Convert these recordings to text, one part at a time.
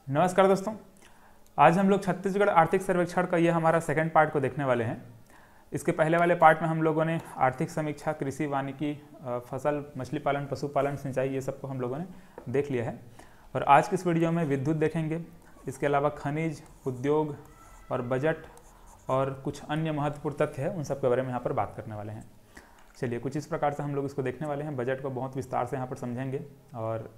नमस्कार दोस्तों। आज हम लोग छत्तीसगढ़ आर्थिक सर्वेक्षण का ये हमारा सेकंड पार्ट को देखने वाले हैं। इसके पहले वाले पार्ट में हम लोगों ने आर्थिक समीक्षा, कृषि, वानिकी, फसल, मछली पालन, पशुपालन, सिंचाई, ये सब को हम लोगों ने देख लिया है। और आज की इस वीडियो में विद्युत देखेंगे। इसके अलावा खनिज, उद्योग और बजट और कुछ अन्य महत्वपूर्ण तथ्य है, उन सब के बारे में यहाँ पर बात करने वाले हैं। चलिए, कुछ इस प्रकार से हम लोग इसको देखने वाले हैं। बजट को बहुत विस्तार से यहाँ पर समझेंगे और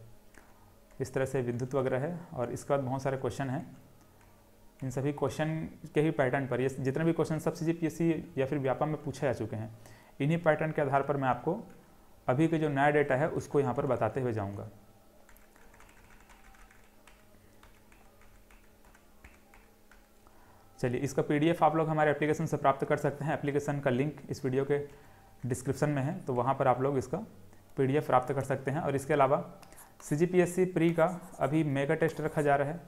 इस तरह से विद्युत वगैरह है। और इसके बाद बहुत सारे क्वेश्चन हैं। इन सभी क्वेश्चन के ही पैटर्न पर, ये जितने भी क्वेश्चन सब CGPSC या फिर व्यापम में पूछे जा चुके हैं, इन्हीं पैटर्न के आधार पर मैं आपको अभी के जो नया डेटा है उसको यहाँ पर बताते हुए जाऊँगा। चलिए, इसका PDF आप लोग हमारे एप्लीकेशन से प्राप्त कर सकते हैं। एप्लीकेशन का लिंक इस वीडियो के डिस्क्रिप्शन में है, तो वहाँ पर आप लोग इसका PDF प्राप्त कर सकते हैं। और इसके अलावा CGPSC प्री का अभी मेगा टेस्ट रखा जा रहा है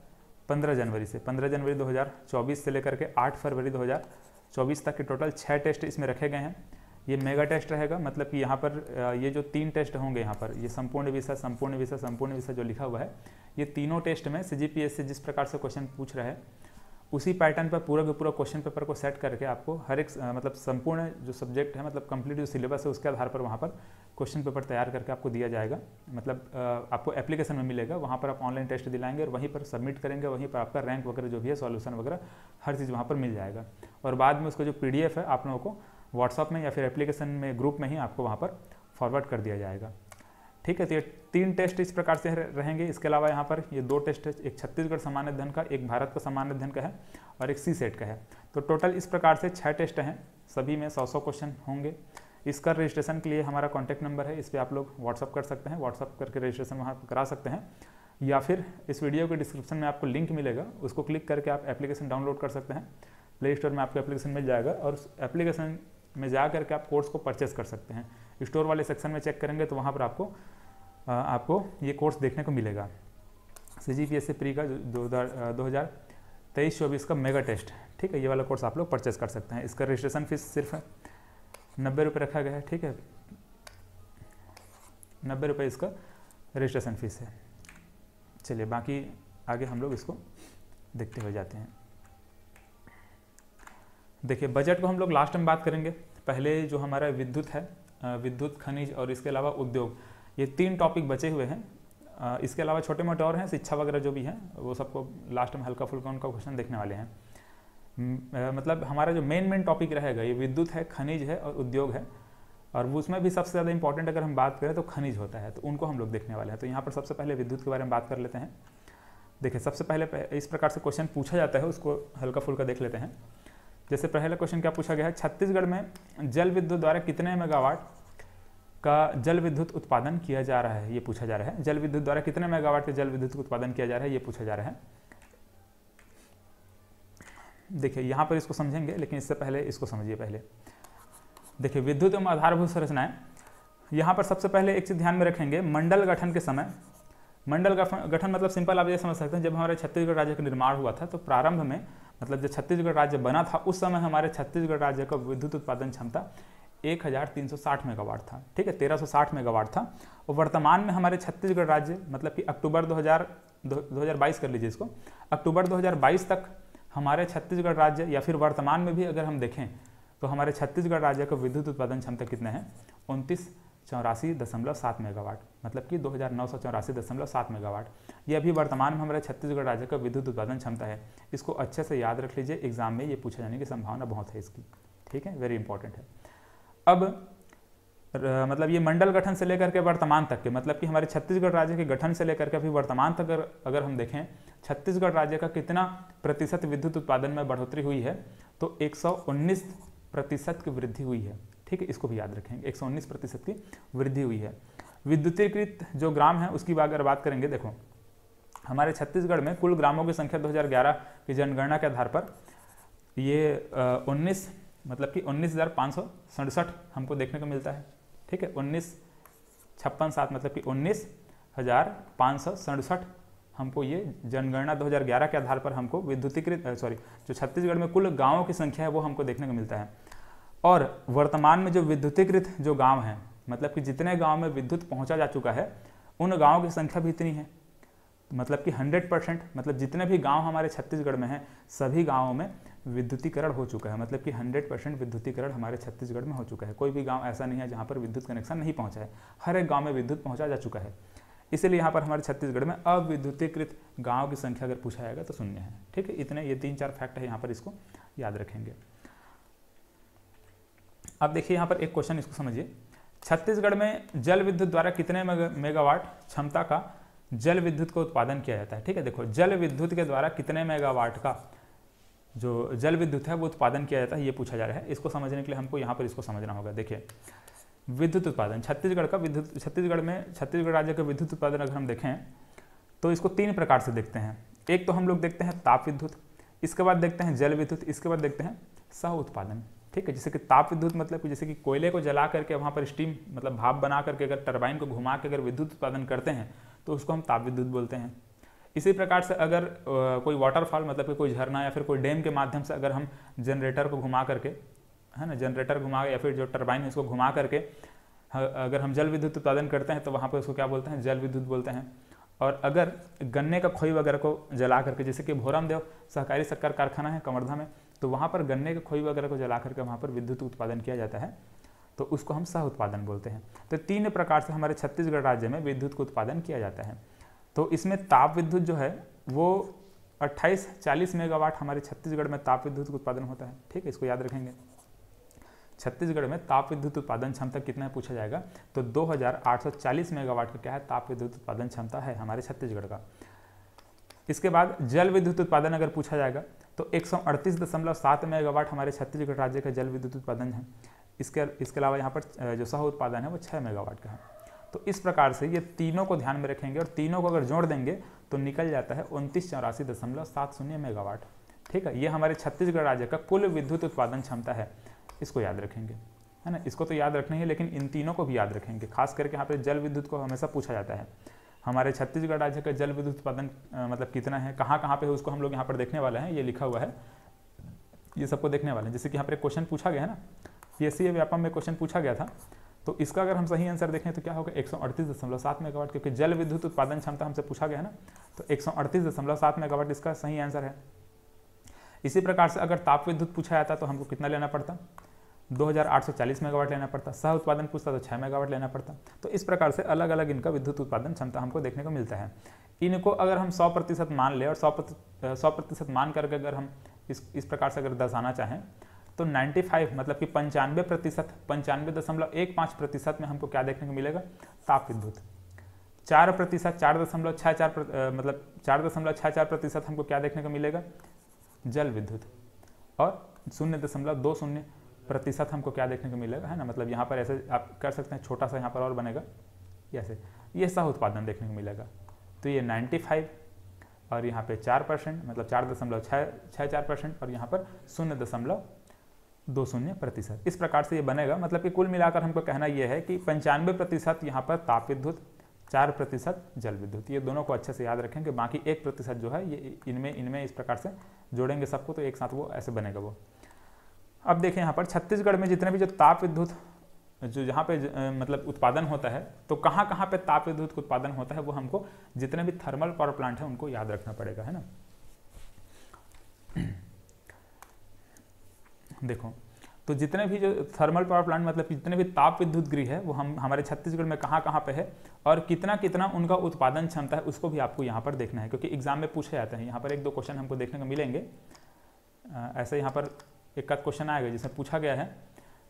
15 जनवरी से। 15 जनवरी 2024 से लेकर के 8 फरवरी 2024 तक के टोटल 6 टेस्ट इसमें रखे गए हैं। ये मेगा टेस्ट रहेगा, मतलब कि यहाँ पर ये जो 3 टेस्ट होंगे, यहाँ पर ये संपूर्ण विषय, संपूर्ण विषय, संपूर्ण विषय जो लिखा हुआ है, ये तीनों टेस्ट में CGPSC जिस प्रकार से क्वेश्चन पूछ रहा है उसी पैटर्न पर पूरा के पूरा क्वेश्चन पेपर को सेट करके आपको हर एक मतलब संपूर्ण जो सब्जेक्ट है, मतलब कंप्लीट जो सिलेबस है, उसके आधार पर वहाँ पर क्वेश्चन पेपर तैयार करके आपको दिया जाएगा। मतलब आपको एप्लीकेशन में मिलेगा, वहाँ पर आप ऑनलाइन टेस्ट दिलाएंगे और वहीं पर सबमिट करेंगे। वहीं पर आपका रैंक वगैरह जो भी है, सॉल्यूशन वगैरह हर चीज़ वहाँ पर मिल जाएगा। और बाद में उसका जो PDF है आप लोगों को व्हाट्सअप में या फिर एप्लीकेशन में ग्रुप में ही आपको वहाँ पर फॉरवर्ड कर दिया जाएगा। ठीक है, तो ये 3 टेस्ट इस प्रकार से रहेंगे। इसके अलावा यहाँ पर ये 2 टेस्ट है, एक छत्तीसगढ़ सामान्य अध्ययन का, एक भारत का सामान्य अध्ययन का है और एक CSET का है। तो टोटल इस प्रकार से 6 टेस्ट हैं, सभी में 100 क्वेश्चन होंगे। इसका रजिस्ट्रेशन के लिए हमारा कॉन्टैक्ट नंबर है, इस पर आप लोग व्हाट्सअप कर सकते हैं। व्हाट्सअप करके रजिस्ट्रेशन वहाँ पर करा सकते हैं, या फिर इस वीडियो के डिस्क्रिप्शन में आपको लिंक मिलेगा, उसको क्लिक करके आप एप्लीकेशन डाउनलोड कर सकते हैं। प्ले स्टोर में आपको एप्लीकेशन मिल जाएगा और उस एप्लीकेशन में जा करके आप कोर्स को परचेस कर सकते हैं। स्टोर वाले सेक्शन में चेक करेंगे तो वहाँ पर आपको ये कोर्स देखने को मिलेगा। CGPSC प्री का 2023-24 का मेगा टेस्ट, ठीक है, ये वाला कोर्स आप लोग परचेस कर सकते हैं। इसका रजिस्ट्रेशन फीस सिर्फ 90 रुपये रखा गया है। ठीक है, 90 रुपये इसका रजिस्ट्रेशन फीस है। चलिए, बाकी आगे हम लोग इसको देखते हुए जाते हैं। देखिए, बजट को हम लोग लास्ट में बात करेंगे। पहले जो हमारा विद्युत है, विद्युत, खनिज और इसके अलावा उद्योग, ये 3 टॉपिक बचे हुए हैं। इसके अलावा छोटे मोटे और हैं, शिक्षा वगैरह जो भी हैं, वो सबको लास्ट में हल्का फुल्का उनका क्वेश्चन देखने वाले हैं। मतलब हमारा जो मेन टॉपिक रहेगा ये विद्युत है, खनिज है और उद्योग है। और उसमें भी सबसे ज़्यादा इंपॉर्टेंट अगर हम बात करें तो खनिज होता है, तो उनको हम लोग देखने वाले हैं। तो यहाँ पर सबसे पहले विद्युत के बारे में बात कर लेते हैं। देखिए, सबसे पहले इस प्रकार से क्वेश्चन पूछा जाता है, उसको हल्का फुल्का देख लेते हैं। जैसे पहला क्वेश्चन क्या पूछा गया है, छत्तीसगढ़ में जल विद्युत द्वारा कितने मेगावाट का जल विद्युत उत्पादन किया जा रहा है, ये पूछा जा रहा है। जल विद्युत द्वारा कितने मेगावाट के जल विद्युत उत्पादन किया जा रहा है, ये पूछा जा रहा है। देखिए, यहाँ पर इसको समझेंगे, लेकिन इससे पहले इसको समझिए। पहले देखिए, विद्युत एवं आधारभूत संरचनाएं, यहाँ पर सबसे पहले एक चीज ध्यान में रखेंगे, मंडल गठन के समय। मंडल गठन मतलब सिंपल आप ये समझ सकते हैं, जब हमारे छत्तीसगढ़ राज्य का निर्माण हुआ था तो प्रारंभ में, मतलब जब छत्तीसगढ़ राज्य बना था उस समय हमारे छत्तीसगढ़ राज्य का विद्युत उत्पादन क्षमता 1360 मेगावाट था। ठीक है, 1360 मेगावाट था। और वर्तमान में हमारे छत्तीसगढ़ राज्य, मतलब कि अक्टूबर 2022 कर लीजिए इसको, अक्टूबर 2022 तक हमारे छत्तीसगढ़ राज्य, या फिर वर्तमान में भी अगर हम देखें तो हमारे छत्तीसगढ़ राज्य का विद्युत उत्पादन क्षमता कितना है, 2984.7 मेगावाट, मतलब कि 2984.7 मेगावाट। ये अभी वर्तमान में हमारे छत्तीसगढ़ राज्य का विद्युत उत्पादन क्षमता है। इसको अच्छे से याद रख लीजिए, एग्जाम में ये पूछा जाने की संभावना बहुत है इसकी। ठीक है, वेरी इंपॉर्टेंट है। अब मतलब ये मंडल गठन से लेकर के वर्तमान तक के, मतलब कि हमारे छत्तीसगढ़ राज्य के गठन से लेकर के अभी वर्तमान तक अगर हम देखें, छत्तीसगढ़ राज्य का कितना प्रतिशत विद्युत उत्पादन में बढ़ोतरी हुई है, तो 119% की वृद्धि हुई है। ठीक है, इसको भी याद रखेंगे, 119% की वृद्धि हुई है। विद्युतीकृत जो ग्राम है उसकी अगर बात करेंगे, देखो हमारे छत्तीसगढ़ में कुल ग्रामों की संख्या 2011 की जनगणना के आधार पर ये 19,567 हमको देखने को मिलता है। ठीक है, 19,657 मतलब कि 19,567 हमको ये जनगणना 2011 के आधार पर हमको विद्युतीकृत जो छत्तीसगढ़ में कुल गांवों की संख्या है वो हमको देखने को मिलता है। और वर्तमान में जो विद्युतीकृत जो गांव हैं, मतलब कि जितने गांव में विद्युत पहुंचा जा चुका है उन गांवों की संख्या भी इतनी है। मतलब कि 100%, मतलब जितने भी गांव हमारे छत्तीसगढ़ में हैं सभी गांवों में विद्युतीकरण हो चुका है। मतलब कि 100% विद्युतीकरण हमारे छत्तीसगढ़ में हो चुका है। कोई भी गांव ऐसा नहीं है जहां पर विद्युत कनेक्शन नहीं पहुंचा है, हर एक गांव में विद्युत पहुंचा जा चुका है। इसीलिए यहाँ पर हमारे छत्तीसगढ़ में अविद्युतीकृत गाँव की संख्या अगर पूछा जाएगा तो 0 है। ठीक है, इतने ये 3-4 फैक्ट है, यहाँ पर इसको याद रखेंगे। अब देखिए यहाँ पर एक क्वेश्चन, इसको समझिए। छत्तीसगढ़ में जल विद्युत द्वारा कितने मेगावाट क्षमता का जल विद्युत का उत्पादन किया जाता है? ठीक है, देखो जल विद्युत के द्वारा कितने मेगावाट का जो जल विद्युत है वो उत्पादन किया जाता है, ये पूछा जा रहा है। इसको समझने के लिए हमको यहाँ पर इसको समझना होगा। देखिए विद्युत उत्पादन, छत्तीसगढ़ का विद्युत, छत्तीसगढ़ राज्य का विद्युत उत्पादन अगर हम देखें तो इसको 3 प्रकार से देखते हैं। एक तो हम लोग देखते हैं ताप विद्युत, इसके बाद देखते हैं जल विद्युत, इसके बाद देखते हैं सह उत्पादन। ठीक है, जैसे कि ताप विद्युत मतलब कि जैसे कि कोयले को जला करके वहाँ पर स्टीम मतलब भाप बना करके अगर टरबाइन को घुमा के अगर विद्युत उत्पादन करते हैं तो उसको हम ताप विद्युत बोलते हैं। इसी प्रकार से अगर कोई वाटरफॉल मतलब कि कोई झरना या फिर कोई डैम के माध्यम से अगर हम जनरेटर को घुमा करके, है ना, जनरेटर घुमा या फिर जो टरबाइन है उसको घुमा करके अगर हम जल विद्युत उत्पादन करते हैं तो वहाँ पर उसको क्या बोलते हैं? जल विद्युत बोलते हैं। और अगर गन्ने का खोई वगैरह को जला करके, जैसे कि भोरमदेव सहकारी शक्कर कारखाना है कवर्धा में, तो वहाँ पर गन्ने के खोई वगैरह को जला करके वहाँ पर विद्युत उत्पादन किया जाता है, तो उसको हम सह उत्पादन बोलते हैं। तो 3 प्रकार से हमारे छत्तीसगढ़ राज्य में विद्युत का उत्पादन किया जाता है। तो इसमें ताप विद्युत जो है वो 28-40 मेगावाट हमारे छत्तीसगढ़ में ताप विद्युत का उत्पादन होता है। ठीक है, इसको याद रखेंगे। छत्तीसगढ़ में ताप विद्युत उत्पादन क्षमता कितना है पूछा जाएगा तो 2840 मेगावाट का क्या है? ताप विद्युत उत्पादन क्षमता है हमारे छत्तीसगढ़ का। इसके बाद जल विद्युत उत्पादन अगर पूछा जाएगा तो 138.7 मेगावाट हमारे छत्तीसगढ़ राज्य का जल विद्युत उत्पादन है। इसके अलावा यहाँ पर जो सह उत्पादन है वो 6 मेगावाट का है। तो इस प्रकार से ये तीनों को ध्यान में रखेंगे और तीनों को अगर जोड़ देंगे तो निकल जाता है 2984.70 मेगावाट। ठीक है, ये हमारे छत्तीसगढ़ राज्य का कुल विद्युत उत्पादन क्षमता है। इसको याद रखेंगे, है ना। इसको तो याद रखना ही है, लेकिन इन तीनों को भी याद रखेंगे। खास करके यहाँ पे जल विद्युत को हमेशा पूछा जाता है। हमारे छत्तीसगढ़ राज्य का जल विद्युत उत्पादन मतलब कितना है, कहाँ कहाँ पे है, उसको हम लोग यहाँ पर देखने वाले हैं। ये लिखा हुआ है, ये सबको देखने वाले हैं। जैसे कि यहाँ पर एक क्वेश्चन पूछा गया है ना, PSC व्यापम में क्वेश्चन पूछा गया था, तो इसका अगर हम सही आंसर देखें तो क्या होगा? 138.7 मेगावाट, क्योंकि जल विद्युत उत्पादन क्षमता हमसे पूछा गया है ना, तो 138.7 मेगावाट इसका सही आंसर है। इसी प्रकार से अगर ताप विद्युत पूछा जाता तो हमको कितना लेना पड़ता? 2840 मेगावाट लेना पड़ता। सह उत्पादन पूछता तो 6 मेगावाट लेना पड़ता। तो इस प्रकार से अलग अलग इनका विद्युत उत्पादन क्षमता हमको देखने को मिलता है। इनको अगर हम 100% मान ले और 100% मान करके अगर हम इस प्रकार से अगर दर्शाना चाहें तो 95 मतलब कि 95%, 95.15% में हमको क्या देखने को मिलेगा? ताप विद्युत। 4%, 4.64 मतलब 4.64% हमको क्या देखने को मिलेगा? जल विद्युत। और 0.20% हमको क्या देखने को मिलेगा, है ना। मतलब यहाँ पर ऐसे आप कर सकते हैं, छोटा सा यहाँ पर और बनेगा ऐसे, ये सह उत्पादन देखने को मिलेगा। तो ये 95 और यहाँ पे 4% मतलब 4.64% और यहाँ पर 0.20%। इस प्रकार से ये बनेगा। मतलब कि कुल मिलाकर हमको कहना यह है कि 95% यहाँ पर ताप विद्युत, 4% जल विद्युत। ये दोनों को अच्छे से याद रखेंगे। बाकी 1% जो है ये इनमें इस प्रकार से जोड़ेंगे सबको, तो एक साथ वो ऐसे बनेगा वो। अब देखें यहाँ पर छत्तीसगढ़ में जितने भी जो ताप विद्युत जो जहाँ पे मतलब उत्पादन होता है, तो कहाँ कहाँ पे ताप विद्युत उत्पादन होता है वो हमको जितने भी थर्मल पावर प्लांट है उनको याद रखना पड़ेगा, है ना। देखो, तो जितने भी जो थर्मल पावर प्लांट मतलब जितने भी ताप विद्युत गृह है वो हम हमारे छत्तीसगढ़ में कहाँ कहाँ पे है और कितना कितना उनका उत्पादन क्षमता है, उसको भी आपको यहाँ पर देखना है, क्योंकि एग्जाम में पूछे जाते हैं। यहाँ पर 1-2 क्वेश्चन हमको देखने को मिलेंगे। ऐसे यहाँ पर एक आध क्वेश्चन आएगा जिसमें पूछा गया है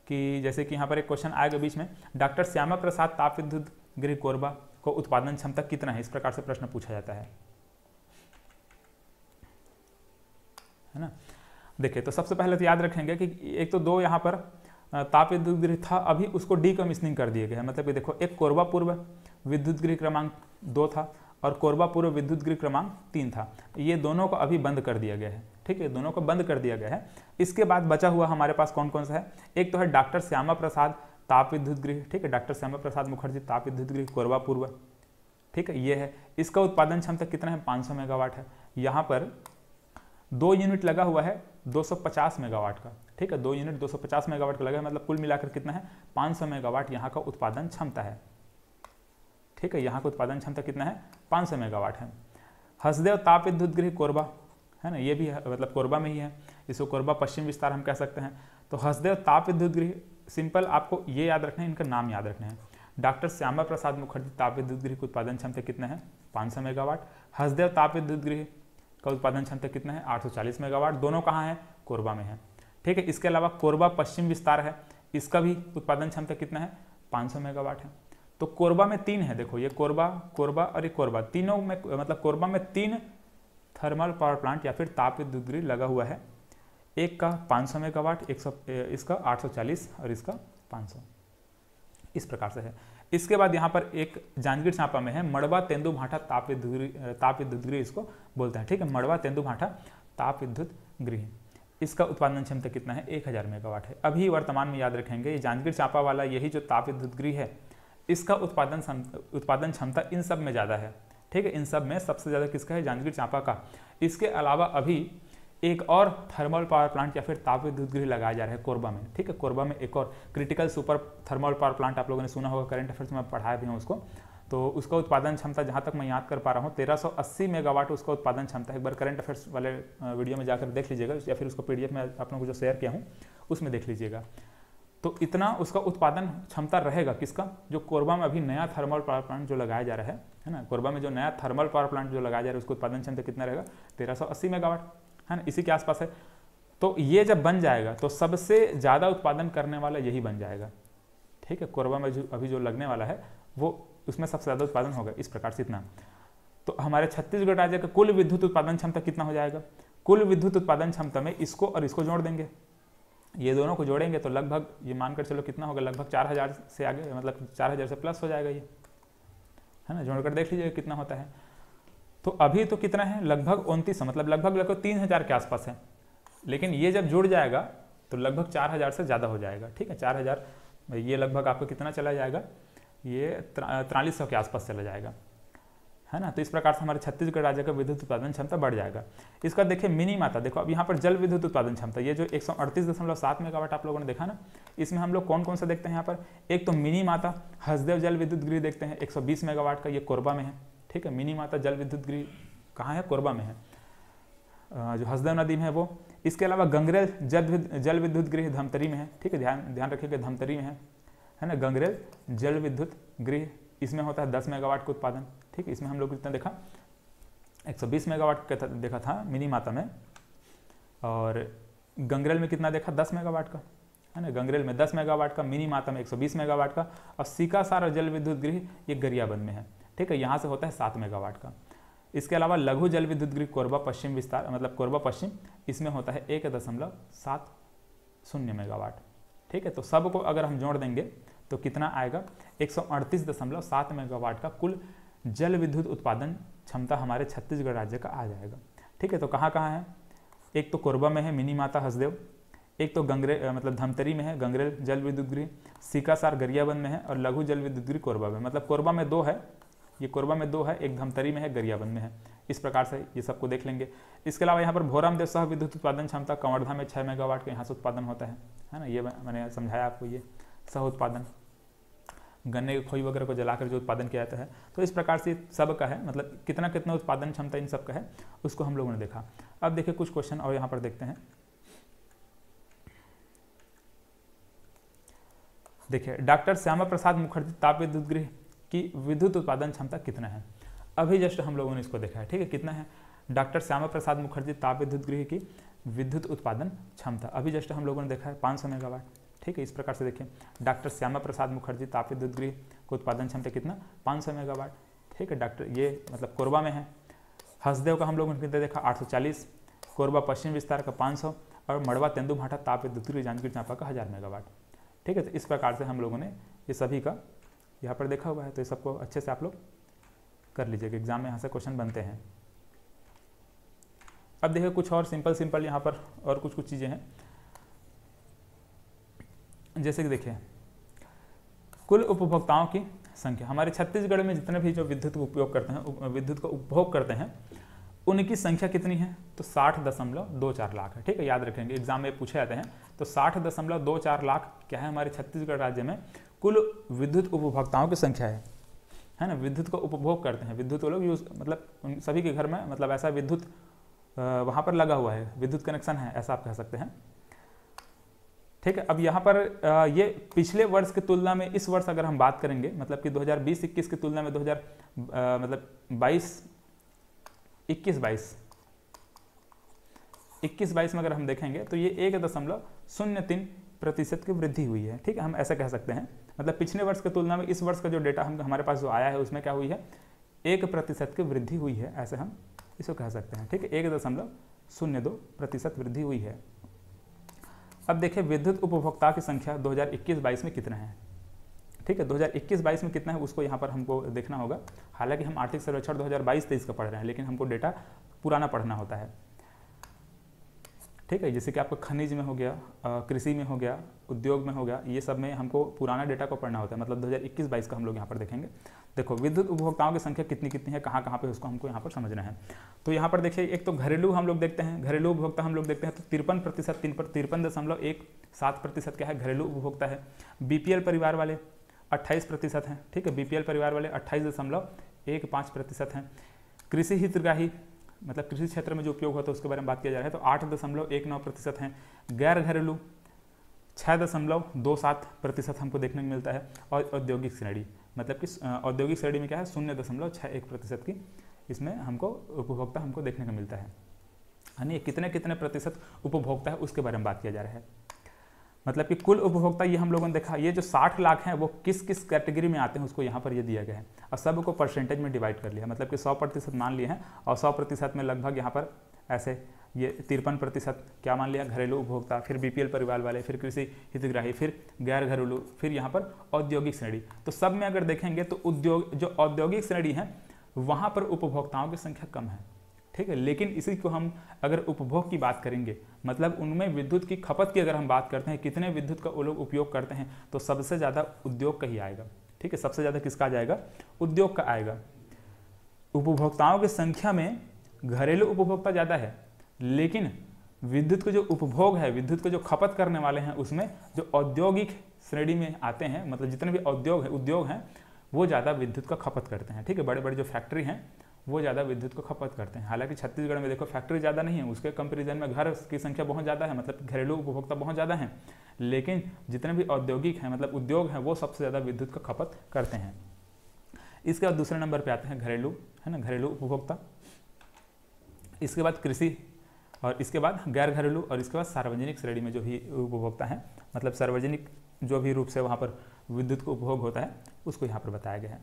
कि जैसे कि यहाँ पर एक क्वेश्चन आएगा बीच में, डॉक्टर श्यामा प्रसाद ताप विद्युत गृह कोरबा को उत्पादन क्षमता कितना है, इस प्रकार से प्रश्न पूछा जाता है ना। देखिए, तो सबसे पहले तो याद रखेंगे कि एक तो 2 यहाँ पर ताप विद्युत गृह था, अभी उसको डीकमिशनिंग कर दिया गया है। मतलब कि देखो, एक कोरबा पूर्व विद्युत गृह क्रमांक 2 था और कोरबा पूर्व विद्युत गृह क्रमांक 3 था। ये दोनों को अभी बंद कर दिया गया है। ठीक है, दोनों को बंद कर दिया गया है। इसके बाद बचा हुआ हमारे पास कौन कौन सा है? एक तो है डॉक्टर श्यामा प्रसाद ताप विद्युत गृह। ठीक है, डॉक्टर श्यामा प्रसाद मुखर्जी ताप विद्युत गृह कोरबा पूर्व। ठीक है, ये है। इसका उत्पादन क्षमता कितना है? 500 मेगावाट है। यहाँ पर 2 यूनिट लगा हुआ है 250 मेगावाट का। ठीक है, 2 यूनिट 250 मेगावाट का लगा है, मतलब कुल मिलाकर कितना है? 500 मेगावाट यहाँ का उत्पादन क्षमता है। ठीक है, यहाँ का उत्पादन क्षमता कितना है? 500 मेगावाट है। हसदेव ताप विद्युत गृह कोरबा, है ना, ये भी मतलब कोरबा में ही है, इसको कोरबा पश्चिम विस्तार हम कह सकते हैं। तो हसदेव ताप विद्युत गृह, सिंपल आपको ये याद रखना है, इनका नाम याद रखना है। डॉक्टर श्यामा प्रसाद मुखर्जी ताप विद्युत गृह की उत्पादन क्षमता कितना है, 500 मेगावाट। हसदेव ताप विद्युत गृह का उत्पादन क्षमता कितना है, 840 मेगावाट। दोनों कहाँ है, कोरबा में है, ठीक है। इसके अलावा कोरबा पश्चिम विस्तार है, इसका भी उत्पादन क्षमता कितना है, 500 मेगावाट है। तो कोरबा में 3 है, देखो ये कोरबा, कोरबा और ये कोरबा, तीनों में मतलब कोरबा में 3 थर्मल पावर प्लांट या फिर ताप विद्युत गृह लगा हुआ है। एक का 500 मेगावाट, इसका 840 और इसका 500, इस प्रकार से है। इसके बाद यहाँ पर एक जांजगीर चांपा में है मड़वा तेंदुभाठा ताप विद्युत गृह इसको बोलते हैं, ठीक है। मड़वा तेंदुभाठा ताप विद्युत गृह, इसका उत्पादन क्षमता कितना है, 1000 मेगावाट है। अभी वर्तमान में याद रखेंगे, ये जांजगीर चांपा वाला यही जो ताप विद्युत गृह है, इसका उत्पादन क्षमता इन सब में ज़्यादा है, ठीक है। इन सब में सबसे ज़्यादा किसका है, जांजगीर चांपा का। इसके अलावा अभी एक और थर्मल पावर प्लांट या फिर ताप विद्युत गृह लगाया जा रहा है कोरबा में, ठीक है। कोरबा में एक और critical super thermal power plant आप लोगों ने सुना होगा, करंट अफेयर्स में पढ़ाया भी हूँ उसको। तो उसका उत्पादन क्षमता जहाँ तक मैं याद कर पा रहा हूँ 1380 मेगावाट उसका उत्पादन क्षमता है। एक बार करंट अफेयर्स वाले वीडियो में जाकर देख लीजिएगा, या फिर उसको PDF में आप लोगों को जो शेयर किया हूँ उसमें देख लीजिएगा। तो इतना उसका उत्पादन क्षमता रहेगा किसका, जो कोरबा में अभी नया थर्मल पावर प्लांट जो लगाया जा रहा है ना। कोरबा में जो नया थर्मल पावर प्लांट जो लगाया जा रहा है उसका उत्पादन क्षमता कितना रहेगा, 1380 मेगावाट, है ना, इसी के आसपास है। तो ये जब बन जाएगा तो सबसे ज़्यादा उत्पादन करने वाला यही बन जाएगा, ठीक है। कोरबा में जो अभी जो लगने वाला है वो उसमें सबसे ज़्यादा उत्पादन होगा, इस प्रकार से इतना। तो हमारे छत्तीसगढ़ राज्य का कुल विद्युत उत्पादन क्षमता कितना हो जाएगा, कुल विद्युत उत्पादन क्षमता में इसको और इसको जोड़ देंगे, ये दोनों को जोड़ेंगे तो लगभग ये मानकर चलो कितना होगा, लगभग 4000 से आगे, मतलब 4000 से प्लस हो जाएगा ये, है ना। जोड़कर देख लीजिएगा कितना होता है। तो अभी तो कितना है, लगभग 29, मतलब लगभग 3000 के आसपास है। लेकिन ये जब जुड़ जाएगा तो लगभग 4000 से ज़्यादा हो जाएगा, ठीक है। 4000, ये लगभग आपको कितना चला जाएगा, ये 4300 के आसपास चला जाएगा, है ना। तो इस प्रकार से हमारे छत्तीसगढ़ राज्य का विद्युत उत्पादन क्षमता बढ़ जाएगा। इसका देखिए मिनी माता, देखो अब यहाँ पर जल विद्युत उत्पादन क्षमता, ये जो 138.7 मेगावाट आप लोगों ने देखा ना, इसमें हम लोग कौन कौन सा देखते हैं यहाँ पर, एक तो मिनी माता हसदेव जल विद्युत गृह देखते हैं 120 मेगावाट का, ये कोरबा में है, ठीक है। मिनी माता जल विद्युत गृह कहाँ है, कोरबा में है, जो हसदेव नदी में है वो। इसके अलावा गंगरेल जल विद्युत गृह धमतरी में है, ठीक है, ध्यान रखिएगा धमतरी में है ना। गंगरेल जल विद्युत गृह, इसमें होता है 10 मेगावाट का उत्पादन, ठीक है। इसमें हम लोग कितना देखा, 120 मेगावाट का देखा था मिनी माता में, और गंगरेल में कितना देखा, 10 मेगावाट का, है ना। गंगरेल में 10 मेगावाट का, मिनी माता में 120 मेगावाट का, और सीकासार जल विद्युत गृह ये गरियाबंद में है, ठीक है। यहाँ से होता है 7 मेगावाट का। इसके अलावा लघु जल विद्युत गृह कोरबा पश्चिम विस्तार, मतलब कोरबा पश्चिम, इसमें होता है 1.70 मेगावाट, ठीक है। तो सबको अगर हम जोड़ देंगे तो कितना आएगा, 138.7 मेगावाट का कुल जल विद्युत उत्पादन क्षमता हमारे छत्तीसगढ़ राज्य का आ जाएगा, ठीक है। तो कहाँ कहाँ है, एक तो कोरबा में है मिनी माता हसदेव, एक तो मतलब धमतरी में है गंगरेल जल विद्युत गृह, सीकासार गरियाबंद में है, और लघु जल विद्युत गृह कोरबा में, मतलब कोरबा में 2 है, ये कोरबा में 2 है, एक धमतरी में है, गरियाबंद में है। इस प्रकार से ये सबको देख लेंगे। इसके अलावा यहाँ पर भोरामदेव सह विद्युत उत्पादन क्षमता कवर्धा में 6 मेगावाट का यहाँ से उत्पादन होता है ना। ये मैंने समझाया आपको, ये सह उत्पादन गन्ने की खोई वगैरह को जलाकर जो उत्पादन किया जाता है। तो इस प्रकार से सब का है, मतलब कितना कितना उत्पादन क्षमता इन सब का है उसको हम लोगों ने देखा। अब देखिए कुछ क्वेश्चन और यहाँ पर देखते हैं। देखिए डॉक्टर श्यामा प्रसाद मुखर्जी ताप विद्युत गृह की विद्युत उत्पादन क्षमता कितना है, अभी जस्ट हम लोगों ने इसको देखा है, ठीक है। कितना है डॉक्टर श्यामा प्रसाद मुखर्जी ताप विद्युत गृह की विद्युत उत्पादन क्षमता, अभी जस्ट हम लोगों ने देखा है 500 मेगावाट, ठीक है। इस प्रकार से देखिए डॉक्टर श्यामा प्रसाद मुखर्जी ताप विद्युत गृह को उत्पादन क्षमता कितना, 500 मेगावाट, ठीक है। डॉक्टर ये मतलब कोरबा में है। हसदेव का हम लोगों ने कितना देखा, 840, कोरबा पश्चिम विस्तार का 500, और मड़वा तेंदुभाठा ताप विद्युत गृह जांजगीर चांपा का 1000 मेगावाट, ठीक है। तो इस प्रकार से हम लोगों ने ये सभी का यहाँ पर देखा हुआ है। तो ये सबको अच्छे से आप लोग कर लीजिएगा, एग्जाम में यहाँ से क्वेश्चन बनते हैं। अब देखिए कुछ और सिंपल यहाँ पर और कुछ चीज़ें हैं, जैसे कि देखिए कुल उपभोक्ताओं की संख्या, हमारे छत्तीसगढ़ में जितने भी जो विद्युत का उपयोग करते हैं, विद्युत का उपभोग करते हैं, उनकी संख्या कितनी है, तो 60.24 लाख है, ठीक है। याद रखेंगे, एग्जाम में पूछे जाते हैं। तो 60.24 लाख क्या है हमारे छत्तीसगढ़ राज्य में कुल विद्युत उपभोक्ताओं की संख्या है है ना, विद्युत को उपभोग करते हैं, विद्युत वो लोग यूज़, मतलब उन सभी के घर में मतलब ऐसा विद्युत वहाँ पर लगा हुआ है, विद्युत कनेक्शन है, ऐसा आप कह सकते हैं। ठीक है, अब यहाँ पर ये पिछले वर्ष की तुलना में इस वर्ष अगर हम बात करेंगे, मतलब कि 2020-21 की तुलना में 21-22 में अगर हम देखेंगे तो ये 1.03% की वृद्धि हुई है। ठीक है, हम ऐसा कह सकते हैं, मतलब पिछले वर्ष की तुलना में इस वर्ष का जो डेटा हमारे पास जो आया है उसमें क्या हुई है, 1% की वृद्धि हुई है, ऐसे हम इसको कह सकते हैं। ठीक है, 1.02% वृद्धि हुई है। अब देखिए विद्युत उपभोक्ता की संख्या 2021-22 में कितना है। ठीक है, 2021-22 में कितना है उसको यहाँ पर हमको देखना होगा। हालांकि हम आर्थिक सर्वेक्षण 2022-23 का पढ़ रहे हैं, लेकिन हमको डेटा पुराना पढ़ना होता है। ठीक है, जैसे कि आपको खनिज में हो गया, कृषि में हो गया, उद्योग में हो गया, ये सब में हमको पुराना डेटा को पढ़ना होता है। मतलब 2021-22 का हम लोग यहाँ पर देखेंगे। देखो विद्युत उपभोक्ताओं की संख्या कितनी कितनी है, कहाँ कहाँ पे उसको हमको यहाँ पर समझना है। तो यहाँ पर देखिए, एक तो घरेलू हम लोग देखते हैं, घरेलू उपभोक्ता हम लोग देखते हैं तो 53.17% क्या है, घरेलू उपभोक्ता है। बीपीएल परिवार वाले 28% हैं। ठीक है, बीपीएल परिवार वाले 28.15% हैं। कृषि हितग्राही मतलब कृषि क्षेत्र में जो उपयोग होता है उसके बारे में बात किया जा रहा है तो 8.19% हैं। गैर घरेलू 6.27% हमको देखने को मिलता है। और औद्योगिक श्रेणी मतलब कि औद्योगिक श्रेणी में क्या है, 0.61% की इसमें हमको उपभोक्ता हमको देखने को मिलता है। यानी कितने कितने प्रतिशत उपभोक्ता है उसके बारे में बात किया जा रहा है। मतलब कि कुल उपभोक्ता ये हम लोगों ने देखा, ये जो 60 लाख हैं वो किस किस कैटेगरी में आते हैं उसको यहाँ पर ये दिया गया है और सबको परसेंटेज में डिवाइड कर लिया। मतलब कि 100% मान लिए हैं और 100% में लगभग यहाँ पर ऐसे ये 53% क्या मान लिया, घरेलू उपभोक्ता, फिर बीपीएल परिवार वाले, फिर कृषि हितग्राही, फिर गैर घरेलू, फिर यहाँ पर औद्योगिक श्रेणी। तो सब में अगर देखेंगे तो उद्योग जो औद्योगिक श्रेणी है वहाँ पर उपभोक्ताओं की संख्या कम है। ठीक है, लेकिन इसी को हम अगर उपभोग की बात करेंगे, मतलब उनमें विद्युत की खपत की अगर हम बात करते हैं, कितने विद्युत का वो लोग उपयोग करते हैं, तो सबसे ज़्यादा उद्योग का ही आएगा। ठीक है, सबसे ज़्यादा किसका आ जाएगा, उद्योग का आएगा। उपभोक्ताओं की संख्या में घरेलू उपभोक्ता ज़्यादा है, लेकिन विद्युत का जो उपभोग है, विद्युत को जो खपत करने वाले हैं उसमें जो औद्योगिक श्रेणी में आते हैं, मतलब जितने भी उद्योग हैं वो ज़्यादा विद्युत का खपत करते हैं। ठीक है, बड़े बड़े जो फैक्ट्री हैं वो ज़्यादा विद्युत को खपत करते हैं। हालांकि छत्तीसगढ़ में देखो फैक्ट्री ज़्यादा नहीं है, उसके कंपेरिजन में घर की संख्या बहुत ज़्यादा है, मतलब घरेलू उपभोक्ता बहुत ज़्यादा हैं, लेकिन जितने भी औद्योगिक हैं मतलब उद्योग हैं वो सबसे ज़्यादा विद्युत का खपत करते हैं। इसके बाद दूसरे नंबर पर आते हैं घरेलू, है ना, घरेलू उपभोक्ता। इसके बाद कृषि और इसके बाद गैर घरेलू और इसके बाद सार्वजनिक श्रेणी में जो भी उपभोक्ता हैं, मतलब सार्वजनिक जो भी रूप से वहाँ पर विद्युत का उपभोग होता है उसको यहाँ पर बताया गया है।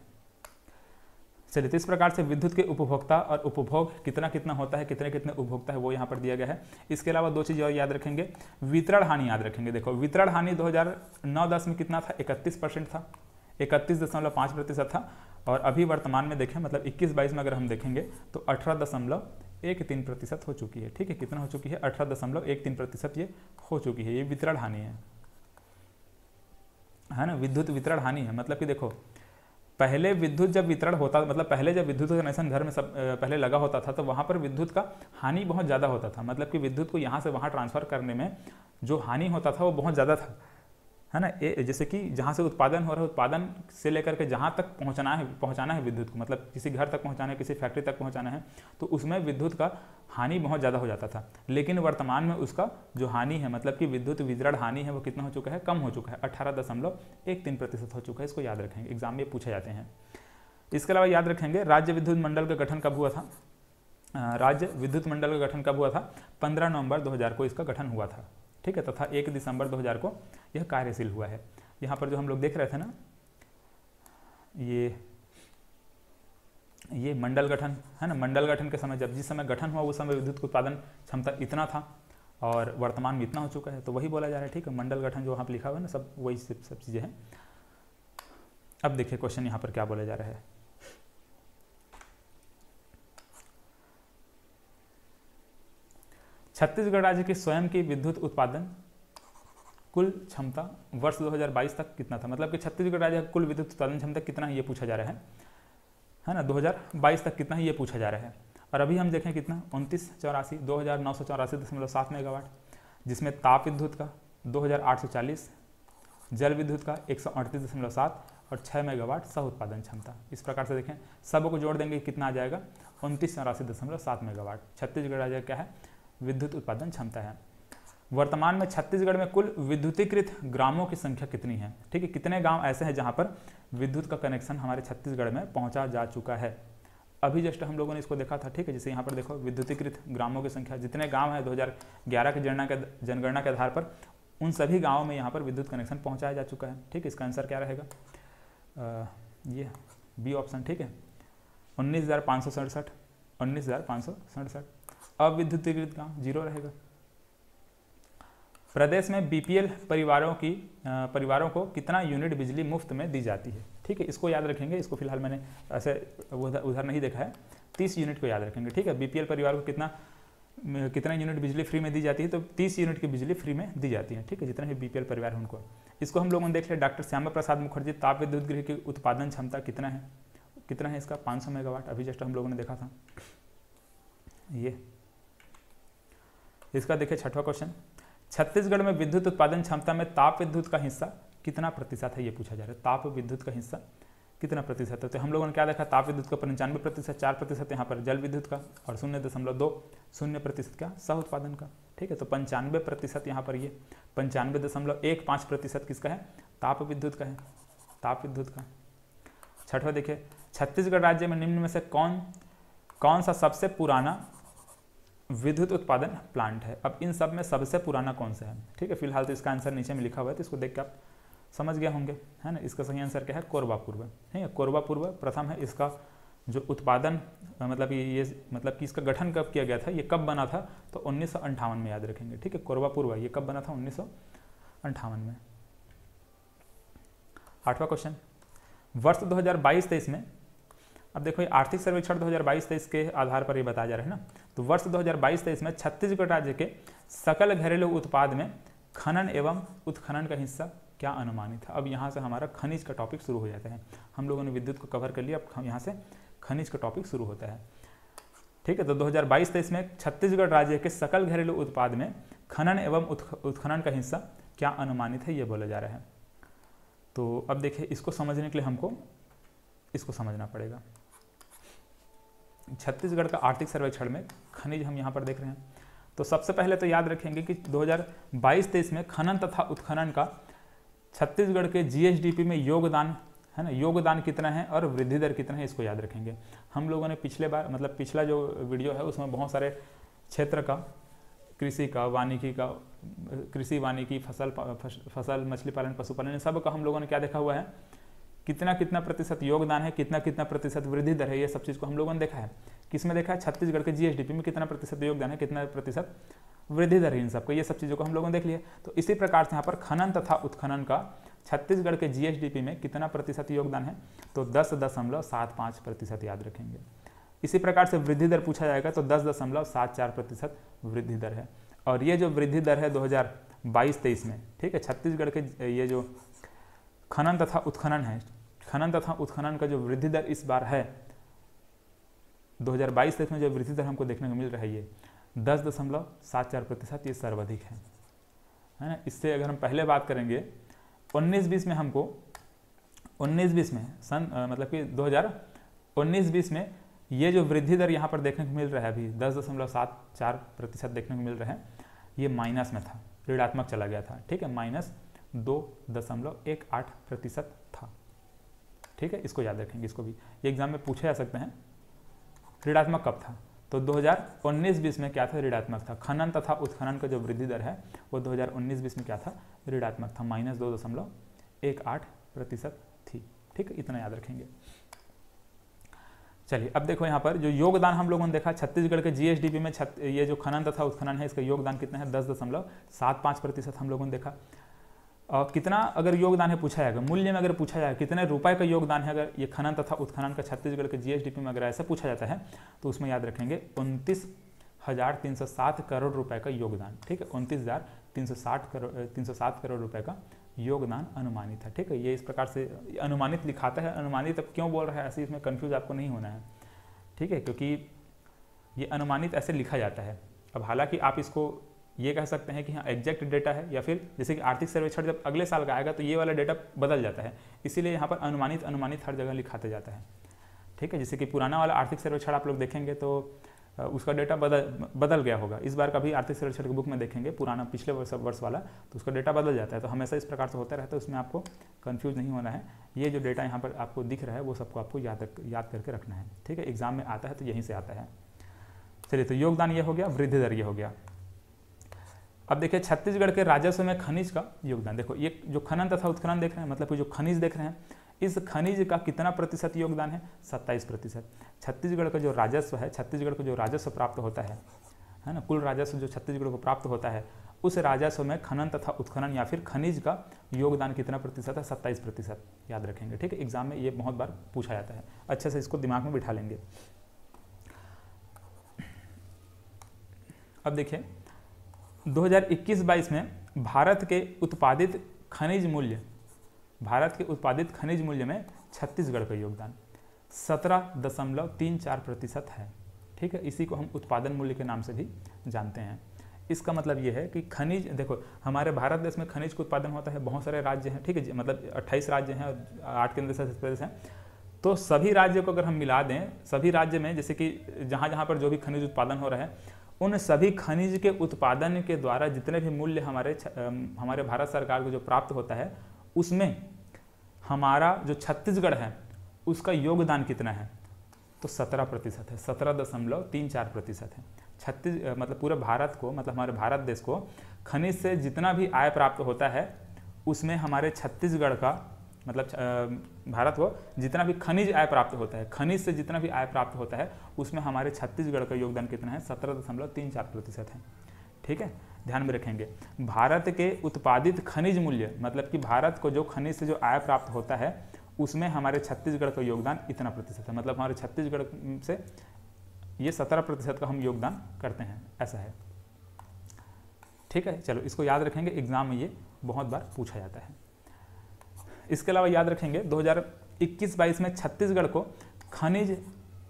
चलिए, तो इस प्रकार से विद्युत के उपभोक्ता और उपभोग कितना कितना होता है, कितने कितने उपभोक्ता है वो यहाँ पर दिया गया है। इसके अलावा दो चीज़ और याद रखेंगे, वितरण हानि याद रखेंगे। देखो वितरण हानि 2009-10 में कितना था, 31% था, 31.5% था। और अभी वर्तमान में देखें मतलब 21-22 में अगर हम देखेंगे तो 18.13% हो चुकी है। ठीक है, कितना हो चुकी है, 18.13% ये हो चुकी है। ये वितरण हानि है ना, विद्युत वितरण हानि है। मतलब कि देखो पहले विद्युत जब वितरण होता, मतलब पहले जब विद्युत कनेक्शन घर में सब पहले लगा होता था तो वहाँ पर विद्युत का हानि बहुत ज़्यादा होता था। मतलब कि विद्युत को यहाँ से वहाँ ट्रांसफ़र करने में जो हानि होता था वो बहुत ज़्यादा था, है ना। जैसे कि जहाँ से उत्पादन हो रहा है, उत्पादन से लेकर के जहाँ तक पहुँचाना है विद्युत को, मतलब किसी घर तक पहुँचाना है, किसी फैक्ट्री तक पहुँचाना है, तो उसमें विद्युत का हानि बहुत ज़्यादा हो जाता था। लेकिन वर्तमान में उसका जो हानि है, मतलब कि विद्युत वितरण हानि है, वो कितना हो चुका है, कम हो चुका है, 18.13% हो चुका है। इसको याद रखेंगे, एग्जाम में पूछे जाते हैं। इसके अलावा याद रखेंगे राज्य विद्युत मंडल का गठन कब हुआ था। राज्य विद्युत मंडल का गठन कब हुआ था, 15 नवंबर 2000 को इसका गठन हुआ था। ठीक है, तथा 1 दिसंबर 2000 को यह कार्यशील हुआ है। यहाँ पर जो हम लोग देख रहे थे ना, ये मंडल गठन है ना, मंडल गठन के समय जिस समय गठन हुआ उस समय विद्युत उत्पादन क्षमता इतना था और वर्तमान में इतना हो चुका है, तो वही बोला जा रहा है। ठीक है, मंडल गठन जो वहाँ पर लिखा हुआ है ना, सब वही सब चीज़ें हैं। अब देखिए क्वेश्चन यहाँ पर क्या बोला जा रहा है। छत्तीसगढ़ राज्य की स्वयं की विद्युत उत्पादन कुल क्षमता वर्ष 2022 तक कितना था। मतलब कि छत्तीसगढ़ राज्य का कुल विद्युत उत्पादन क्षमता कितना है ये पूछा जा रहा है ना, 2022 तक कितना है ये पूछा जा रहा है। और अभी हम देखें कितना, 2984 मेगावाट, जिसमें ताप विद्युत का 2840, जल विद्युत का 138.7 और 6 मेगावाट सह उत्पादन क्षमता। इस प्रकार से देखें, सबको जोड़ देंगे कितना आ जाएगा 2984.7 मेगावाट। छत्तीसगढ़ राज्य क्या है, विद्युत उत्पादन क्षमता है। वर्तमान में छत्तीसगढ़ में कुल विद्युतीकृत ग्रामों की संख्या कितनी है, ठीक है, कितने गांव ऐसे हैं जहां पर विद्युत का कनेक्शन हमारे छत्तीसगढ़ में पहुंचा जा चुका है। अभी जस्ट हम लोगों ने इसको देखा था, ठीक है, जैसे यहाँ पर देखो विद्युतीकृत ग्रामों की संख्या, जितने गांव हैं 2011 की जनगणना के आधार पर उन सभी गाँवों में यहाँ पर विद्युत कनेक्शन पहुँचाया जा चुका है। ठीक है, इसका आंसर क्या रहेगा, ये बी ऑप्शन, ठीक है, 19,567, 19,567। अविद्युतीकृत गाँव 0 रहेगा। प्रदेश में बीपीएल परिवारों को कितना यूनिट बिजली मुफ्त में दी जाती है। ठीक है, इसको याद रखेंगे, इसको फिलहाल मैंने ऐसे उधर नहीं देखा है, 30 यूनिट को याद रखेंगे। ठीक है, बीपीएल परिवार को कितना यूनिट बिजली फ्री में दी जाती है, तो 30 यूनिट की बिजली फ्री में दी जाती है। ठीक है, जितने भी बीपीएल परिवार हैं उनको। इसको हम लोगों ने देख लिया। डॉक्टर श्यामा प्रसाद मुखर्जी ताप विद्युत गृह की उत्पादन क्षमता कितना है इसका, 500 मेगावाट। अभी जस्ट हम लोगों ने देखा था ये। इसका देखिए 6वां क्वेश्चन, छत्तीसगढ़ में विद्युत उत्पादन क्षमता में ताप विद्युत का हिस्सा कितना प्रतिशत है, ये पूछा जा रहा है। ताप विद्युत का हिस्सा कितना प्रतिशत है, तो हम लोगों ने क्या देखा, ताप विद्युत का 95%, 4% यहाँ पर जल विद्युत का और 0.20% क्या सह उत्पादन का। ठीक है, तो 95% यहाँ पर ये 95.15% किसका है, ताप विद्युत का है, ताप विद्युत का। 6वां देखिए, छत्तीसगढ़ राज्य में निम्न में से कौन सा सबसे पुराना विद्युत उत्पादन प्लांट है। अब इन सब में सबसे पुराना कौन सा है। ठीक है, फिलहाल तो इसका आंसर नीचे में लिखा हुआ है, तो इसको देख के आप समझ गए होंगे, है ना। इसका सही आंसर क्या है, कोरबा पूर्व। ठीक है, कोरबा पूर्व प्रथम है। इसका जो उत्पादन मतलब कि इसका गठन कब किया गया था, ये कब बना था, तो 1958 में याद रखेंगे। ठीक है, कोरबा पूर्व ये कब बना था, 1958 में। 8वां क्वेश्चन, वर्ष 2022-23 में, अब देखो ये आर्थिक सर्वेक्षण 2022-23 के आधार पर ये बताया जा रहा है ना, तो वर्ष 2022-23 में छत्तीसगढ़ राज्य के सकल घरेलू उत्पाद में खनन एवं उत्खनन का हिस्सा क्या अनुमानित है। अब यहाँ से हमारा खनिज का टॉपिक शुरू हो जाता है। हम लोगों ने विद्युत को कवर कर लिया, अब यहाँ से खनिज का टॉपिक शुरू होता है। ठीक है, तो 2022-23 में छत्तीसगढ़ राज्य के सकल घरेलू उत्पाद में खनन एवं उत्खनन का हिस्सा क्या अनुमानित है, ये बोला जा रहा है। तो अब देखिए, इसको समझने के लिए हमको इसको समझना पड़ेगा। छत्तीसगढ़ का आर्थिक सर्वेक्षण में खनिज हम यहाँ पर देख रहे हैं, तो सबसे पहले तो याद रखेंगे कि 2022-23 में खनन तथा उत्खनन का छत्तीसगढ़ के जीएसडीपी में योगदान है ना, योगदान कितना है और वृद्धि दर कितना है, इसको याद रखेंगे। हम लोगों ने पिछला जो वीडियो है उसमें बहुत सारे क्षेत्र का, कृषि का, वानिकी का, कृषि वानिकी, फसल मछली पालन, पशुपालन, सब का हम लोगों ने क्या देखा हुआ है, कितना प्रतिशत योगदान है, कितना प्रतिशत वृद्धि दर है, ये सब चीज़ को हम लोगों ने देखा है। किसमें देखा है, छत्तीसगढ़ के जीएसडीपी में कितना प्रतिशत योगदान है, कितना प्रतिशत वृद्धि दर है, इन सबको, ये सब चीज़ों को हम लोगों ने देख लिया। तो इसी प्रकार से यहाँ पर खनन तथा उत्खनन का छत्तीसगढ़ के जीएसडीपी में कितना प्रतिशत योगदान है, तो 10.75% याद रखेंगे। इसी प्रकार से वृद्धि दर पूछा जाएगा तो 10.74% वृद्धि दर है। और ये जो वृद्धि दर है 2022-23 में, ठीक है, छत्तीसगढ़ के ये जो खनन तथा उत्खनन है, खनन तथा उत्खनन का जो वृद्धि दर इस बार है 2022-23 में जो वृद्धि दर हमको देखने को मिल रहा है, ये 10.74%, ये सर्वाधिक है ना। इससे अगर हम पहले बात करेंगे 19-20 में हमको 19-20 में मतलब कि 2019-20 में ये जो वृद्धि दर यहाँ पर देखने को मिल रहा है अभी 10.74% देखने को मिल रहा है, ये माइनस में था, ऋणात्मक चला गया था। ठीक है, -2.18% था। ठीक है, इसको याद रखेंगे, इसको भी एग्जाम में पूछे जा सकते हैं। ऋणात्मक कब था, तो 2019-20 में क्या था, ऋणात्मक था। खनन तथा उत्खनन का जो वृद्धि दर है वो 2019-20 में क्या था, ऋणात्मक था, -2.18% थी। ठीक है, इतना याद रखेंगे। चलिए अब देखो यहाँ पर जो योगदान हम लोगों ने देखा छत्तीसगढ़ के जीएसडीपी में ये जो खनन तथा उत्खनन है इसका योगदान कितना है, 10.75% हम लोगों ने देखा। और कितना अगर योगदान है पूछा जाएगा, मूल्य में अगर पूछा जाए कितने रुपए का योगदान है अगर ये खनन तथा उत्खनन का छत्तीसगढ़ के जीएसडीपी में अगर ऐसा पूछा जाता है तो उसमें याद रखेंगे 29,360 करोड़ रुपए का योगदान। ठीक है, 29,360 करोड़ रुपए का योगदान अनुमानित है। ठीक है, ये इस प्रकार से अनुमानित लिखाता है। अनुमानित अब क्यों बोल रहा है ऐसे, इसमें कंफ्यूज आपको नहीं होना है। ठीक है, क्योंकि ये अनुमानित ऐसे लिखा जाता है। अब हालांकि आप इसको ये कह सकते हैं कि हाँ एग्जैक्ट डेटा है, या फिर जैसे कि आर्थिक सर्वेक्षण जब अगले साल का आएगा तो ये वाला डेटा बदल जाता है, इसीलिए यहाँ पर अनुमानित हर जगह लिखाते जाता है। ठीक है, जैसे कि पुराना वाला आर्थिक सर्वेक्षण आप लोग देखेंगे तो उसका डेटा बदल गया होगा। इस बार का भी आर्थिक सर्वेक्षण की बुक में देखेंगे पुराना पिछले वर्ष वाला, तो उसका डेटा बदल जाता है। तो हमेशा इस प्रकार से होता रहता है, उसमें आपको कंफ्यूज नहीं होना है। ये जो डेटा यहाँ पर आपको दिख रहा है वो सबको आपको याद करके रखना है। ठीक है, एग्जाम में आता है तो यहीं से आता है। चलिए, तो योगदान ये हो गया, वृद्धि दर ये हो गया। अब देखिए छत्तीसगढ़ के राजस्व में खनिज का योगदान। देखो ये जो खनन तथा उत्खनन देख रहे हैं, मतलब जो खनिज देख रहे हैं, इस खनिज का कितना प्रतिशत योगदान है? 27%। छत्तीसगढ़ का जो राजस्व है, छत्तीसगढ़ को जो राजस्व प्राप्त होता है ना, कुल राजस्व जो छत्तीसगढ़ को प्राप्त होता है, उस राजस्व में खनन तथा उत्खनन या फिर खनिज का योगदान कितना प्रतिशत है? 27%। याद रखेंगे। ठीक है, एग्जाम में ये बहुत बार पूछा जाता है, अच्छे से इसको दिमाग में बिठा लेंगे। अब देखिए 2021-22 में भारत के उत्पादित खनिज मूल्य में छत्तीसगढ़ का योगदान 17.34% है। ठीक है, इसी को हम उत्पादन मूल्य के नाम से भी जानते हैं। इसका मतलब ये है कि खनिज, देखो हमारे भारत देश में खनिज का उत्पादन होता है, बहुत सारे राज्य हैं। ठीक है, मतलब 28 राज्य हैं और 8 केंद्र शासित प्रदेश हैं। तो सभी राज्यों को अगर हम मिला दें, सभी राज्य में जैसे कि जहाँ जहाँ पर जो भी खनिज उत्पादन हो रहा है, उन सभी खनिज के उत्पादन के द्वारा जितने भी मूल्य हमारे भारत सरकार को जो प्राप्त होता है, उसमें हमारा जो छत्तीसगढ़ है उसका योगदान कितना है? तो 17% है, 17.34% है। मतलब पूरे भारत को, मतलब हमारे भारत देश को खनिज से जितना भी आय प्राप्त होता है, उसमें हमारे छत्तीसगढ़ का, मतलब भारत को जितना भी खनिज आय प्राप्त होता है, खनिज से जितना भी आय प्राप्त होता है, उसमें हमारे छत्तीसगढ़ का योगदान कितना है? 17.34% है। ठीक है, ध्यान में रखेंगे। भारत के उत्पादित खनिज मूल्य, मतलब कि भारत को जो खनिज से जो आय प्राप्त होता है, उसमें हमारे छत्तीसगढ़ का योगदान इतना प्रतिशत है। मतलब हमारे छत्तीसगढ़ से ये 17% का हम योगदान करते हैं, ऐसा है। ठीक है, चलो इसको याद रखेंगे, एग्जाम में ये बहुत बार पूछा जाता है। इसके अलावा याद रखेंगे 2021-22 में छत्तीसगढ़ को खनिज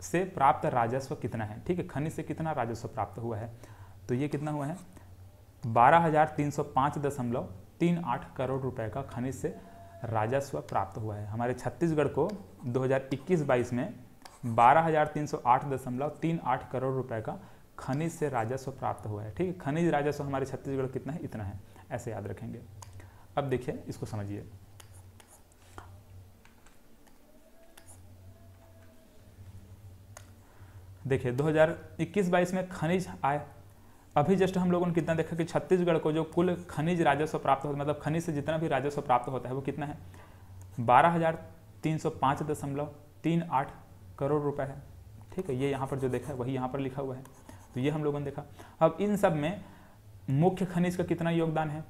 से प्राप्त राजस्व कितना है? ठीक है, खनिज से कितना राजस्व प्राप्त हुआ है? तो ये कितना हुआ है? 12,305.38 करोड़ रुपए का खनिज से राजस्व प्राप्त हुआ है। हमारे छत्तीसगढ़ को 2021-22 में 12,308.38 करोड़ रुपए का खनिज से राजस्व प्राप्त हुआ है। ठीक है, खनिज राजस्व हमारे छत्तीसगढ़ कितना है? इतना है, ऐसे याद रखेंगे। अब देखिए, इसको समझिए। देखिए 2021-22 में खनिज आय, अभी जस्ट हम लोगों ने कितना देखा कि छत्तीसगढ़ को जो कुल खनिज राजस्व प्राप्त होता है, मतलब खनिज से जितना भी राजस्व प्राप्त होता है, वो कितना है? 12,305.38 करोड़ रुपए है। ठीक है, ये यहाँ पर जो देखा है वही यहाँ पर लिखा हुआ है, तो ये हम लोगों ने देखा। अब इन सब में मुख्य खनिज का कितना योगदान है,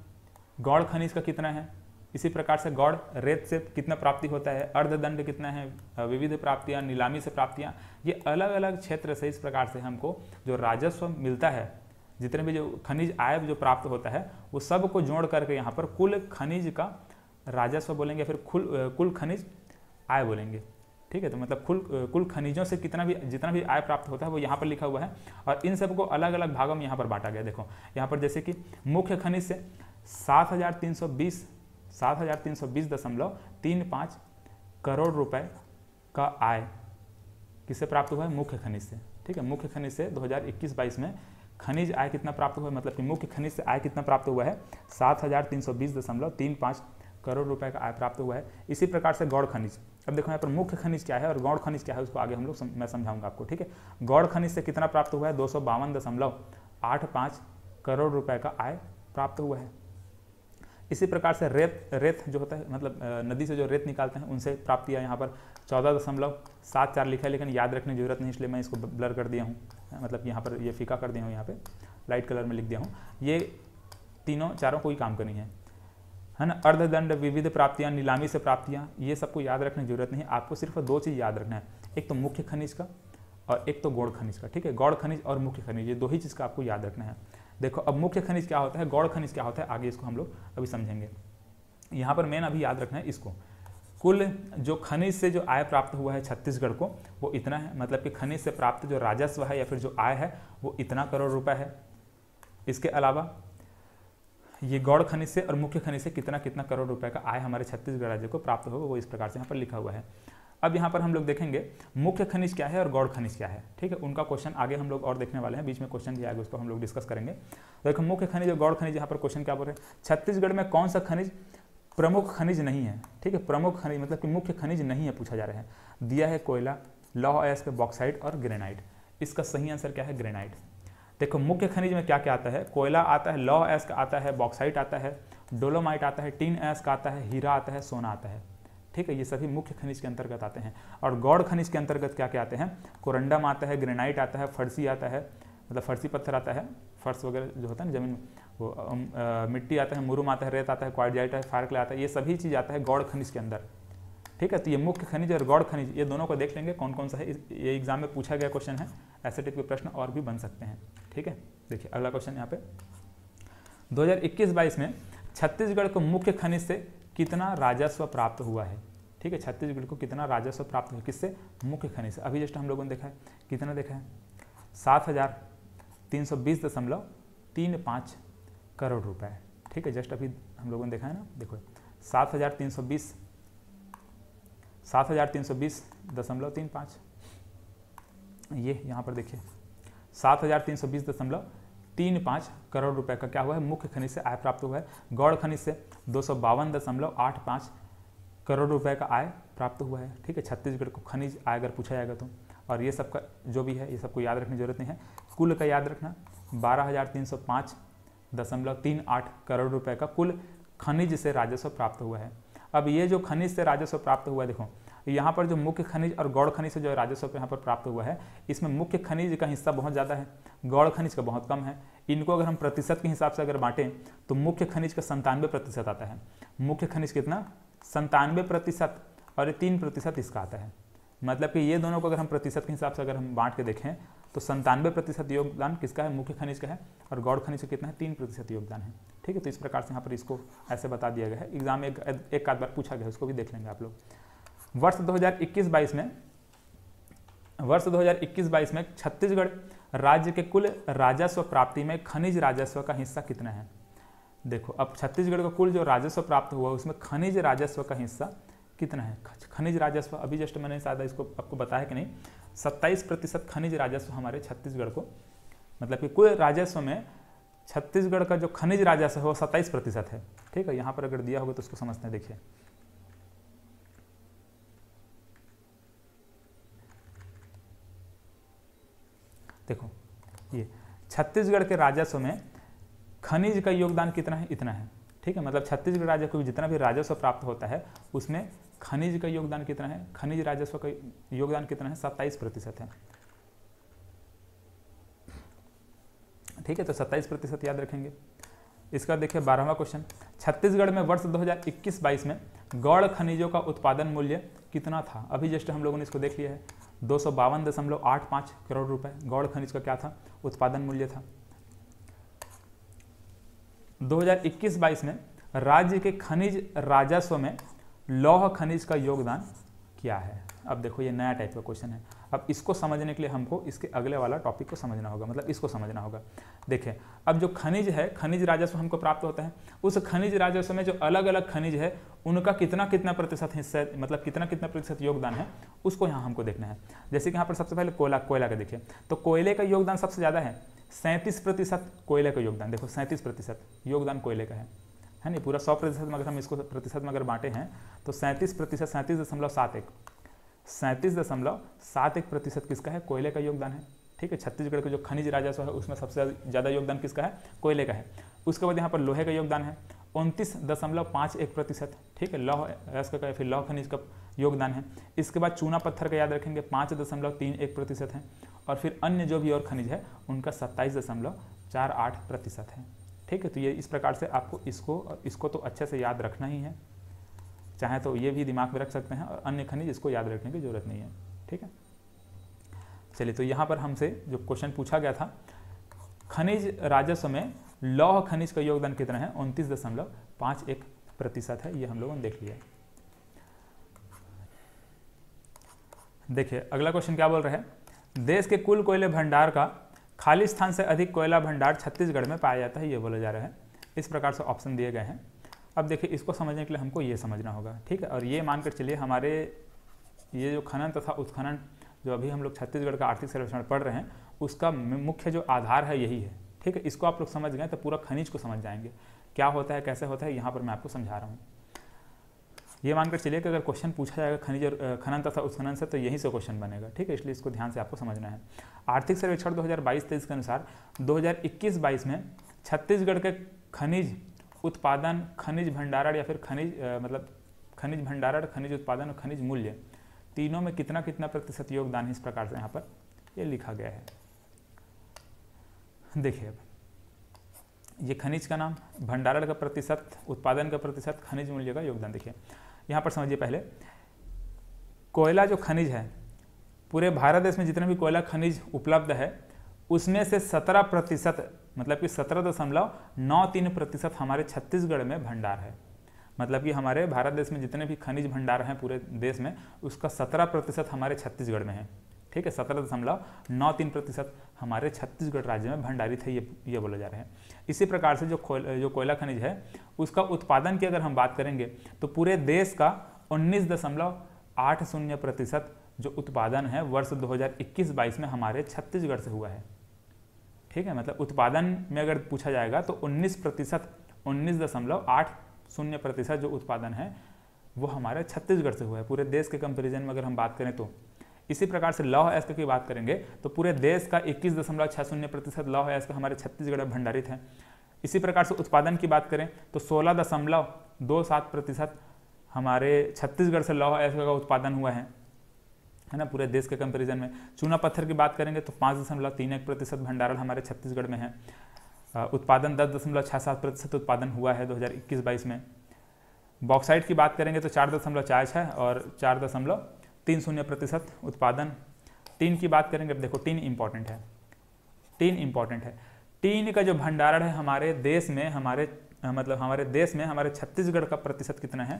गौड़ खनिज का कितना है, इसी प्रकार से गौड़ रेत से कितना प्राप्ति होता है, अर्धदंड कितना है, विविध प्राप्तियां, नीलामी से प्राप्तियां, ये अलग अलग क्षेत्र से इस प्रकार से हमको जो राजस्व मिलता है, जितने भी जो खनिज आय जो प्राप्त होता है, वो सब को जोड़ करके यहाँ पर कुल खनिज का राजस्व बोलेंगे, फिर कुल खनिज आय बोलेंगे। ठीक है, तो मतलब कुल खनिजों से जितना भी आय प्राप्त होता है वो यहाँ पर लिखा हुआ है, और इन सबको अलग अलग भागों में यहाँ पर बांटा गया। देखो यहाँ पर जैसे कि मुख्य खनिज से 7,320.35 करोड़ रुपए का आय किससे प्राप्त हुआ है? मुख्य खनिज से। ठीक है, मुख्य खनिज से 2021-22 में खनिज आय कितना प्राप्त हुआ है, मतलब कि मुख्य खनिज से आय कितना प्राप्त हुआ है? 7,320.35 करोड़ रुपए का आय प्राप्त हुआ है। इसी प्रकार से गौड़ खनिज, अब देखो यहाँ पर मुख्य खनिज क्या है और गौड़ खनिज क्या है, उसको आगे हम लोग मैं समझाऊंगा आपको। ठीक है, गौड़ खनिज से कितना प्राप्त हुआ है? 252.85 करोड़ रुपए का आय प्राप्त हुआ है। इसी प्रकार से रेत जो होता है, मतलब नदी से जो रेत निकालते हैं, उनसे प्राप्तियाँ यहाँ पर 14.74 लिखा है, लेकिन याद रखने की जरूरत नहीं, इसलिए मैं इसको ब्लर कर दिया हूँ, मतलब यहाँ पर ये फीका कर दिया हूँ, यहाँ पे लाइट कलर में लिख दिया हूँ। ये चारों कोई काम करनी है ना। अर्धदंड, विविध प्राप्तियाँ, नीलामी से प्राप्तियाँ, ये सबको याद रखने की जरूरत नहीं, आपको सिर्फ 2 चीज़ याद रखना है, एक तो मुख्य खनिज का और एक तो गौड़ खनिज का। ठीक है, गौड़ खनिज और मुख्य खनिज, ये 2 ही चीज़ का आपको याद रखना है। देखो अब मुख्य खनिज क्या होता है, गौड़ खनिज क्या होता है, आगे इसको हम लोग अभी समझेंगे। यहाँ पर मेन अभी याद रखना है इसको, कुल जो खनिज से जो आय प्राप्त हुआ है छत्तीसगढ़ को, वो इतना है, मतलब कि खनिज से प्राप्त जो राजस्व है या फिर जो आय है वो इतना करोड़ रुपए है। इसके अलावा ये गौड़ खनिज से और मुख्य खनिज से कितना कितना करोड़ रुपए का आय हमारे छत्तीसगढ़ राज्य को प्राप्त होगा, वो इस प्रकार से यहाँ पर लिखा हुआ है। अब यहाँ पर हम लोग देखेंगे मुख्य खनिज क्या है और गौड़ खनिज क्या है, ठीक है। उनका क्वेश्चन आगे हम लोग और देखने वाले हैं, बीच में क्वेश्चन भी आगे, उसको हम लोग डिस्कस करेंगे। देखो मुख्य खनिज और गौड़ खनिज, यहाँ पर क्वेश्चन क्या बोल रहे हैं, छत्तीसगढ़ में कौन सा खनिज प्रमुख खनिज नहीं है, ठीक है। प्रमुख खनिज मतलब कि मुख्य खनिज नहीं है पूछा जा रहा है। दिया है कोयला, लौह अयस्क, बॉक्साइट और ग्रेनाइट। इसका सही आंसर क्या है, ग्रेनाइट। देखो मुख्य खनिज में क्या क्या आता है, कोयला आता है, लौह अयस्क आता है, बॉक्साइट आता है, डोलोमाइट आता है, टीन अयस्क आता है, हीरा आता है, सोना आता है, ठीक है। ये सभी मुख्य खनिज के अंतर्गत आते हैं। और गौड़ खनिज के अंतर्गत क्या क्या आते हैं, कोरंडम आता है, ग्रेनाइट आता है, फर्सी आता है, मतलब फर्सी पत्थर आता है, फर्श वगैरह जो होता है ना जमीन में, वो मिट्टी आता है, मुरुम आता है, रेत आता है, क्वार्टजाइट आता है, फारक्ले आता है, ये सभी चीज़ आता है गौड़ खनिज के अंदर, ठीक है। तो ये मुख्य खनिज और गौड़ खनिज, ये दोनों को देख लेंगे कौन कौन सा है। ये एग्जाम में पूछा गया क्वेश्चन है, ऐसे टाइप के प्रश्न और भी बन सकते हैं, ठीक है। देखिए अगला क्वेश्चन यहाँ पे 2021-22 में छत्तीसगढ़ को मुख्य खनिज से कितना राजस्व प्राप्त हुआ है, ठीक है। छत्तीसगढ़ को कितना राजस्व प्राप्त हुआ, किससे, मुख्य खनिज से। अभी जस्ट हम लोगों ने देखा है, कितना देखा है, 7,320.35 करोड़ रुपए, ठीक है। जस्ट अभी हम लोगों ने देखा है ना, देखो 7,320.35, ये यहाँ पर देखिए 7,320.35 करोड़ रुपए का क्या हुआ है, मुख्य खनिज से आय प्राप्त हुआ है। गौड़ खनिज से 252.85 करोड़ रुपए का आय प्राप्त हुआ है, ठीक है। छत्तीसगढ़ को खनिज आय अगर पूछा जाएगा तो, और ये सबका जो भी है ये सबको याद रखने की जरूरत नहीं है। कुल का याद रखना, 12,305.38 करोड़ रुपए का कुल खनिज से राजस्व प्राप्त हुआ है। अब ये जो खनिज से राजस्व प्राप्त हुआ है, देखो यहाँ पर जो मुख्य खनिज और गौड़ खनिज से जो राजस्व यहाँ पर प्राप्त हुआ है, इसमें मुख्य खनिज का हिस्सा बहुत ज़्यादा है, गौड़ खनिज का बहुत कम है। इनको अगर हम प्रतिशत के हिसाब से अगर बांटें तो मुख्य खनिज का 97% आता है। मुख्य खनिज कितना, 97%, और 3% इसका आता है। मतलब कि ये दोनों को अगर हम प्रतिशत के हिसाब से अगर हम बांट के देखें तो 97% योगदान किसका है, मुख्य खनिज का है, और गौड़ खनिज का कितना है, 3% योगदान है, ठीक है। तो इस प्रकार से यहाँ पर इसको ऐसे बता दिया गया है। एग्जाम में एक आध बार पूछा गया है, उसको भी देख लेंगे आप लोग। वर्ष 2021-22 में छत्तीसगढ़ राज्य के कुल राजस्व प्राप्ति में खनिज राजस्व का हिस्सा कितना है। देखो अब छत्तीसगढ़ का कुल जो राजस्व प्राप्त हुआ उसमें खनिज राजस्व का हिस्सा कितना है। खनिज राजस्व अभी जस्ट मैंने शायद इसको आपको बताया कि नहीं, 27% खनिज राजस्व हमारे छत्तीसगढ़ को, मतलब कि कुल राजस्व में छत्तीसगढ़ का जो खनिज राजस्व है वो 27% है, ठीक है। यहाँ पर अगर दिया होगा तो उसको समझते हैं। देखिए देखो ये छत्तीसगढ़ के राजस्व में खनिज का योगदान कितना है, इतना है, ठीक है। मतलब छत्तीसगढ़ राज्य को जितना भी राजस्व प्राप्त होता है उसमें खनिज का योगदान कितना है, खनिज राजस्व का योगदान कितना है, 27% है, ठीक है। तो 27% याद रखेंगे। इसका देखिए 12वां क्वेश्चन, छत्तीसगढ़ में वर्ष 2021-22 में गौड़ खनिजों का उत्पादन मूल्य कितना था। अभी जस्ट हम लोगों ने इसको देख लिया है, 252.85 करोड़ रुपए गौड़ खनिज का क्या था, उत्पादन मूल्य था। 2021-22 में राज्य के खनिज राजस्व में लौह खनिज का योगदान क्या है। अब देखो ये नया टाइप का क्वेश्चन है। अब इसको समझने के लिए हमको इसके अगले वाला टॉपिक को समझना होगा, मतलब इसको समझना होगा। देखिए अब जो खनिज है, खनिज राजस्व हमको प्राप्त होता है, उस खनिज राजस्व में जो अलग अलग खनिज है उनका कितना कितना प्रतिशत हिस्सा, मतलब कितना कितना प्रतिशत योगदान है, उसको यहाँ हमको देखना है। जैसे कि यहाँ पर सबसे पहले कोयला का देखिए, तो कोयले का योगदान सबसे ज़्यादा है, 37% कोयले का योगदान। देखो 37% योगदान कोयले का है नहीं। पूरा 100% में अगर हम इसको प्रतिशत में अगर बांटे हैं तो 37%, 37.71% किसका है, कोयले का योगदान है, ठीक है। छत्तीसगढ़ का जो खनिज राजस्व है उसमें सबसे ज़्यादा योगदान किसका है, कोयले का है। उसके बाद यहाँ पर लोहे का योगदान है 29.51%, ठीक है। लौह अयस्क का फिर लौह खनिज का योगदान है। इसके बाद चूना पत्थर का याद रखेंगे 5.31% है, और फिर अन्य जो भी और खनिज है उनका 27.48% है, ठीक है। तो ये इस प्रकार से आपको इसको और इसको तो अच्छे से याद रखना ही है, चाहे तो ये भी दिमाग में रख सकते हैं, और अन्य खनिज इसको याद रखने की जरूरत नहीं है, ठीक है। चलिए तो यहाँ पर हमसे जो क्वेश्चन पूछा गया था, खनिज राजस्व में लौह खनिज का योगदान कितना है, 29.51% है, ये हम लोगों ने देख लिया। देखिए अगला क्वेश्चन क्या बोल रहे हैं, देश के कुल कोयले भंडार का खालिस्तान से अधिक कोयला भंडार छत्तीसगढ़ में पाया जाता है, ये बोला जा रहा है। इस प्रकार से ऑप्शन दिए गए हैं। अब देखिए इसको समझने के लिए हमको ये समझना होगा, ठीक है। और ये मानकर चलिए हमारे ये जो खनन तथा उत्खनन जो अभी हम लोग छत्तीसगढ़ का आर्थिक सर्वेक्षण पढ़ रहे हैं उसका मुख्य जो आधार है यही है, ठीक है। इसको आप लोग समझ गए तो पूरा खनिज को समझ जाएंगे, क्या होता है कैसे होता है, यहाँ पर मैं आपको समझा रहा हूँ। ये मानकर चलिए कि अगर क्वेश्चन पूछा जाएगा खनिज और खनन तथा उत्खनन से तो यहीं से क्वेश्चन बनेगा, ठीक है। इसलिए इसको ध्यान से आपको समझना है। आर्थिक सर्वेक्षण 2022-23 के अनुसार 2021-22 में छत्तीसगढ़ के खनिज उत्पादन, खनिज भंडारण या फिर खनिज भंडारण, खनिज उत्पादन और खनिज मूल्य तीनों में कितना कितना प्रतिशत योगदान है, इस प्रकार से यहाँ पर ये लिखा गया है। देखिए अब ये खनिज का नाम, भंडारण का प्रतिशत, उत्पादन का प्रतिशत, खनिज मूल्य का योगदान। देखिए यहाँ पर समझिए पहले, कोयला जो खनिज है, पूरे भारत देश में जितने भी कोयला खनिज उपलब्ध है उसमें से 17%, मतलब कि 17.93% हमारे छत्तीसगढ़ में भंडार है। मतलब कि हमारे भारत देश में जितने भी खनिज भंडार हैं पूरे देश में उसका 17% हमारे छत्तीसगढ़ में है, ठीक है। 17.93% हमारे छत्तीसगढ़ राज्य में भंडारित है, ये बोला जा रहा है। इसी प्रकार से जो कोयला खनिज है उसका उत्पादन की अगर हम बात करेंगे तो पूरे देश का 19.80% जो उत्पादन है वर्ष 2021-22 में हमारे छत्तीसगढ़ से हुआ है, ठीक है। मतलब उत्पादन में अगर पूछा जाएगा तो 19.80% जो उत्पादन है वो हमारे छत्तीसगढ़ से हुआ है पूरे देश के कंपैरिजन में अगर हम बात करें तो। इसी प्रकार से लौह अयस्क की बात करेंगे तो पूरे देश का 21.60% लौह अयस्क हमारे छत्तीसगढ़ में भंडारित है। इसी प्रकार से उत्पादन की बात करें तो 16.27% हमारे छत्तीसगढ़ से लौह अयस्क का उत्पादन हुआ है ना पूरे देश के कंपैरिजन में। चूना पत्थर की बात करेंगे तो 5.31% भंडारण हमारे छत्तीसगढ़ में है। उत्पादन 10.67% उत्पादन हुआ है 2021-22 में। बॉक्साइट की बात करेंगे तो 4.46 और 4.30% उत्पादन। टीन की बात करेंगे, अब देखो टीन इंपॉर्टेंट है, टीन का जो भंडारण है हमारे देश में, हमारे देश में हमारे छत्तीसगढ़ का प्रतिशत कितना है,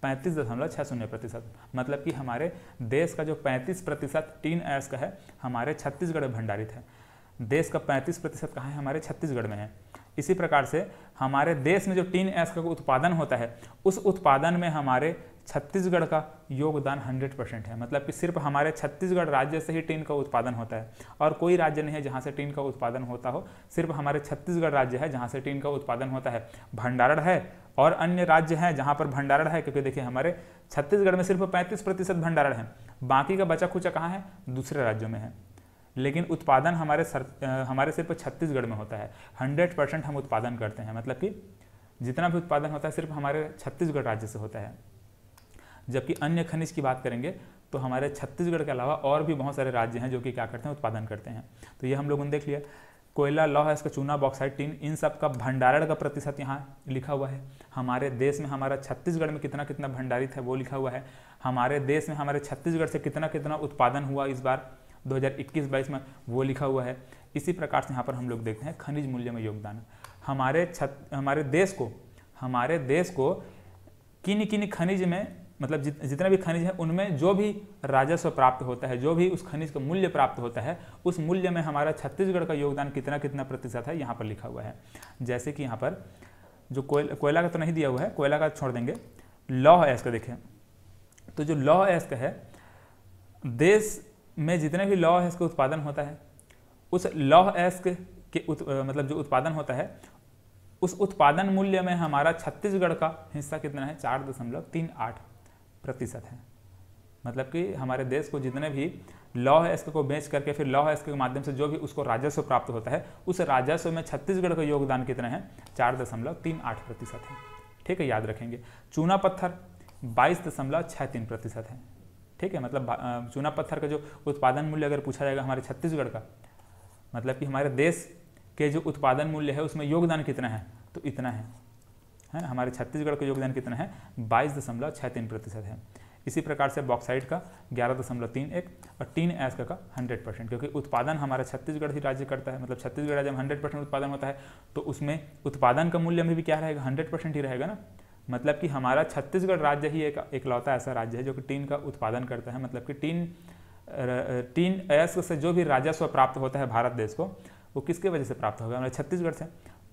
35.60%। मतलब कि हमारे देश का जो 35% टीन अयस्क है हमारे छत्तीसगढ़ में भंडारित है। देश का 35% कहाँ है, हमारे छत्तीसगढ़ में है। इसी प्रकार से हमारे देश में जो टीन अयस्क का उत्पादन होता है उस उत्पादन में हमारे छत्तीसगढ़ का योगदान 100% है। मतलब कि सिर्फ हमारे छत्तीसगढ़ राज्य से ही टीन का उत्पादन होता है और कोई राज्य नहीं है जहाँ से टीन का उत्पादन होता हो, सिर्फ हमारे छत्तीसगढ़ राज्य है जहाँ से टीन का उत्पादन होता है। भंडारण है और अन्य राज्य हैं जहाँ पर भंडारण है, क्योंकि देखिए हमारे छत्तीसगढ़ में सिर्फ 35% भंडारण है, बाकी का बचा खुचा कहाँ है, दूसरे राज्यों में है। लेकिन उत्पादन हमारे सिर्फ छत्तीसगढ़ में होता है। 100% हम उत्पादन करते हैं, मतलब कि जितना भी उत्पादन होता है सिर्फ हमारे छत्तीसगढ़ राज्य से होता है। जबकि अन्य खनिज की बात करेंगे तो हमारे छत्तीसगढ़ के अलावा और भी बहुत सारे राज्य हैं जो कि क्या करते हैं, उत्पादन करते हैं। तो ये हम लोगों ने देख लिया। कोयला, लौह अयस्क, चूना, बॉक्साइट, टीन, इन सब का भंडारण का प्रतिशत यहाँ लिखा हुआ है। हमारे देश में हमारा छत्तीसगढ़ में कितना कितना भंडारित है वो लिखा हुआ है। हमारे देश में हमारे छत्तीसगढ़ से कितना कितना उत्पादन हुआ इस बार 2021-22 में वो लिखा हुआ है। इसी प्रकार से यहाँ पर हम लोग देखते हैं खनिज मूल्य में योगदान। हमारे देश को किन खनिज में, मतलब जितना भी खनिज है उनमें जो भी राजस्व प्राप्त होता है, जो भी उस खनिज का मूल्य प्राप्त होता है, उस मूल्य में हमारा छत्तीसगढ़ का योगदान कितना कितना प्रतिशत है यहाँ पर लिखा हुआ है। जैसे कि यहाँ पर जो कोयला का तो नहीं दिया हुआ है, कोयला का छोड़ देंगे। लौह अयस्क देखें तो जो लौह अयस्क है, देश में जितने भी लौह अयस्क का उत्पादन होता है उस लौह अयस्क के मतलब जो उत्पादन होता है उस उत्पादन मूल्य में हमारा छत्तीसगढ़ का हिस्सा कितना है, 4.38% है। मतलब कि हमारे देश को जितने भी लौह अयस्क को बेच करके फिर लौह अयस्क के माध्यम से जो भी उसको राजस्व प्राप्त होता है उस राजस्व में छत्तीसगढ़ का योगदान कितना है, 4.38% है। ठीक है, याद रखेंगे। चूना पत्थर 22.63% है। ठीक है, मतलब चूना पत्थर का जो उत्पादन मूल्य अगर पूछा जाएगा हमारे छत्तीसगढ़ का, मतलब कि हमारे देश के जो उत्पादन मूल्य है उसमें योगदान कितना है, तो इतना है हमारे छत्तीसगढ़ का योगदान कितना है, 22.63% है। इसी प्रकार से बॉक्साइट का 11.31 और टीन अयस्क का 100%, क्योंकि उत्पादन हमारा छत्तीसगढ़ ही राज्य करता है। मतलब छत्तीसगढ़ राज्य में 100% उत्पादन होता है तो उसमें उत्पादन का मूल्य में भी क्या रहेगा, 100% ही रहेगा ना। मतलब कि हमारा छत्तीसगढ़ राज्य ही एकलौता ऐसा राज्य है जो कि टीन का उत्पादन करता है। मतलब कि टीन अयस्क से जो भी राजस्व प्राप्त होता है भारत देश को, वो किसके वजह से प्राप्त होगा, हमारे छत्तीसगढ़ से।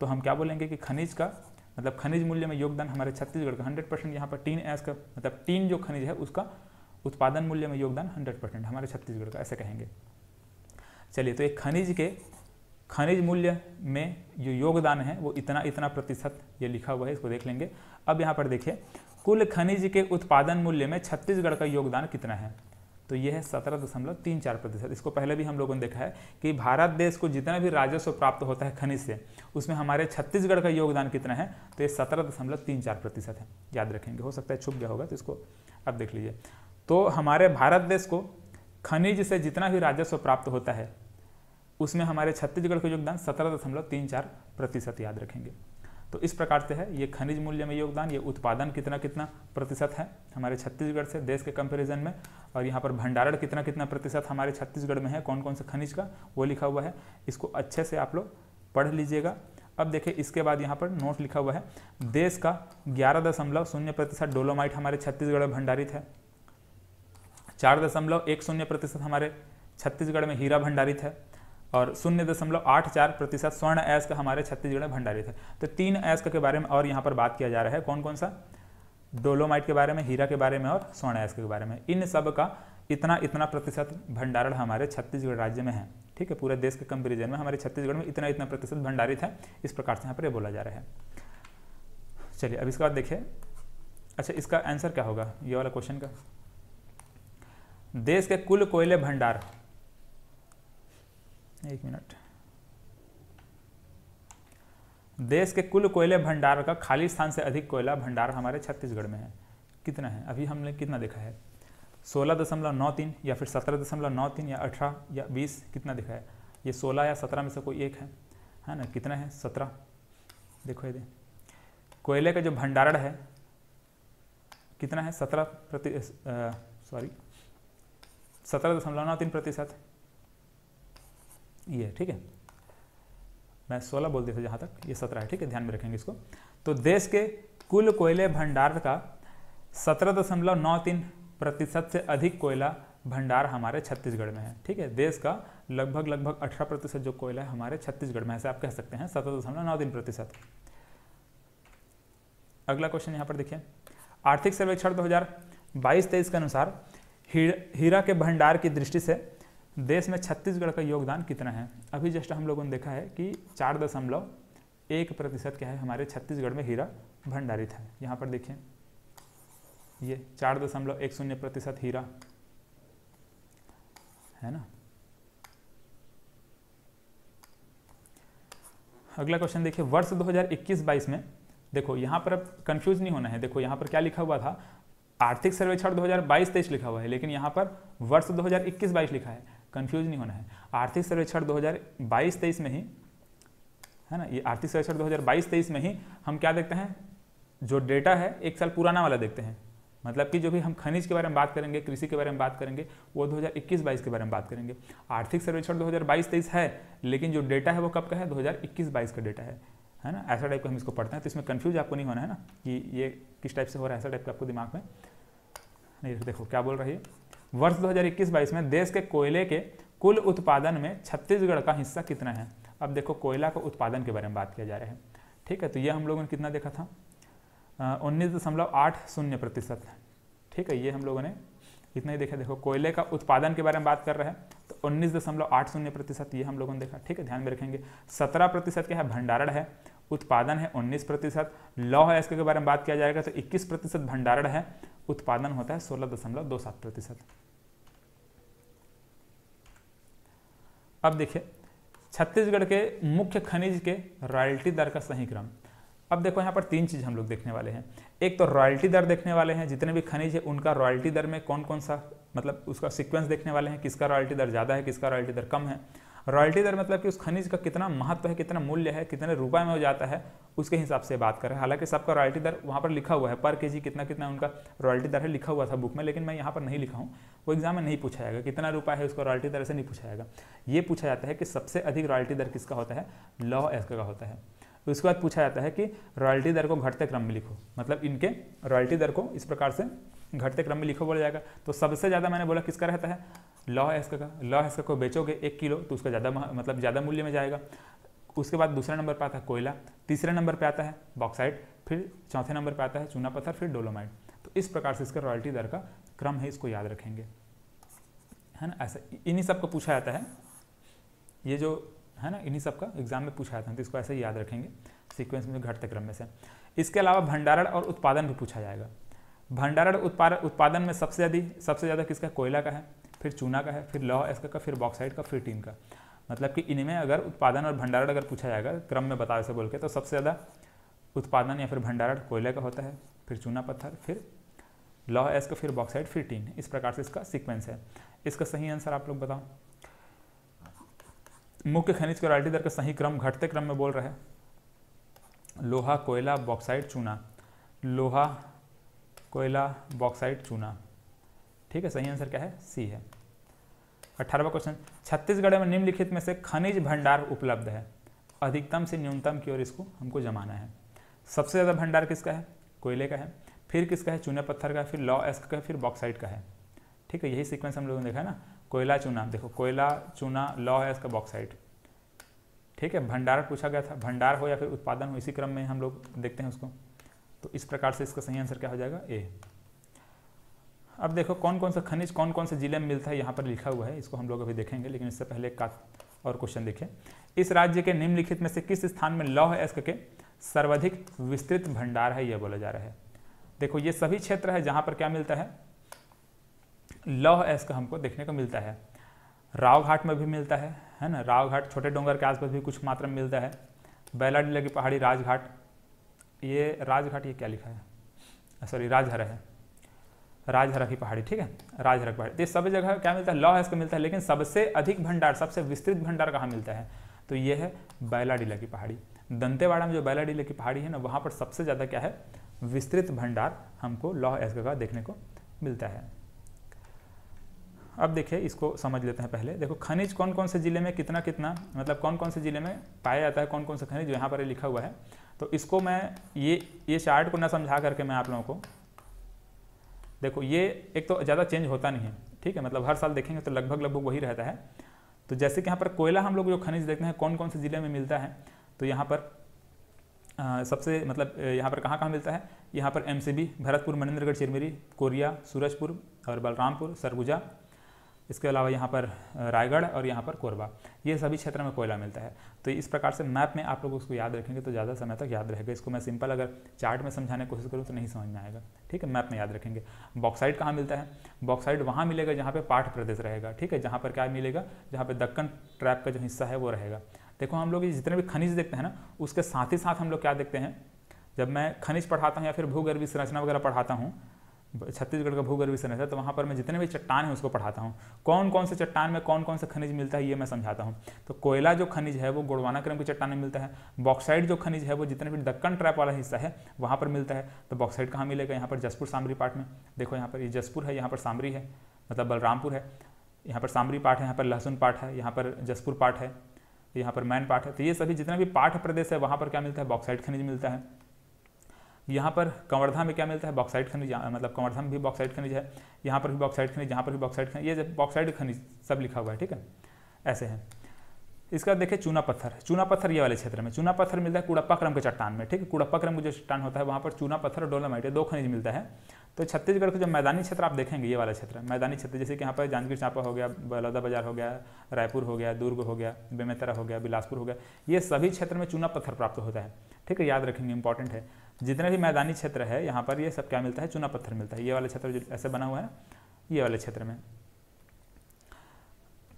तो हम क्या बोलेंगे कि खनिज का मतलब खनिज मूल्य में योगदान हमारे छत्तीसगढ़ का 100%, यहाँ पर टीन ऐश का मतलब टीन जो खनिज है उसका उत्पादन मूल्य में योगदान 100% हमारे छत्तीसगढ़ का, ऐसे कहेंगे। चलिए, तो एक खनिज मूल्य में जो योगदान है वो इतना इतना प्रतिशत ये लिखा हुआ है, इसको देख लेंगे। अब यहाँ पर देखिए, कुल खनिज के उत्पादन मूल्य में छत्तीसगढ़ का योगदान कितना है, तो ये है 17.34%। इसको पहले भी हम लोगों ने देखा है कि भारत देश को जितना भी राजस्व प्राप्त होता है खनिज से, उसमें हमारे छत्तीसगढ़ का योगदान कितना है, तो ये 17.34% है। याद रखेंगे, हो सकता है छुप गया होगा, तो इसको अब देख लीजिए। तो हमारे भारत देश को खनिज से जितना भी राजस्व प्राप्त होता है उसमें हमारे छत्तीसगढ़ का योगदान 17.34%, याद रखेंगे। तो इस प्रकार से है ये खनिज मूल्य में योगदान, ये उत्पादन कितना कितना प्रतिशत है हमारे छत्तीसगढ़ से देश के कंपैरिजन में, और यहाँ पर भंडारण कितना कितना प्रतिशत हमारे छत्तीसगढ़ में है, कौन कौन से खनिज का, वो लिखा हुआ है। इसको अच्छे से आप लोग पढ़ लीजिएगा। अब देखिए, इसके बाद यहाँ पर नोट लिखा हुआ है, देश का 11.0% डोलोमाइट हमारे छत्तीसगढ़ में भंडारित है, 4.10% हमारे छत्तीसगढ़ में हीरा भंडारित है, और 0.84% स्वर्ण अयस्क का हमारे छत्तीसगढ़ में भंडारित है। तो 3 अयस्क के बारे में और यहाँ पर बात किया जा रहा है, कौन कौन सा, डोलोमाइट के बारे में, हीरा के बारे में और स्वर्ण अयस्क के बारे में। इन सब का इतना इतना प्रतिशत भंडारण हमारे छत्तीसगढ़ राज्य में है। ठीक है, पूरे देश के कंपेरिजन में हमारे छत्तीसगढ़ में इतना इतना प्रतिशत भंडारित है, इस प्रकार से यहाँ पर ये बोला जा रहा है। चलिए, अब इसके बाद देखिए, अच्छा इसका आंसर क्या होगा ये वाला क्वेश्चन का, देश के कुल कोयले भंडार, एक मिनट, देश के कुल कोयले भंडार का खाली स्थान से अधिक कोयला भंडार हमारे छत्तीसगढ़ में है। कितना है, अभी हमने कितना देखा है, 16.93 या फिर 17.93 या 18 या 20, कितना देखा है, ये 16 या 17 में से कोई एक है ना, कितना है, 17। देखो ये कोयले का जो भंडारण है कितना है, 17.93%, ये ठीक है, मैं 16 बोल दिया था जहाँ तक, ये 17 है। ठीक है, ध्यान में रखेंगे इसको। तो देश के कुल कोयले भंडार का 17.93% से अधिक कोयला भंडार हमारे छत्तीसगढ़ में है। ठीक है, देश का लगभग 18% जो कोयला है हमारे छत्तीसगढ़ में, ऐसे आप कह सकते हैं 17.93%। अगला क्वेश्चन यहाँ पर देखिए, आर्थिक सर्वेक्षण 2022-23 के अनुसार हीरा के भंडार की दृष्टि से देश में छत्तीसगढ़ का योगदान कितना है। अभी जस्ट हम लोगों ने देखा है कि 4.1% क्या है हमारे छत्तीसगढ़ में हीरा भंडारित है। यहाँ पर देखिए, ये 4.10% हीरा है ना। अगला क्वेश्चन देखिए, वर्ष 2021-22 में, देखो यहाँ पर अब कंफ्यूज नहीं होना है। देखो यहाँ पर क्या लिखा हुआ था, आर्थिक सर्वेक्षण 2022-23 लिखा हुआ है, लेकिन यहाँ पर वर्ष 2021-22 लिखा है, कंफ्यूज नहीं होना है। आर्थिक सर्वेक्षण 2022-23 में ही है ना, ये आर्थिक सर्वेक्षण 2022-23 में ही हम क्या देखते हैं, जो डेटा है 1 साल पुराना वाला देखते हैं। मतलब कि जो भी हम खनिज के बारे में बात करेंगे, कृषि के बारे में बात करेंगे, वो 2021-22 के बारे में बात करेंगे। आर्थिक सर्वेक्षण 2022-23 है, लेकिन जो डेटा है वो कब का है, 2021-22 का डेटा है ना। ऐसा टाइप का हम इसको पढ़ते हैं, तो इसमें कंफ्यूज आपको नहीं होना है ना कि ये किस टाइप से हो रहा है, ऐसा टाइप का आपको दिमाग में नहीं। देखो क्या बोल रही है, वर्ष 2021-22 में देश के कोयले के कुल उत्पादन में छत्तीसगढ़ का हिस्सा कितना है। अब देखो, कोयला का उत्पादन के बारे में बात किया जा रहा है। ठीक है, तो ये हम लोगों ने कितना देखा था, 19.80%। ठीक है, ये हम लोगों ने इतना ही देखा। देखो, कोयले का उत्पादन के बारे में बात कर रहे हैं, तो 19.80% ये हम लोगों ने देखा। ठीक है, ध्यान में रखेंगे। 17% क्या है, भंडारण है, उत्पादन है 19%। लौह अयस्क के बारे में बात किया जाएगा तो 21% भंडारण है, उत्पादन होता है 16.27%। अब देखिए, छत्तीसगढ़ के मुख्य खनिज के रॉयल्टी दर का सही क्रम। अब देखो यहाँ पर 3 चीज हम लोग देखने वाले हैं। एक तो रॉयल्टी दर देखने वाले हैं, जितने भी खनिज है उनका रॉयल्टी दर में कौन कौन सा, मतलब उसका सीक्वेंस देखने वाले हैं, किसका रॉयल्टी दर ज़्यादा है, किसका रॉयल्टी दर कम है। रॉयल्टी दर मतलब कि उस खनिज का कितना महत्व है, कितना मूल्य है, कितने रुपए में हो जाता है, उसके हिसाब से बात करें। हालांकि सबका रॉयल्टी दर वहाँ पर लिखा हुआ है, पर केजी कितना कितना उनका रॉयल्टी दर है, लिखा हुआ था बुक में, लेकिन मैं यहाँ पर नहीं लिखा हूँ। वो एग्जाम में नहीं पूछा जाएगा कितना रुपया है उसका रॉयल्टी दर, से नहीं पूछा जाएगा। ये पूछा जाता है कि सबसे अधिक रॉयल्टी दर किसका होता है, लौह अयस्क का होता है। उसके बाद पूछा जाता है कि रॉयल्टी दर को घटते क्रम में लिखो, मतलब इनके रॉयल्टी दर को इस प्रकार से घटते क्रम में लिखो बोला जाएगा। तो सबसे ज़्यादा मैंने बोला किसका रहता है, लौह अयस्क का। लौह अयस्क को बेचोगे 1 किलो तो उसका ज़्यादा मतलब ज़्यादा मूल्य में जाएगा। उसके बाद दूसरे नंबर पर आता है कोयला, तीसरे नंबर पे आता है बॉक्साइट, फिर चौथे नंबर पे आता है चूना पत्थर, फिर डोलोमाइट। तो इस प्रकार से इसका रॉयल्टी दर का क्रम है, इसको याद रखेंगे, है ना। ऐसा इन्हीं सब को पूछा जाता है, ये जो है ना इन्हीं सब का एग्जाम में पूछा जाता है, तो इसको ऐसे ही याद रखेंगे सीक्वेंस में घटते क्रम में से। इसके अलावा भंडारण और उत्पादन भी पूछा जाएगा। भंडारण उत्पादन में सबसे ज़्यादा किसका, कोयला का है, फिर चूना का है, फिर लौह अयस्क का, फिर बॉक्साइट का, फिर टीन का। मतलब कि इनमें अगर उत्पादन और भंडारण अगर पूछा जाएगा क्रम में बताओ ऐसे बोल के, तो सबसे ज़्यादा उत्पादन या फिर भंडारण कोयले का होता है, फिर चूना पत्थर, फिर लौह अयस्क, फिर बॉक्साइट, फिर टीन। इस प्रकार से इसका सीक्वेंस है। इसका सही आंसर आप लोग बताओ। मुख्य खनिज के रॉयल्टी दर का सही क्रम घटते क्रम में बोल रहे हैं, लोहा, कोयला, बॉक्साइट, चूना। लोहा, कोयला, बॉक्साइट, चूना। ठीक है, सही आंसर क्या है, सी है। 18वां क्वेश्चन, छत्तीसगढ़ में निम्नलिखित में से खनिज भंडार उपलब्ध है, अधिकतम से न्यूनतम की ओर इसको हमको जमाना है। सबसे ज़्यादा भंडार किसका है, कोयले का है, फिर किसका है, चूने पत्थर का, फिर लौह अयस्क का है, फिर बॉक्साइट का है। ठीक है, यही सीक्वेंस हम लोगों ने देखा है ना, कोयला, चूना। देखो कोयला, चूना, लौह अयस्क, बॉक्साइट। ठीक है, भंडार पूछा गया था, भंडार हो या फिर उत्पादन हो, इसी क्रम में हम लोग देखते हैं उसको। तो इस प्रकार से इसका सही आंसर क्या हो जाएगा, ए। अब देखो कौन कौन सा खनिज कौन कौन से जिले में मिलता है, यहाँ पर लिखा हुआ है, इसको हम लोग अभी देखेंगे, लेकिन इससे पहले एक और क्वेश्चन देखिए। इस राज्य के निम्नलिखित में से किस स्थान में लौह अयस्क के सर्वाधिक विस्तृत भंडार है, यह बोला जा रहा है। देखो ये सभी क्षेत्र है जहाँ पर क्या मिलता है, लौह अयस्क हमको देखने को मिलता है। राव घाट में भी मिलता है ना, राव घाट छोटे डोंगर के आसपास भी कुछ मात्रा में मिलता है। बैलाडीला की पहाड़ी, राजघाट, ये राजघाट, ये क्या लिखा है, सॉरी राजहरा है, राजहरा की पहाड़ी। ठीक है, राजहरा की पहाड़ी। तो ये सभी जगह क्या मिलता है, लौह अयस्क मिलता है, लेकिन सबसे अधिक भंडार, सबसे विस्तृत भंडार कहाँ मिलता है, तो ये है बैलाडीला की पहाड़ी। दंतेवाड़ा में जो बैलाडीला की पहाड़ी है ना, वहाँ पर सबसे ज़्यादा क्या है, विस्तृत भंडार हमको लौह अयस्क का देखने को मिलता है। अब देखिए इसको समझ लेते हैं पहले। देखो खनिज कौन कौन से जिले में कितना कितना, मतलब कौन कौन से जिले में पाया जाता है, कौन कौन सा खनिज, यहाँ पर लिखा हुआ है। तो इसको मैं ये चार्ट को ना समझा करके मैं आप लोगों को, देखो ये एक तो ज़्यादा चेंज होता नहीं है, ठीक है, मतलब हर साल देखेंगे तो लगभग वही रहता है। तो जैसे कि यहाँ पर कोयला हम लोग जो खनिज देखते हैं कौन कौन से ज़िले में मिलता है, तो यहाँ पर सबसे मतलब यहाँ पर कहाँ मिलता है, यहाँ पर MCB, भरतपुर, मनेंद्रगढ़, चिरमिरी, कोरिया, सूरजपुर और बलरामपुर, सरगुजा, इसके अलावा यहाँ पर रायगढ़ और यहाँ पर कोरबा, ये सभी क्षेत्र में कोयला मिलता है। तो इस प्रकार से मैप में आप लोग उसको याद रखेंगे तो ज़्यादा समय तक याद रहेगा। इसको मैं सिंपल अगर चार्ट में समझाने की कोशिश करूँ तो नहीं समझ में आएगा, ठीक है, मैप में याद रखेंगे। बॉक्साइट कहाँ मिलता है, बॉक्साइट वहाँ मिलेगा जहाँ पे पाठ प्रदेश रहेगा, ठीक है, जहाँ पर क्या मिलेगा, जहाँ पर दक्कन ट्रैप का जो हिस्सा है वो रहेगा। देखो हम लोग जितने भी खनिज देखते हैं ना, उसके साथ ही साथ हम लोग क्या देखते हैं, जब मैं खनिज पढ़ाता हूँ या फिर भूगर्भीय संरचना वगैरह पढ़ाता हूँ, छत्तीसगढ़ का भूगर्भीय संरचना, तो वहाँ पर मैं जितने भी चट्टान है उसको पढ़ाता हूँ, कौन कौन से चट्टान में कौन कौन सा खनिज मिलता है ये मैं समझाता हूँ। तो कोयला जो खनिज है वो गोंडवाना क्रम की चट्टान में मिलता है। बॉक्साइट जो खनिज है वो जितने भी दक्कन ट्रैप वाला हिस्सा है वहाँ पर मिलता है। तो बॉक्साइट कहाँ मिलेगा, यहाँ पर जसपुर सामरी पाठ में। देखो यहाँ पर ये जसपुर है, यहाँ पर सामरी है, मतलब बलरामपुर है, यहाँ पर सामरी पाठ है, यहाँ पर लहसुन पाठ है, यहाँ पर जसपुर पाठ है, यहाँ पर मैन पाठ है। तो ये सभी जितने भी पाठ प्रदेश है वहाँ पर क्या मिलता है, बॉक्साइट खनिज मिलता है। यहाँ पर कवर्धा में क्या मिलता है, बॉक्साइट खनिज, मतलब कवर्धा में भी बॉक्साइट खनिज है, यहाँ पर भी बॉक्साइट खनिज, यहाँ पर भी बॉक्साइट खनिज, ये बॉक्साइट खनिज सब लिखा हुआ है, ठीक है, ऐसे है। इसका देखिए चूना पत्थर, चूना पत्थर ये वाले क्षेत्र में चूना पत्थर मिलता है कुड़प्पा क्रम के चट्टान में, ठीक है, कुड़प्पा क्रम का जो चट्टान होता है वहाँ पर चूना पत्थर और डोलोमाइट दो खनिज मिलता है। तो छत्तीसगढ़ का जो मैदानी क्षेत्र आप देखेंगे, ये वाला क्षेत्र मैदानी क्षेत्र, जैसे कि यहाँ पर जांजगीर चांपा हो गया, बलौदा बाजार हो गया, रायपुर हो गया, दुर्ग हो गया, बेमेतरा हो गया, बिलासपुर हो गया, ये सभी क्षेत्र में चूना पत्थर प्राप्त होता है, ठीक है, याद रखेंगे, इंपॉर्टेंट है। जितने भी मैदानी क्षेत्र है यहाँ पर ये सब क्या मिलता है, चूना पत्थर मिलता है। ये वाला क्षेत्र जो ऐसे बना हुआ है ये वाले क्षेत्र में,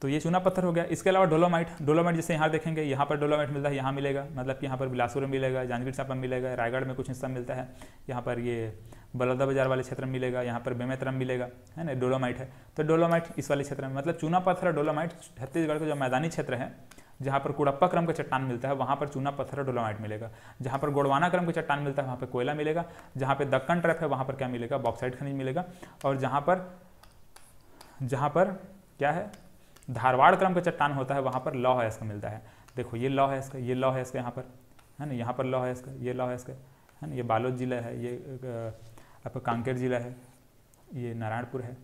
तो ये चूना पत्थर हो गया। इसके अलावा डोलोमाइट, डोलोमाइट जैसे यहाँ देखेंगे, यहाँ पर डोलोमाइट मिलता है, यहाँ मिलेगा, मतलब कि यहाँ पर बिलासपुर में मिलेगा, जांजगीर चांपा में मिलेगा, रायगढ़ में कुछ हिस्सा मिलता है, यहाँ पर ये बलौदा बाजार वाले क्षेत्र में मिलेगा, यहाँ पर बेमेतरा में मिलेगा, है ना, डोलोमाइट है। तो डोलोमाइट इस वाले क्षेत्र में, मतलब चूना पत्थर और डोलोमाइट छत्तीसगढ़ का जो मैदानी क्षेत्र है जहाँ पर कुड़प्पा क्रम का चट्टान मिलता है वहाँ पर चूना पत्थर और डोलोमाइट मिलेगा। जहाँ पर गोंडवाना क्रम का चट्टान मिलता है वहाँ पर कोयला मिलेगा। जहाँ पे दक्कन ट्रैप है वहाँ पर क्या मिलेगा, बॉक्साइट खनिज मिलेगा। और जहाँ पर क्या है, धारवाड़ क्रम का चट्टान होता है वहाँ पर लौह अयस्क मिलता है। देखो ये लौह अयस्क, ये लौह अयस्क यहाँ पर है ना, यहाँ पर लौह अयस्क, ये लौह अयस्क है ना, ये बालोद जिला है, ये आपका कांकेर जिला है, ये नारायणपुर है,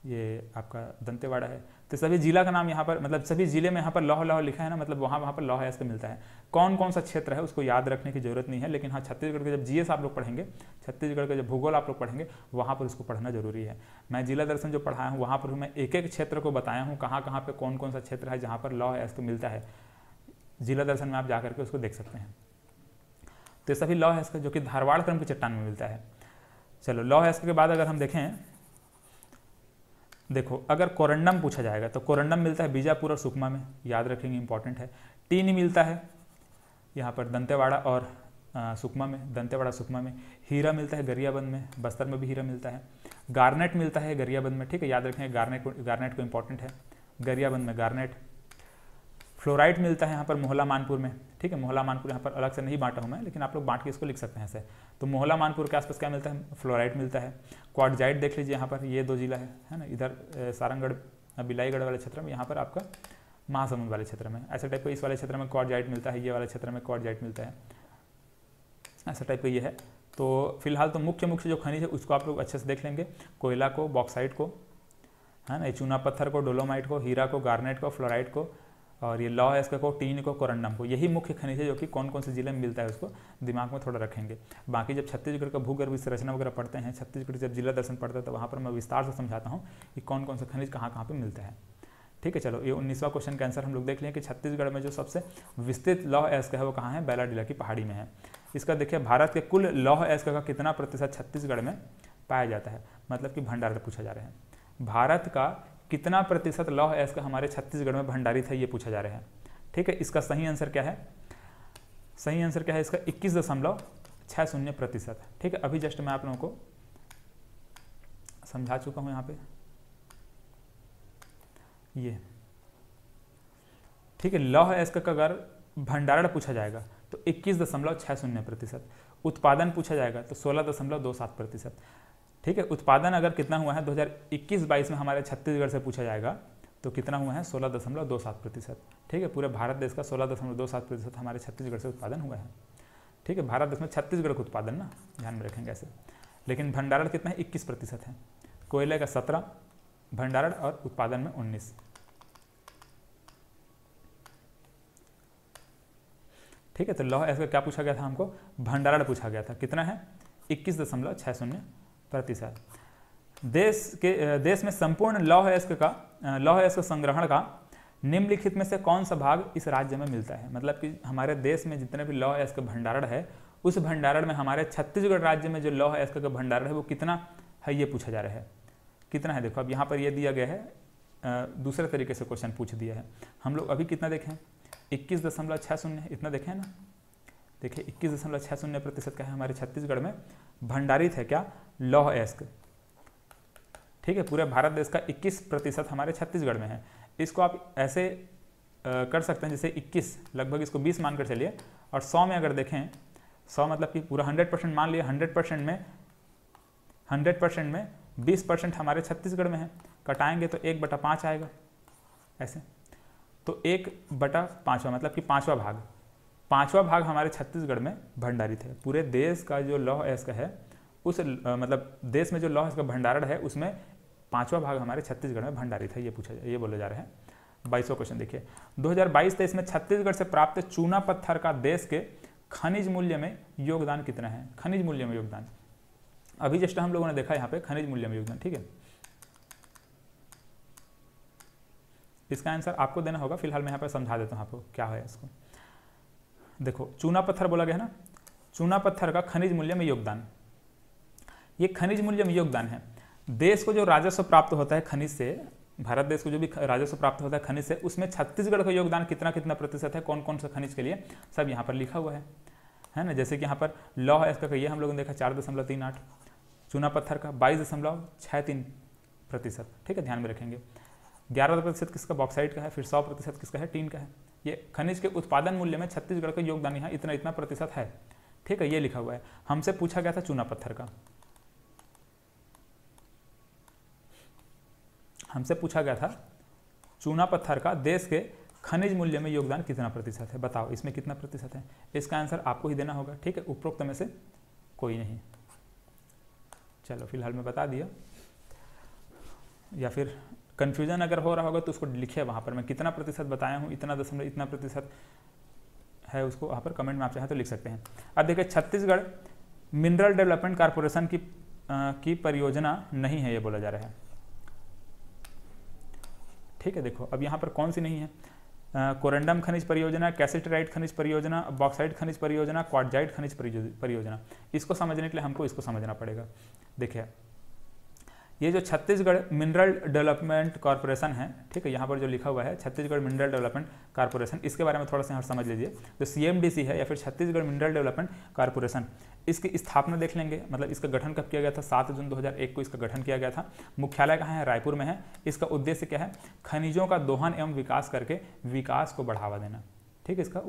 ये आपका दंतेवाड़ा है। तो सभी जिला का नाम यहाँ पर, मतलब सभी जिले में यहाँ पर लौह लौह लिखा है ना, मतलब वहाँ पर लौह अयस्क मिलता है। कौन कौन सा क्षेत्र है उसको याद रखने की जरूरत नहीं है, लेकिन हाँ छत्तीसगढ़ के जब जीएस आप लोग पढ़ेंगे, छत्तीसगढ़ का जब भूगोल आप लोग पढ़ेंगे, वहाँ पर उसको पढ़ना जरूरी है। मैं जिला दर्शन जो पढ़ाया हूँ वहाँ पर मैं एक एक क्षेत्र को बताया हूँ, कहाँ कहाँ पर कौन कौन सा क्षेत्र है जहाँ पर लौह अयस्क मिलता है। जिला दर्शन में आप जा करके उसको देख सकते हैं। तो ये सभी लौह अयस्क जो कि धारवाड़ क्रम की चट्टान में मिलता है। चलो लौह अयस्क के बाद अगर हम देखें, देखो अगर कोरंडम पूछा जाएगा तो कोरंडम मिलता है बीजापुर और सुकमा में, याद रखेंगे, इंपॉर्टेंट है। टीन मिलता है यहाँ पर दंतेवाड़ा और सुकमा में, दंतेवाड़ा सुकमा में। हीरा मिलता है गरियाबंद में, बस्तर में भी हीरा मिलता है। गार्नेट मिलता है गरियाबंद में, ठीक है, याद रखेंगे गार्नेट को इंपॉर्टेंट है, गरियाबंद में गार्नेट। फ्लोराइट मिलता है यहाँ पर मोहला मानपुर में, ठीक है, मोहला मानपुर यहाँ पर अलग से नहीं बांटा हूँ मैं, लेकिन आप लोग बांट के इसको लिख सकते हैं ऐसे। तो मोहला मानपुर के आसपास क्या मिलता है, फ्लोराइट मिलता है। क्वार्टजाइट देख लीजिए यहाँ पर, ये 2 जिला है ना, इधर सारंगढ़ बिलाईगढ़ वाले क्षेत्र में, यहाँ पर आपका महासमुंद वाले क्षेत्र में। ऐसे टाइप का इस वाले क्षेत्र में क्वार्टजाइट मिलता है, ये वाले क्षेत्र में क्वार्टजाइट मिलता है, ऐसा टाइप का ये है। तो फिलहाल तो मुख्य जो खनिज है उसको आप लोग अच्छे से देख लेंगे, कोयला को, बॉक्साइट को, है ना, चूना पत्थर को, डोलोमाइट को, हीरा को, गार्नेट को, फ्लोराइट को, और ये लौह अयस्क को, टीन को, कोरंडम को। यही मुख्य खनिज है जो कि कौन कौन से जिले में मिलता है उसको दिमाग में थोड़ा रखेंगे। बाकी जब छत्तीसगढ़ का भूगर्भ संरचना वगैरह पढ़ते हैं, छत्तीसगढ़ जब जिला दर्शन पढ़ते हैं तो वहाँ पर मैं विस्तार से समझाता हूँ कि कौन कौन से खनिज कहाँ कहाँ पर मिलता है। ठीक है, चलो ये 19वां क्वेश्चन का आंसर हम लोग देख लें कि छत्तीसगढ़ में जो सबसे विस्तृत लौह अयस्क है वो कहाँ है, बैलाडीला की पहाड़ी में है। इसका देखिए भारत के कुल लौह अयस्क का कितना प्रतिशत छत्तीसगढ़ में पाया जाता है, मतलब कि भंडारण पूछा जा रहा है। भारत का कितना प्रतिशत लौह अयस्क हमारे छत्तीसगढ़ में भंडारित है ये पूछा जा रहा है। ठीक है, इसका सही आंसर क्या है, सही आंसर क्या है इसका 21.60%। ठीक है, अभी जस्ट मैं आप लोगों को समझा चुका हूं यहाँ पे ये। ठीक है, लौह अयस्क का अगर भंडारण पूछा जाएगा तो 21.60%। उत्पादन पूछा जाएगा तो 16.27%। ठीक है, उत्पादन अगर कितना हुआ है 2021-22 में हमारे छत्तीसगढ़ से पूछा जाएगा तो कितना हुआ है 16.27%। ठीक है, पूरे भारत देश का 16.27% हमारे छत्तीसगढ़ से उत्पादन हुआ है। ठीक है, भारत देश में छत्तीसगढ़ का उत्पादन ना ध्यान में रखेंगे ऐसे। लेकिन भंडारण कितना है 21% है, कोयले का 17, भंडारण और उत्पादन में 19। ठीक है, तो लौह अयस्क क्या पूछा गया था हमको, भंडारण पूछा गया था, कितना है 21.60%। देश में संपूर्ण लौह अयस्क संग्रहण का निम्नलिखित में से कौन सा भाग इस राज्य में मिलता है। मतलब कि हमारे देश में जितने भी लौह अयस्क भंडारण है उस भंडारण में हमारे छत्तीसगढ़ राज्य में जो लौह अयस्क का भंडारण है वो कितना है ये पूछा जा रहा है। कितना है देखो, अब यहाँ पर ये दिया गया है, दूसरे तरीके से क्वेश्चन पूछ दिया है। हम लोग अभी कितना देखें 21.60 इतना देखें ना, देखिए 21.60% का है हमारे छत्तीसगढ़ में भंडारित है क्या, लौह अयस्क। ठीक है, पूरे भारत देश का 21% हमारे छत्तीसगढ़ में है। इसको आप ऐसे कर सकते हैं जैसे 21 लगभग इसको 20 मानकर चलिए, और 100 में अगर देखें 100 मतलब कि पूरा 100% मान लिए, 100% में 20% हमारे छत्तीसगढ़ में है, कटाएंगे तो 1/5 आएगा ऐसे। तो 1/5 मतलब कि 5वां भाग हमारे छत्तीसगढ़ में भंडारित है। पूरे देश का जो लौह अयस्क है उस मतलब देश में जो लौह अयस्क भंडारण है उसमें 5वां भाग हमारे छत्तीसगढ़ में भंडारित है, ये बोले जा रहे हैं। 22वां क्वेश्चन देखिए, 2022-23 में छत्तीसगढ़ से प्राप्त चूना पत्थर का देश के खनिज मूल्य में योगदान कितना है। खनिज मूल्य में योगदान अभी जस्ट हम लोगों ने देखा यहाँ पे खनिज मूल्य में योगदान। ठीक है, इसका आंसर आपको देना होगा, फिलहाल मैं यहाँ पर समझा देता हूँ आपको क्या है इसको। देखो चूना पत्थर बोला गया ना, चूना पत्थर का खनिज मूल्य में योगदान, ये खनिज मूल्य में योगदान है। देश को जो राजस्व प्राप्त होता है खनिज से, भारत देश को जो भी राजस्व प्राप्त होता है खनिज से, उसमें छत्तीसगढ़ का योगदान कितना प्रतिशत है, कौन कौन सा खनिज के लिए, सब यहाँ पर लिखा हुआ है ना। जैसे कि यहाँ पर लौह अयस्क का ये हम लोगों ने देखा 4.38, चूना पत्थर का 22.63%। ठीक है, ध्यान में रखेंगे। 11% किसका, बॉक्साइट का है, फिर 100% किसका है, टीन का है। ये खनिज के उत्पादन मूल्य में छत्तीसगढ़ का योगदान यहाँ इतना प्रतिशत है। ठीक है, ये लिखा हुआ है। हमसे पूछा गया था चूना पत्थर का, हमसे पूछा गया था चूना पत्थर का देश के खनिज मूल्य में योगदान कितना प्रतिशत है, बताओ इसमें कितना प्रतिशत है। इसका आंसर आपको ही देना होगा। ठीक है, उपरोक्त में से कोई नहीं। चलो फिलहाल मैं बता दिया, या फिर कन्फ्यूजन अगर हो रहा होगा तो उसको लिखिए वहाँ पर, मैं कितना प्रतिशत बताया हूँ, इतना दशमलव इतना प्रतिशत है, उसको वहाँ पर कमेंट में आप चाहें तो लिख सकते हैं। अब देखिए छत्तीसगढ़ मिनरल डेवलपमेंट कॉरपोरेशन की परियोजना नहीं है, ये बोला जा रहा है। ठीक है, देखो अब यहाँ पर कौन सी नहीं है, कोरंडम खनिज परियोजना, कैसेटराइट खनिज परियोजना, बॉक्साइट खनिज परियोजना, क्वार्टजाइट खनिज परियोजना। इसको समझने के लिए हमको इसको समझना पड़ेगा। देखिए ये जो छत्तीसगढ़ मिनरल डेवलपमेंट कॉरपोरेशन है, ठीक है, यहाँ पर जो लिखा हुआ है छत्तीसगढ़ मिनरल डेवलपमेंट कॉरपोरेशन, इसके बारे में थोड़ा सा समझ लीजिए। जो CMDC है या फिर छत्तीसगढ़ मिनरल डेवलपमेंट कॉरपोरेशन, इसकी स्थापना देख लेंगे, मतलब इसका गठन कब किया गया था, 7 जून 2001 को इसका गठन किया गया था। मुख्यालय कहाँ है, रायपुर में है। इसका उद्देश्य क्या है, खनिजों का दोहन एवं विकास करके विकास को बढ़ावा देना, ठीक है, इसका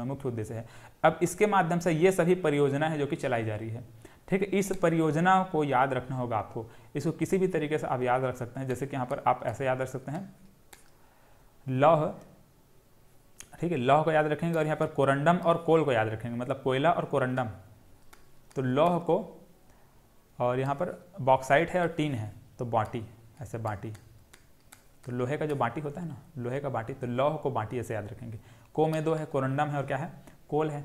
मुख्य उद्देश्य है। अब इसके माध्यम से ये सभी परियोजना है जो कि चलाई जा रही है, ठीक है। इस परियोजना को याद रखना होगा आपको, इसको किसी भी तरीके से आप याद रख सकते हैं, जैसे कि यहाँ पर आप ऐसे याद रख सकते हैं लौह, ठीक है, लौह को याद रखेंगे, और यहाँ पर कोरंडम और कोल को याद रखेंगे, मतलब कोयला और कोरंडम। तो लौह को, और यहाँ पर बॉक्साइट है और टीन है, तो बाटी, ऐसे बाटी, तो लोहे का जो बाटी होता है ना, लोहे का बाटी, तो लौह को बाटी ऐसे याद रखेंगे। को में 2 है, कोरंडम है, और क्या है, कोल है।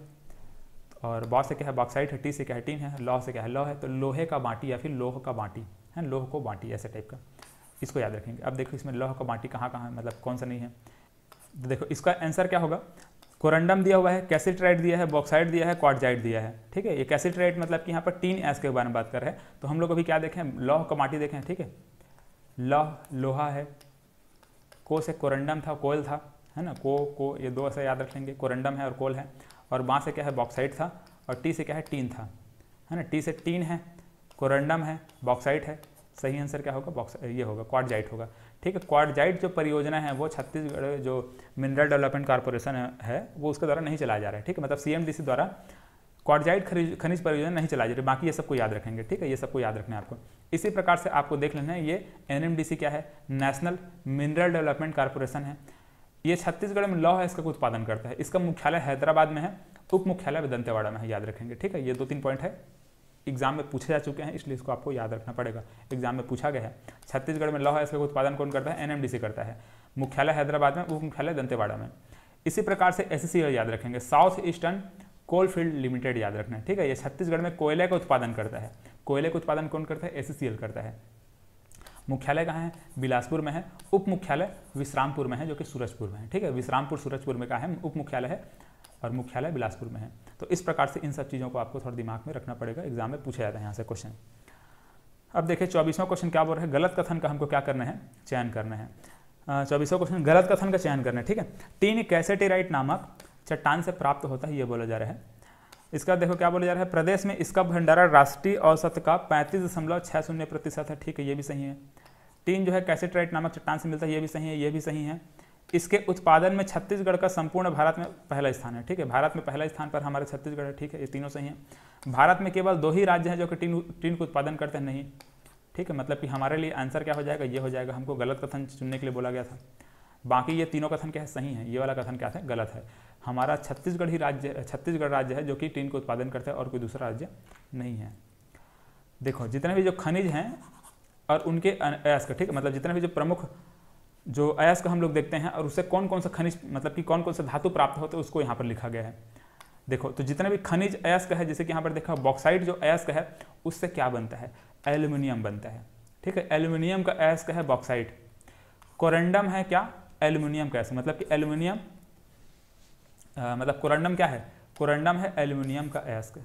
और बॉ से क्या है, बॉक्साइट है, टी से क्या है, टीन है, लौह से क्या है, लौह है, तो लोहे का बाटी या फिर लोह का बाटी है, लोह को बाटी, ऐसे टाइप का, इसको याद रखेंगे। अब देखो इसमें लोह का बाटी कहाँ कहाँ है, मतलब कौन सा नहीं है, तो देखो इसका आंसर क्या होगा, कोरंडम दिया हुआ है, कैसेटराइट दिया है, बॉक्साइट दिया है, क्वार्टजाइट दिया है, ठीक है। ये कैसेटराइट मतलब कि यहाँ पर टीन ऐस के बारे में बात कर रहे हैं, तो हम लोग अभी क्या देखें, लौह का बाटी देखें, ठीक है, लौह लोहा है, को से कोरंडम था, कोयल था, है ना, को ये 2 ऐसे याद रख लेंगे, कोरंडम है और कोल है। और बाँ से क्या है, बॉक्साइट था, और टी से क्या है, टीन था, है ना, टी से टीन है, कोरंडम है, बॉक्साइट है। सही आंसर क्या होगा, ये होगा, क्वार्टजाइट होगा, ठीक है। क्वार्टजाइट जो परियोजना है वो छत्तीसगढ़ जो मिनरल डेवलपमेंट कॉरपोरेशन है वो उसके द्वारा नहीं चलाया जा रहा है, ठीक है, मतलब CMDC द्वारा क्वार्टजाइट खनिज परियोजना नहीं चलाई जा रही। बाकी ये सबको याद रखेंगे, ठीक है, ये सबको याद रखना है आपको। इसी प्रकार से आपको देख लेना है, ये NMDC क्या है, नेशनल मिनरल डेवलपमेंट कॉरपोरेशन है। ये छत्तीसगढ़ में लौह है, इसका उत्पादन करता है। इसका मुख्यालय हैदराबाद में है, उप मुख्यालय दंतेवाड़ा में है, याद रखेंगे, ठीक है। ये 2-3 पॉइंट है, एग्जाम में पूछे जा चुके हैं, इसलिए इसको आपको याद रखना पड़ेगा, एग्जाम में पूछा गया है। छत्तीसगढ़ में लौह है, इसका उत्पादन कौन करता है, NMDC करता है। मुख्यालय हैदराबाद में, उप मुख्यालय दंतेवाड़ा में। इसी प्रकार से SCCL याद रखेंगे, South Eastern coal field limited याद रखना है, ठीक है। ये छत्तीसगढ़ में कोयले का उत्पादन करता है। कोयले का उत्पादन कौन करता है, SCCL करता है। मुख्यालय कहाँ है, बिलासपुर में है। उप मुख्यालय विश्रामपुर में है, जो कि सूरजपुर में है, ठीक है। विश्रामपुर सूरजपुर में का है, उप मुख्यालय है, और मुख्यालय बिलासपुर में है। तो इस प्रकार से इन सब चीज़ों को आपको थोड़ा दिमाग में रखना पड़ेगा, एग्जाम में पूछा जाता है यहाँ से क्वेश्चन। अब देखिए 24वां क्वेश्चन क्या बोल रहा है, गलत कथन का हमको क्या करना है, चयन करना है। 24वां क्वेश्चन गलत कथन का चयन करना है, ठीक है। टीन कैसेटेराइट नामक चट्टान से प्राप्त होता है, ये बोला जा रहा है। इसका देखो क्या बोला जा रहा है, प्रदेश में इसका भंडारण राष्ट्रीय औसत का 35.60% है, ठीक है, ये भी सही है। टीन जो है कैसेटेराइट नामक चट्टान से मिलता है, ये भी सही है, ये भी सही है। इसके उत्पादन में छत्तीसगढ़ का संपूर्ण भारत में पहला स्थान है, ठीक है। भारत में पहला स्थान पर हमारे छत्तीसगढ़ है, ठीक है, ये तीनों सही हैं। भारत में केवल 2 ही राज्य हैं जो कि टीन का उत्पादन करते हैं, नहीं, ठीक है। मतलब कि हमारे लिए आंसर क्या हो जाएगा, ये हो जाएगा। हमको गलत कथन चुनने के लिए बोला गया था। बाकी ये तीनों कथन क्या है, सही है। ये वाला कथन क्या है, गलत है। हमारा छत्तीसगढ़ राज्य है जो कि टीन का उत्पादन करता है, और कोई दूसरा राज्य नहीं है। देखो जितने भी जो खनिज हैं और उनके अयस्क, ठीक है, मतलब जितने भी जो प्रमुख जो अयस्क हम लोग देखते हैं और उससे कौन कौन सा खनिज, मतलब कि कौन कौन सा धातु प्राप्त होते हैं, उसको यहाँ पर लिखा गया है। देखो तो जितने भी खनिज अयस्क है, जैसे कि यहाँ पर देखा बॉक्साइट जो अयस्क है उससे क्या बनता है, एल्युमिनियम बनता है, ठीक है। एल्युमिनियम का अयस्क है बॉक्साइट। कोरंडम है क्या, एल्युमिनियम का अयस्क, मतलब कि एल्युमिनियम मतलब कोरंडम क्या है, कोरंडम है एल्युमिनियम का अयस्क,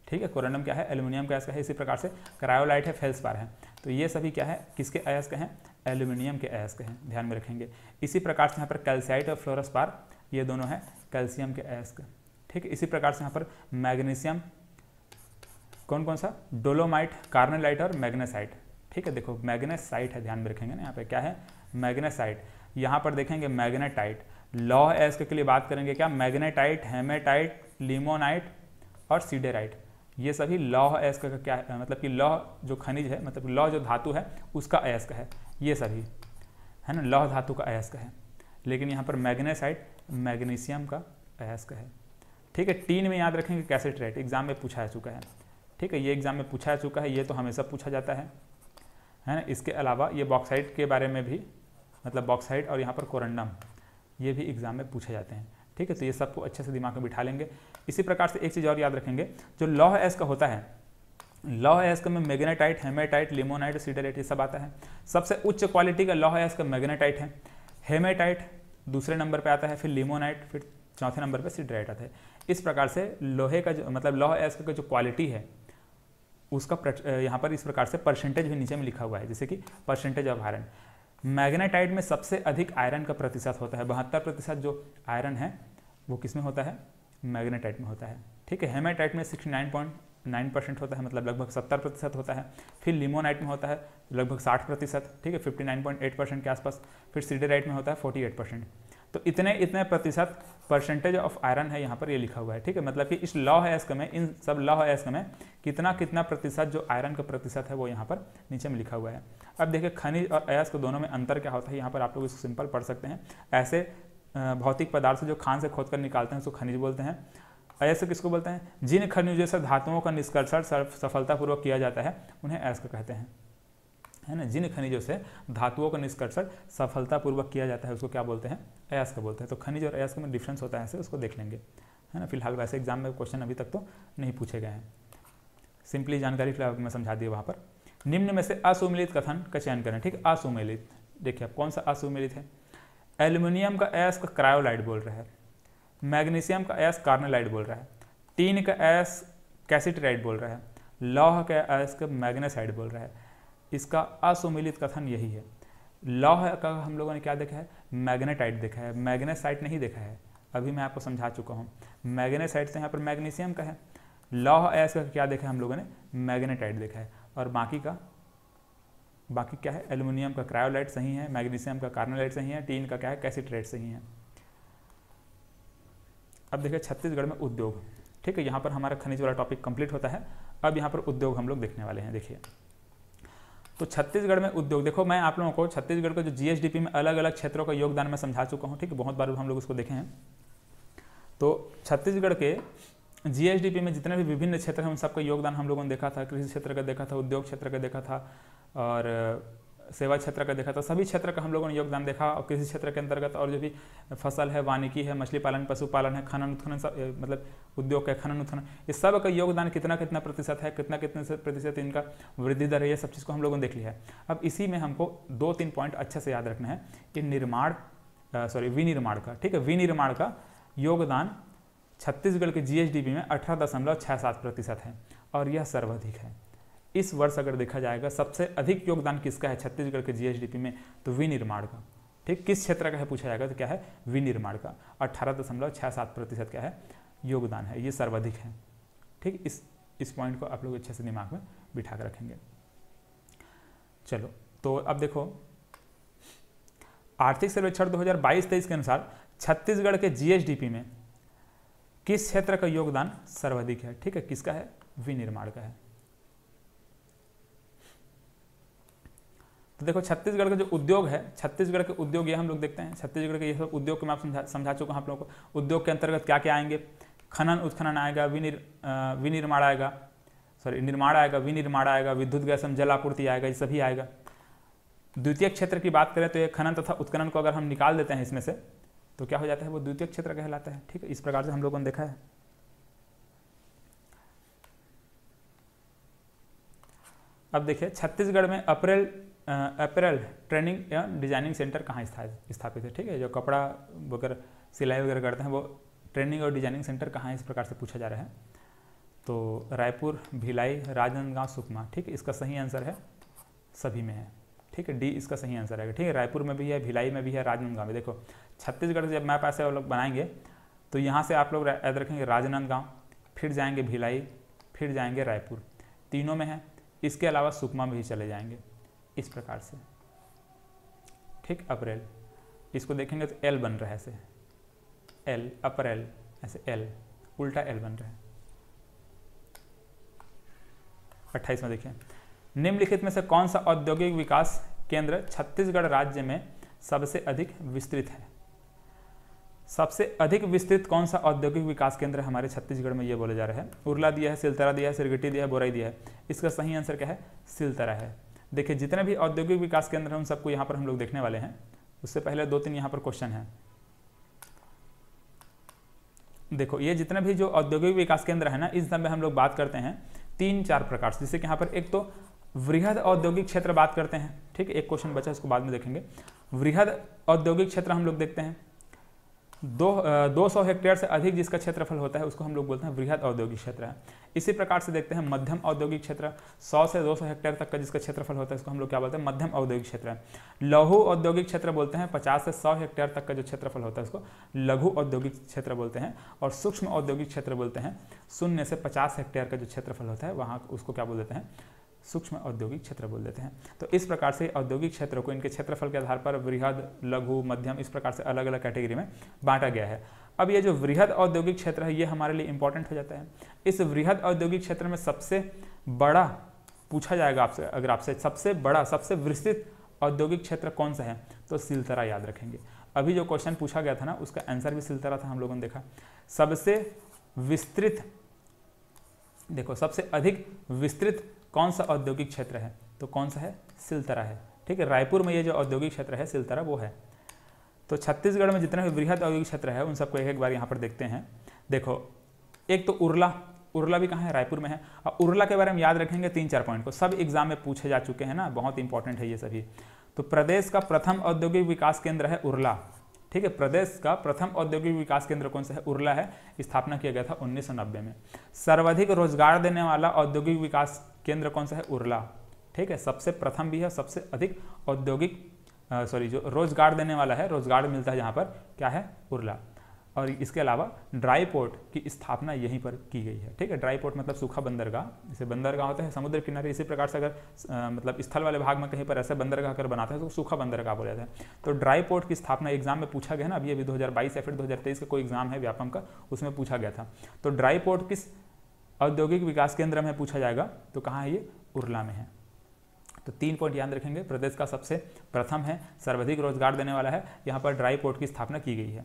ठीक है। कोरंडम क्या है, एल्युमिनियम का अयस्क है। इसी प्रकार से क्रायोलाइट है, फेल्सपार है। तो ये सभी क्या है, किसके अयस्क हैं, एल्युमिनियम के अयस्क हैं, ध्यान में रखेंगे। इसी प्रकार से यहाँ पर कैल्साइट और फ्लोरोस्पार, ये दोनों है कैल्शियम के अयस्क, ठीक है। इसी प्रकार से यहाँ पर मैग्नीशियम, कौन कौन सा, डोलोमाइट, कार्नेलाइट और मैग्नेसाइट, ठीक है। देखो मैग्नेसाइट है, ध्यान में रखेंगे ना, यहाँ पे क्या है, मैग्नेसाइट। यहाँ पर देखेंगे मैग्नेटाइट। लौह अयस्क के लिए बात करेंगे क्या, मैग्नेटाइट, हेमेटाइट, लिमोनाइट और सीडेराइट, ये सभी लौह अयस्क का क्या है, मतलब कि लौह जो खनिज है, मतलब लौह जो धातु है उसका अयस्क है, ये सभी है ना, लौह धातु का अयस्क है। लेकिन यहाँ पर मैग्नेसाइट मैग्नीशियम का अयस्क है, ठीक है। टीन में याद रखेंगे कैसेटराइट, एग्जाम में पूछा जा चुका है, ठीक है। ये एग्जाम में पूछा जा चुका है, ये तो हमेशा पूछा जाता है। है ना। इसके अलावा ये बॉक्साइट के बारे में भी, मतलब बॉक्साइट और यहाँ पर कोरंडम, ये भी एग्जाम में पूछे जाते हैं, ठीक है। तो ये सबको अच्छे से दिमाग में बिठा लेंगे। इसी प्रकार से एक चीज़ और याद रखेंगे, जो लौह अयस्क होता है, लौह अयस्क में मैग्नेटाइट, हेमेटाइट, लिमोनाइट, सिडरेट ये सब आता है। सबसे उच्च क्वालिटी का लौह अयस्क मैग्नेटाइट है, हेमेटाइट दूसरे नंबर पे आता है, फिर लिमोनाइट, फिर चौथे नंबर पे सिडरेट आता है। इस प्रकार से लोहे का जो मतलब लौह अयस्क का जो क्वालिटी है उसका यहाँ पर इस प्रकार से परसेंटेज भी नीचे में लिखा हुआ है, जैसे कि परसेंटेज ऑफ आयरन। मैग्नेटाइट में सबसे अधिक आयरन का प्रतिशत होता है, 72% जो आयरन है वो किस में होता है, मैग्नेटाइट में होता है, ठीक है। हेमेटाइट में 69.9% होता है, मतलब लगभग 70% होता है। फिर लिमोनाइट में होता है लगभग 60%, ठीक है, 59.8% के आसपास। फिर सिडराइट में होता है 48%। तो इतने प्रतिशत परसेंटेज ऑफ आयरन है यहाँ पर ये लिखा हुआ है, ठीक है। मतलब कि इस लौह अयस्क में, इन सब लौह अयस्क में कितना प्रतिशत जो आयरन का प्रतिशत है वो यहाँ पर नीचे में लिखा हुआ है। अब देखिए खनिज और अयस्क दोनों में अंतर क्या होता है, यहाँ पर आप लोग इसको सिंपल पढ़ सकते हैं। ऐसे भौतिक पदार्थ जो खान से खोद कर निकालते हैं उसको खनिज बोलते हैं। अयस्क किसको बोलते हैं, जिन खनिजों से धातुओं का निष्कर्षण सफलतापूर्वक किया जाता है उन्हें अयस्क कहते हैं, है ना। जिन खनिजों से धातुओं का निष्कर्षण सफलतापूर्वक किया जाता है उसको क्या बोलते हैं, अयस्क बोलते हैं। तो खनिज और अयस्क में डिफरेंस होता है, ऐसे उसको देख लेंगे, है ना। फिलहाल वैसे एग्जाम में क्वेश्चन अभी तक तो नहीं पूछे गए हैं, सिंपली जानकारी फिलहाल मैं समझा दी वहाँ पर। निम्न में से असुमेलित कथन का चयन करें, ठीक। असुमेलित, देखिए अब कौन सा असुमेलित है। एल्युमिनियम का अयस्क क्रायोलाइट बोल रहा है, मैग्नीशियम का अयस्क कार्नेलाइट बोल रहा है, टीन का अयस्क कैसिटराइट बोल रहा है, लौह का अयस्क मैग्नेसाइट बोल रहा है। इसका असुमेलित कथन यही है। लौह का हम लोगों ने क्या देखा है, मैग्नेटाइट देखा है, मैग्नेसाइट नहीं देखा है। अभी मैं आपको समझा चुका हूँ। मैग्नेसाइट से यहाँ पर मैग्नीशियम का है, लौह अयस्क का क्या देखा है हम लोगों ने, मैग्नेटाइट देखा है। और बाकी क्या है, एल्युमिनियम का क्रायोलाइट सही है, मैग्नीशियम का कार्नेलाइट सही है, टीन का क्या है, कैसिटराइट सही है। अब देखिए छत्तीसगढ़ में उद्योग, ठीक है। यहाँ पर हमारा खनिज वाला टॉपिक कंप्लीट होता है। अब यहाँ पर उद्योग हम लोग देखने वाले हैं। देखिए तो छत्तीसगढ़ में उद्योग, देखो मैं आप लोगों को छत्तीसगढ़ का जो जीएसडीपी में अलग अलग क्षेत्रों का योगदान मैं समझा चुका हूँ, ठीक है। बहुत बार हम लोग उसको देखे हैं। तो छत्तीसगढ़ के जीएसडीपी में जितने भी विभिन्न क्षेत्र हैं उन सबका योगदान हम लोगों ने देखा था। कृषि क्षेत्र का देखा था, उद्योग क्षेत्र का देखा था और सेवा क्षेत्र का देखा था। सभी क्षेत्र का हम लोगों ने योगदान देखा। और कृषि क्षेत्र के अंतर्गत और जो भी फसल है, वानिकी है, मछली पालन, पशुपालन है, खनन उत्खनन, मतलब उद्योग का खनन उत्खनन, इस सब का योगदान कितना प्रतिशत है, कितना प्रतिशत इनका वृद्धि दर है, ये सब चीज़ को हम लोगों ने देख लिया है। अब इसी में हमको 2-3 पॉइंट अच्छे से याद रखना है कि विनिर्माण का, ठीक है, विनिर्माण का योगदान छत्तीसगढ़ के जीएसडीपी में 18.67% है और यह सर्वाधिक है। इस वर्ष अगर देखा जाएगा सबसे अधिक योगदान किसका है छत्तीसगढ़ के जीएसडीपी में, तो विनिर्माण का, ठीक। किस क्षेत्र का है पूछा जाएगा तो क्या है, विनिर्माण का 18.67% क्या है, योगदान है, ये सर्वाधिक है, ठीक। इस पॉइंट को आप लोग अच्छे से दिमाग में बिठा कर रखेंगे। चलो तो अब देखो आर्थिक सर्वेक्षण 2022-23 के अनुसार छत्तीसगढ़ के जीएसडीपी में किस क्षेत्र का योगदान सर्वाधिक है, ठीक है, किसका है, विनिर्माण का है। तो देखो छत्तीसगढ़ का जो उद्योग है, छत्तीसगढ़ के उद्योग ये हम लोग देखते हैं। छत्तीसगढ़ के ये सब उद्योग को मैं आप समझा चुका हूँ आप लोगों को। उद्योग के अंतर्गत क्या क्या आएंगे, खनन उत्खनन आएगा, निर्माण आएगा, विनिर्माण आएगा, विद्युत गैस जल आपूर्ति आएगा, ये सभी आएगा। द्वितीय क्षेत्र की बात करें तो ये खनन तथा उत्खनन को अगर हम निकाल देते हैं इसमें से तो क्या हो जाता है, वो द्वितीय क्षेत्र कहलाता है, ठीक है। इस प्रकार से हम लोगों ने देखा है। अब देखिए छत्तीसगढ़ में अपरेल ट्रेनिंग या डिजाइनिंग सेंटर कहाँ स्थापित है, ठीक है। जो कपड़ा वगैरह सिलाई वगैरह करते हैं वो ट्रेनिंग और डिजाइनिंग सेंटर कहाँ है, इस प्रकार से पूछा जा रहा है। तो रायपुर, भिलाई, राजनांदगांव, सुकमा, ठीक है। इसका सही आंसर है सभी में है, ठीक है, डी इसका सही आंसर है, ठीक है। रायपुर में भी है, भिलाई में भी है, राजनांदगांव में। देखो छत्तीसगढ़ से जब मैप ऐसे वो लोग बनाएंगे तो यहाँ से आप लोग याद रखेंगे राजनांदगांव, फिर जाएंगे भिलाई, फिर जाएंगे रायपुर, तीनों में है। इसके अलावा सुकमा में भी चले जाएंगे, इस प्रकार से, ठीक। अप्रैल इसको देखेंगे तो एल बन रहा है ऐसे, एल अप्रैल ऐसे, एल उल्टा एल बन रहा है। 28 में देखिए निम्नलिखित में से कौन सा औद्योगिक विकास केंद्र छत्तीसगढ़ राज्य में सबसे अधिक विस्तृत है। सबसे अधिक विस्तृत कौन सा औद्योगिक विकास केंद्र हमारे छत्तीसगढ़ में, ये बोले जा रहा है। उरला दिया है, सिलतरा दिया है, सिरगिट्टी दिया है, बोराई दिया है। इसका सही आंसर क्या है, सिलतरा है। देखिए जितने भी औद्योगिक विकास केंद्र हैं उन सबको यहाँ पर हम लोग देखने वाले हैं। उससे पहले 2-3 यहाँ पर क्वेश्चन हैं। देखो ये जितने भी जो औद्योगिक विकास केंद्र है ना, इस समय हम लोग बात करते हैं 3-4 प्रकार से। जैसे कि यहाँ पर एक तो वृहद औद्योगिक क्षेत्र बात करते हैं, ठीक है, एक क्वेश्चन बचा इसको बाद में देखेंगे। वृहद औद्योगिक क्षेत्र हम लोग देखते हैं 200 हेक्टेयर से अधिक जिसका क्षेत्रफल होता है उसको हम लोग बोलते हैं वृहद औद्योगिक क्षेत्र है। इसी प्रकार से देखते हैं मध्यम औद्योगिक क्षेत्र 100 से 200 हेक्टेयर तक का जिसका क्षेत्रफल होता है इसको हम लोग क्या बोलते हैं, मध्यम औद्योगिक क्षेत्र है। लघु औद्योगिक क्षेत्र बोलते हैं 50 से 100 हेक्टेयर तक का जो क्षेत्रफल होता है उसको लघु औद्योगिक क्षेत्र बोलते हैं। और सूक्ष्म औद्योगिक क्षेत्र बोलते हैं 0 से 50 हेक्टेयर का जो क्षेत्रफल होता है वहाँ उसको क्या बोल देते हैं, सूक्ष्म औद्योगिक क्षेत्र बोल देते हैं। तो इस प्रकार से औद्योगिक क्षेत्रों को इनके क्षेत्रफल के आधार पर वृहद, लघु, मध्यम इस प्रकार से अलग अलग कैटेगरी में बांटा गया है। अब ये जो वृहद औद्योगिक क्षेत्र है ये हमारे लिए इंपॉर्टेंट हो जाता है। इस वृहद औद्योगिक क्षेत्र में सबसे बड़ा पूछा जाएगा आपसे, अगर आपसे सबसे बड़ा, सबसे विस्तृत औद्योगिक क्षेत्र कौन सा है तो सिलतरा याद रखेंगे। अभी जो क्वेश्चन पूछा गया था ना उसका आंसर भी सिलतरा था, हम लोगों ने देखा। सबसे विस्तृत, देखो सबसे अधिक विस्तृत कौन सा औद्योगिक क्षेत्र है तो कौन सा है, सिलतरा है, ठीक है। रायपुर में ये जो औद्योगिक क्षेत्र है सिलतरा वो है। तो छत्तीसगढ़ में जितने भी वृहद औद्योगिक क्षेत्र है उन सबको एक एक बार यहाँ पर देखते हैं। देखो एक तो उरला, उरला भी कहाँ है, रायपुर में है। और उरला के बारे में याद रखेंगे 3-4 पॉइंट को, सब एग्जाम में पूछे जा चुके हैं ना, बहुत इंपॉर्टेंट है ये सभी। तो प्रदेश का प्रथम औद्योगिक विकास केंद्र है उरला, ठीक है। प्रदेश का प्रथम औद्योगिक विकास केंद्र कौन सा है, उरला है। स्थापना किया गया था 1990 में। सर्वाधिक रोजगार देने वाला औद्योगिक विकास केंद्र कौन सा है, उरला, ठीक है। सबसे प्रथम भी है, सबसे अधिक औद्योगिक जो रोजगार देने वाला है, रोजगार मिलता है जहाँ पर, क्या है, उरला। और इसके अलावा ड्राई पोर्ट की स्थापना यहीं पर की गई है, ठीक है। ड्राई पोर्ट मतलब सूखा बंदरगाह, जैसे बंदरगाह होता है समुद्र किनारे, इसी प्रकार से अगर मतलब स्थल वाले भाग में कहीं पर ऐसे बंदरगाह कर बनाते हैं तो सूखा बंदरगाह बोला जाता है। तो ड्राई पोर्ट की स्थापना एग्जाम में पूछा गया ना, अभी 2022 या फिर 2023 का कोई एग्जाम है व्यापम का, उसमें पूछा गया था। तो ड्राई पोर्ट किस औद्योगिक विकास केंद्र में पूछा जाएगा तो कहाँ है ये, उरला में है। तो 3 पॉइंट याद रखेंगे। प्रदेश का सबसे प्रथम है, सर्वाधिक रोजगार देने वाला है, यहाँ पर ड्राई पोर्ट की स्थापना की गई है।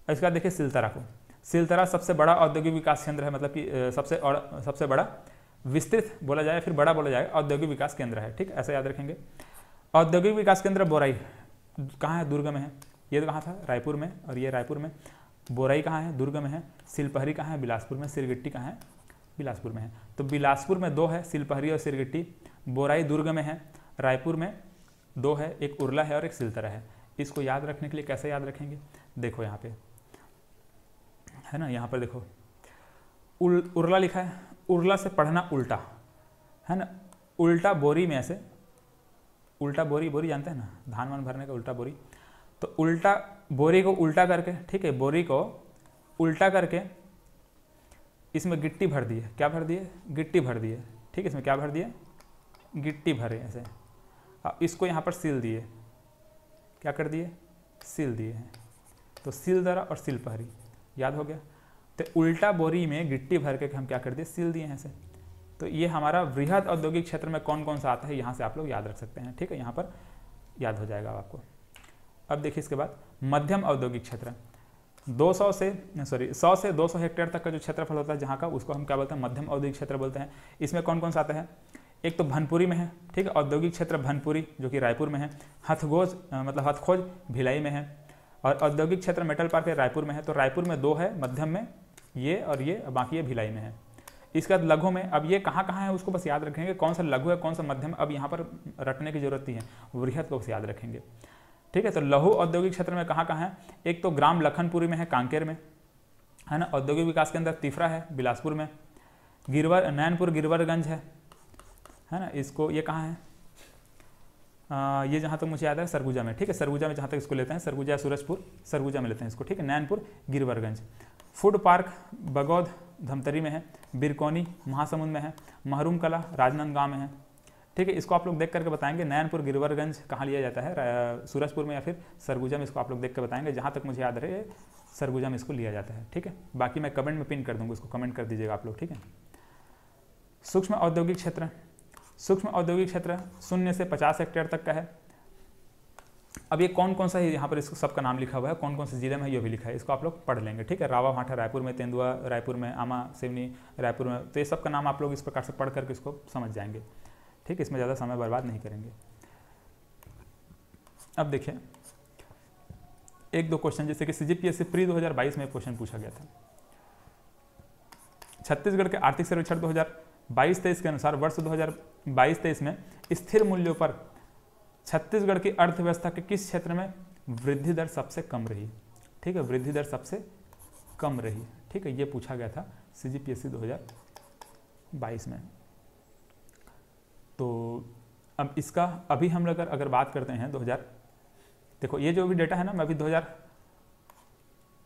इसके बाद देखिए सिलतरा को, सिलतरा सबसे बड़ा औद्योगिक विकास केंद्र है, मतलब कि सबसे बड़ा विस्तृत बोला जाए फिर बड़ा बोला जाए औद्योगिक विकास केंद्र है, ठीक, ऐसा याद रखेंगे। औद्योगिक विकास केंद्र बोराई कहाँ है, दुर्ग में है। ये तो कहाँ था, रायपुर में, और ये रायपुर में। बोराई कहाँ है, दुर्ग में है। सिलपहरी कहाँ है, बिलासपुर में। सिरगिट्टी कहाँ है, बिलासपुर में है। तो बिलासपुर में 2 है, सिलपहरी और सिरगिट्टी। बोराई दुर्ग में है, रायपुर में 2 है, एक उरला है और एक सिलतरा है। इसको याद रखने के लिए कैसे याद रखेंगे, देखो यहाँ पे है ना, यहाँ पर देखो उरला लिखा है, उरला से पढ़ना उल्टा है ना, उल्टा बोरी में ऐसे, उल्टा बोरी, बोरी जानते हैं ना, धान वान भरने का उल्टा बोरी। तो उल्टा बोरी को उल्टा करके, ठीक है, बोरी को उल्टा करके इसमें गिट्टी भर दी है। क्या भर दी है, गिट्टी भर दी है, ठीक है। इसमें क्या भर दिए, गिट्टी भरे ऐसे। अब इसको यहाँ पर सील दिए, क्या कर दिए, सील दिए हैं। तो सिलतरा और सिलपहरी याद हो गया। तो उल्टा बोरी में गिट्टी भर के हम क्या कर दिए, सील दिए हैं ऐसे। तो ये हमारा वृहद औद्योगिक क्षेत्र में कौन कौन सा आता है, यहाँ से आप लोग याद रख सकते हैं, ठीक है, यहाँ पर याद हो जाएगा आपको। अब देखिए इसके बाद मध्यम औद्योगिक क्षेत्र, 100 से 200 हेक्टेयर तक का जो क्षेत्रफल होता है जहाँ का, उसको हम क्या बोलते हैं, मध्यम औद्योगिक क्षेत्र बोलते हैं। इसमें कौन कौन सा आता है, एक तो भनपुरी में है, ठीक है, औद्योगिक क्षेत्र भनपुरी जो कि रायपुर में है। हथखोज भिलाई में है। और औद्योगिक क्षेत्र मेटल पार्क है, रायपुर में है। तो रायपुर में 2 है, मध्यम में ये और ये, बाकी ये भिलाई में है। इसके बाद लघु में, अब ये कहाँ कहाँ है उसको बस याद रखेंगे, कौन सा लघु है कौन सा मध्यम, अब यहाँ पर रटने की जरूरत नहीं है, वृहद को बस याद रखेंगे, ठीक है। तो लघु औद्योगिक क्षेत्र में कहाँ कहाँ है, एक तो ग्राम लखनपुरी में है, कांकेर में है ना। औद्योगिक विकास केंद्र तिफरा है, बिलासपुर में। नैनपुर गिरवरगंज है ना। इसको ये कहाँ है, ये जहाँ तक मुझे याद है सरगुजा में, ठीक है। सरगुजा में जहाँ तक इसको लेते हैं, सरगुजा सूरजपुर, सरगुजा में लेते हैं इसको, ठीक है। नैनपुर गिरवरगंज। फूड पार्क बगौद धमतरी में है। बिरकोनी महासमुंद में है। महरूम कला राजनांदगांव में है, ठीक है। इसको आप लोग देख करके बताएंगे नैनपुर गिरवरगंज कहाँ लिया जाता है, सूरजपुर में या फिर सरगुजा में, इसको आप लोग देख कर बताएंगे। जहाँ तक मुझे याद रहे सरगुजा में इसको लिया जाता है, ठीक है। बाकी मैं कमेंट में पिन कर दूँगा, उसको कमेंट कर दीजिएगा आप लोग, ठीक है। सूक्ष्म औद्योगिक क्षेत्र, सूक्ष्म औद्योगिक क्षेत्र 0 से 50 हेक्टेयर तक का है। अब ये कौन कौन सा है, यहाँ पर इसको सबका नाम लिखा हुआ है, कौन कौन से जिले में है ये भी लिखा है, इसको आप लोग पढ़ लेंगे, ठीक है। रावा भाटा रायपुर में, तेंदुआ रायपुर में, आमा सिवनी रायपुर में। तो ये सब का नाम आप लोग इस प्रकार से पढ़ करके इसको समझ जाएंगे, ठीक है, इसमें ज़्यादा समय बर्बाद नहीं करेंगे। अब देखिए एक दो क्वेश्चन, जैसे कि CGPSC प्री 2022 में क्वेश्चन पूछा गया था। छत्तीसगढ़ के आर्थिक सर्वेक्षण 2022-23 के अनुसार वर्ष 2022-23 में स्थिर मूल्यों पर छत्तीसगढ़ की अर्थव्यवस्था के किस क्षेत्र में वृद्धि दर सबसे कम रही? ठीक है, वृद्धि दर सबसे कम रही। ठीक है, ये पूछा गया था CGPSC 2022 में। तो अब इसका अभी हम लोग अगर बात करते हैं 2000, देखो ये जो भी डेटा है ना, मैं अभी 2000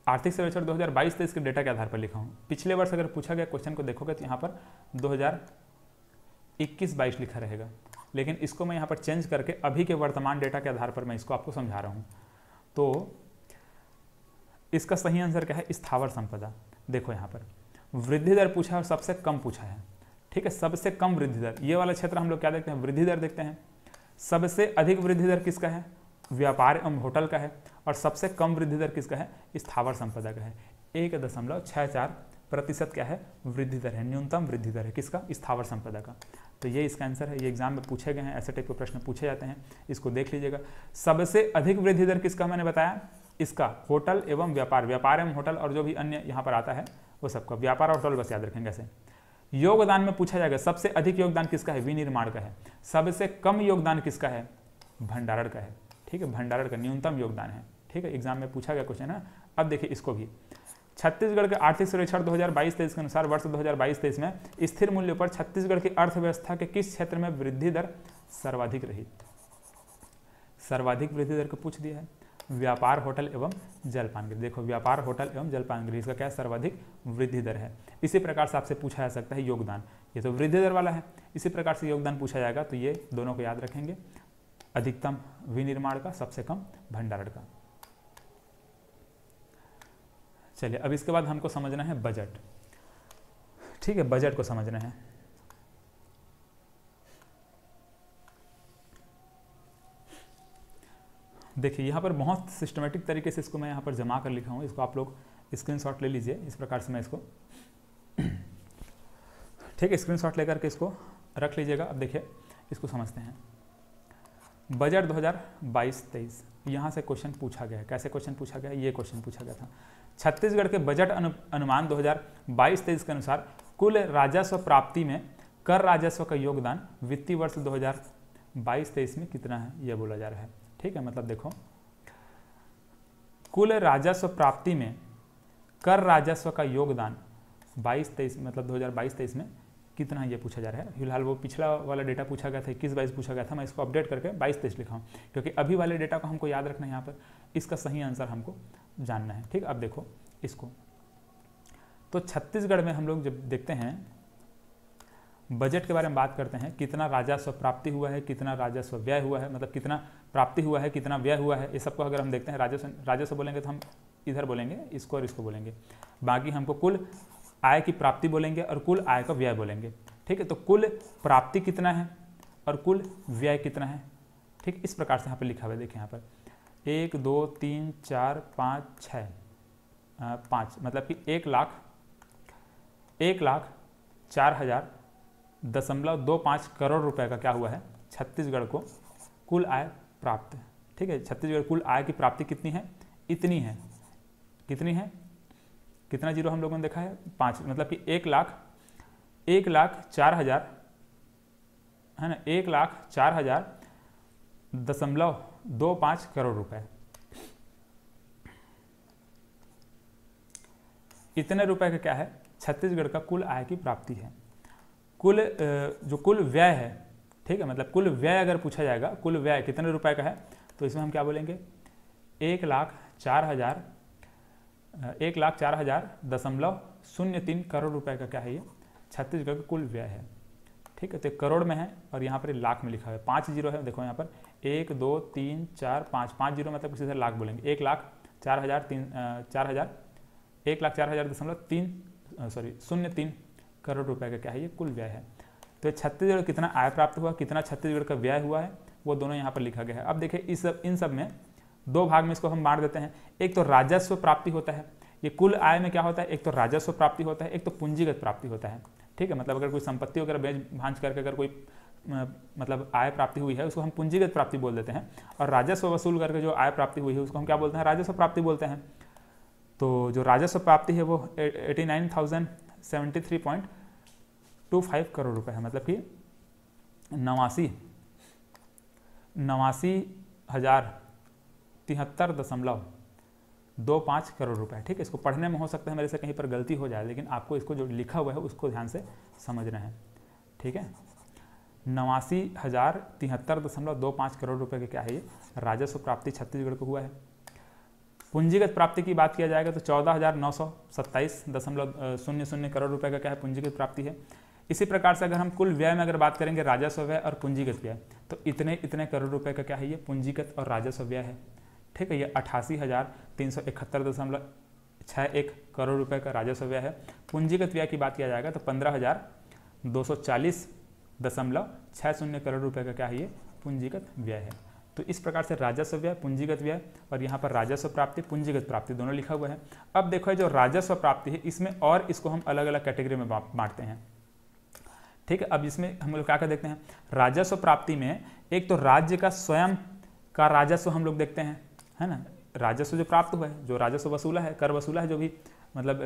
आर्थिक सर्वेक्षण 2022-23 के डेटा के आधार पर लिखा हूँ। पिछले वर्ष अगर पूछा गया क्वेश्चन को देखोगे तो यहाँ पर 2021-22 लिखा रहेगा, लेकिन इसको मैं यहाँ पर चेंज करके अभी के वर्तमान डेटा के आधार पर मैं इसको आपको समझा रहा हूँ। तो इसका सही आंसर क्या है? स्थावर संपदा। देखो यहाँ पर वृद्धि दर पूछा है और सबसे कम पूछा है। ठीक है, सबसे कम वृद्धि दर, ये वाला क्षेत्र हम लोग क्या देखते हैं? वृद्धि दर देखते हैं। सबसे अधिक वृद्धि दर किसका है? व्यापार एवं होटल का है। और सबसे कम वृद्धि दर किसका है? स्थावर संपदा का है। 1.64% क्या है? वृद्धि दर है, न्यूनतम वृद्धि दर है। किसका? स्थावर संपदा का। तो ये इसका आंसर है। ये एग्जाम में पूछे गए हैं, ऐसे टाइप के प्रश्न पूछे जाते हैं, इसको देख लीजिएगा। सबसे अधिक वृद्धि दर किसका मैंने बताया? इसका होटल एवं व्यापार, व्यापार एवं होटल और जो भी अन्य यहाँ पर आता है वो सबका। व्यापार और होटल बस याद रखेंगे ऐसे। योगदान में पूछा जाएगा सबसे अधिक योगदान किसका है? विनिर्माण का है। सबसे कम योगदान किसका है? भंडारण का है। ठीक है, भंडारण का न्यूनतम योगदान है। ठीक है, एग्जाम में पूछा गया क्वेश्चन है। अब देखिए इसको भी, छत्तीसगढ़ के आर्थिक सर्वेक्षण 2022-23 के अनुसार वर्ष 2022-23 में स्थिर मूल्यों पर छत्तीसगढ़ की अर्थव्यवस्था के किस क्षेत्र में वृद्धि दर सर्वाधिक रही? सर्वाधिक वृद्धि दर को पूछ दिया है। व्यापार, होटल एवं जलपान गृह। देखो व्यापार, होटल एवं जलपान गृह, इसका क्या है? सर्वाधिक वृद्धि दर है। इसी प्रकार से आपसे पूछा जा सकता है योगदान, ये तो वृद्धि दर वाला है। इसी प्रकार से योगदान पूछा जाएगा, तो ये दोनों को याद रखेंगे। अधिकतम विनिर्माण का, सबसे कम भंडारण का। चलिए अब इसके बाद हमको समझना है बजट। ठीक है, बजट को समझना है। देखिए यहाँ पर बहुत सिस्टमेटिक तरीके से इसको मैं यहाँ पर जमा कर लिखा हूँ। इसको आप लोग स्क्रीनशॉट ले लीजिए। इस प्रकार से मैं इसको ठीक है स्क्रीनशॉट लेकर के इसको रख लीजिएगा। अब देखिए इसको समझते हैं। बजट 2022-23 यहाँ से क्वेश्चन पूछा गया है। कैसे क्वेश्चन पूछा गया है? ये क्वेश्चन पूछा गया था। छत्तीसगढ़ के बजट अनुमान 2022-23 के अनुसार कुल राजस्व प्राप्ति में कर राजस्व का योगदान वित्तीय वर्ष 2022-23 में कितना है, यह बोला जा रहा है। ठीक है, मतलब देखो कुल राजस्व प्राप्ति में कर राजस्व का योगदान 22-23 मतलब 2022-23 में कितना है, ये पूछा जा रहा है। फिलहाल वो पिछला वाला डेटा पूछा गया था, 21-22 पूछा गया था। मैं इसको अपडेट करके 22-23 लिखा हूँ, क्योंकि अभी वाले डेटा को हमको याद रखना है। यहाँ पर इसका सही आंसर हमको जानना है। ठीक, अब देखो इसको, तो छत्तीसगढ़ में हम लोग जब देखते हैं बजट के बारे में बात करते हैं, कितना राजस्व प्राप्ति हुआ है, कितना राजस्व व्यय हुआ है, मतलब कितना प्राप्ति हुआ है, कितना व्यय हुआ है, ये सबको अगर हम देखते हैं, राजस्व बोलेंगे तो हम इधर बोलेंगे इसको और इसको बोलेंगे। बाकी हमको कुल आय की प्राप्ति बोलेंगे और कुल आय का व्यय बोलेंगे। ठीक है, तो कुल प्राप्ति कितना है और कुल व्यय कितना है। ठीक, इस प्रकार से यहाँ पर लिखा हुआ है। देखिए यहाँ पर 1 2 3 4 5 6 5 मतलब कि 1,04,000.25 करोड़ रुपए का क्या हुआ है, छत्तीसगढ़ को कुल आय प्राप्त है। ठीक है, छत्तीसगढ़ कुल आय की प्राप्ति कितनी है? इतनी है। कितनी है? कितना जीरो हम लोगों ने देखा है? 5, मतलब कि 1,04,000 है ना, 1,04,000.25 करोड़ रुपए। इतने रुपए का क्या है? छत्तीसगढ़ का कुल आय की प्राप्ति है। जो कुल व्यय है, ठीक है, मतलब कुल व्यय अगर पूछा जाएगा, कुल व्यय कितने रुपए का है, तो इसमें हम क्या बोलेंगे? 1,04,000.03 करोड़ रुपए का क्या है, ये छत्तीसगढ़ का कुल व्यय है। ठीक है, तो करोड़ में है और यहाँ पर लाख में लिखा है। 5 जीरो है, देखो यहाँ पर 1 2 3 4 5 जीरो मतलब किसी से लाख बोलेंगे। 1,04,000.03 करोड़ रुपए का क्या है, ये कुल व्यय है। तो छत्तीसगढ़ कितना आय प्राप्त हुआ, कितना छत्तीसगढ़ का व्यय हुआ है, वो दोनों यहाँ पर लिखा गया है। अब देखिए इन सब में दो भाग में इसको हम बांट देते हैं। एक तो राजस्व प्राप्ति होता है, ये कुल आय में क्या होता है, एक तो राजस्व प्राप्ति होता है, एक तो पूंजीगत प्राप्ति होता है। ठीक है, मतलब अगर कोई संपत्ति वगैरह बेच भांज करके अगर कोई मतलब आय प्राप्ति हुई है उसको हम पूंजीगत प्राप्ति बोल देते हैं, और राजस्व वसूल करके जो आय प्राप्ति हुई है उसको हम क्या बोलते हैं, राजस्व प्राप्ति बोलते हैं। तो जो राजस्व प्राप्ति है वो 89,073.25 करोड़ रुपए है, मतलब कि 89,073.25 करोड़ रुपए। ठीक है, इसको पढ़ने में हो सकता है मेरे से कहीं पर गलती हो जाए, लेकिन आपको इसको जो लिखा हुआ है उसको ध्यान से समझना है। ठीक है, 89,073.25 करोड़ रुपए के क्या है ये राजस्व प्राप्ति छत्तीसगढ़ को हुआ है। पूंजीगत प्राप्ति की बात किया जाएगा तो 14,927.00 करोड़ रुपए का क्या है पूंजीगत प्राप्ति है। इसी प्रकार से अगर हम कुल व्यय में अगर बात करेंगे राजस्व व्यय और पूंजीगत व्यय, तो इतने करोड़ रुपए का क्या है ये पूंजीगत और राजस्व व्यय है। ठीक है, ये 88,371.61 करोड़ रुपए का राजस्व व्यय है। पूंजीगत व्यय की बात किया जाएगा तो 15,240.60 करोड़ रुपए का क्या है ये पूंजीगत व्यय है। तो इस प्रकार से राजस्व व्यय, पूंजीगत व्यय और यहाँ पर राजस्व प्राप्ति, पूंजीगत प्राप्ति दोनों लिखा हुआ है। अब देखो जो राजस्व प्राप्ति है इसमें और इसको हम अलग अलग कैटेगरी में बांटते हैं। ठीक है, अब इसमें हम लोग क्या क्या देखते हैं, राजस्व प्राप्ति में एक तो राज्य का स्वयं का राजस्व हम लोग देखते हैं, है ना, राजस्व जो प्राप्त हुआ है, जो राजस्व वसूला है, कर वसूला है, जो भी मतलब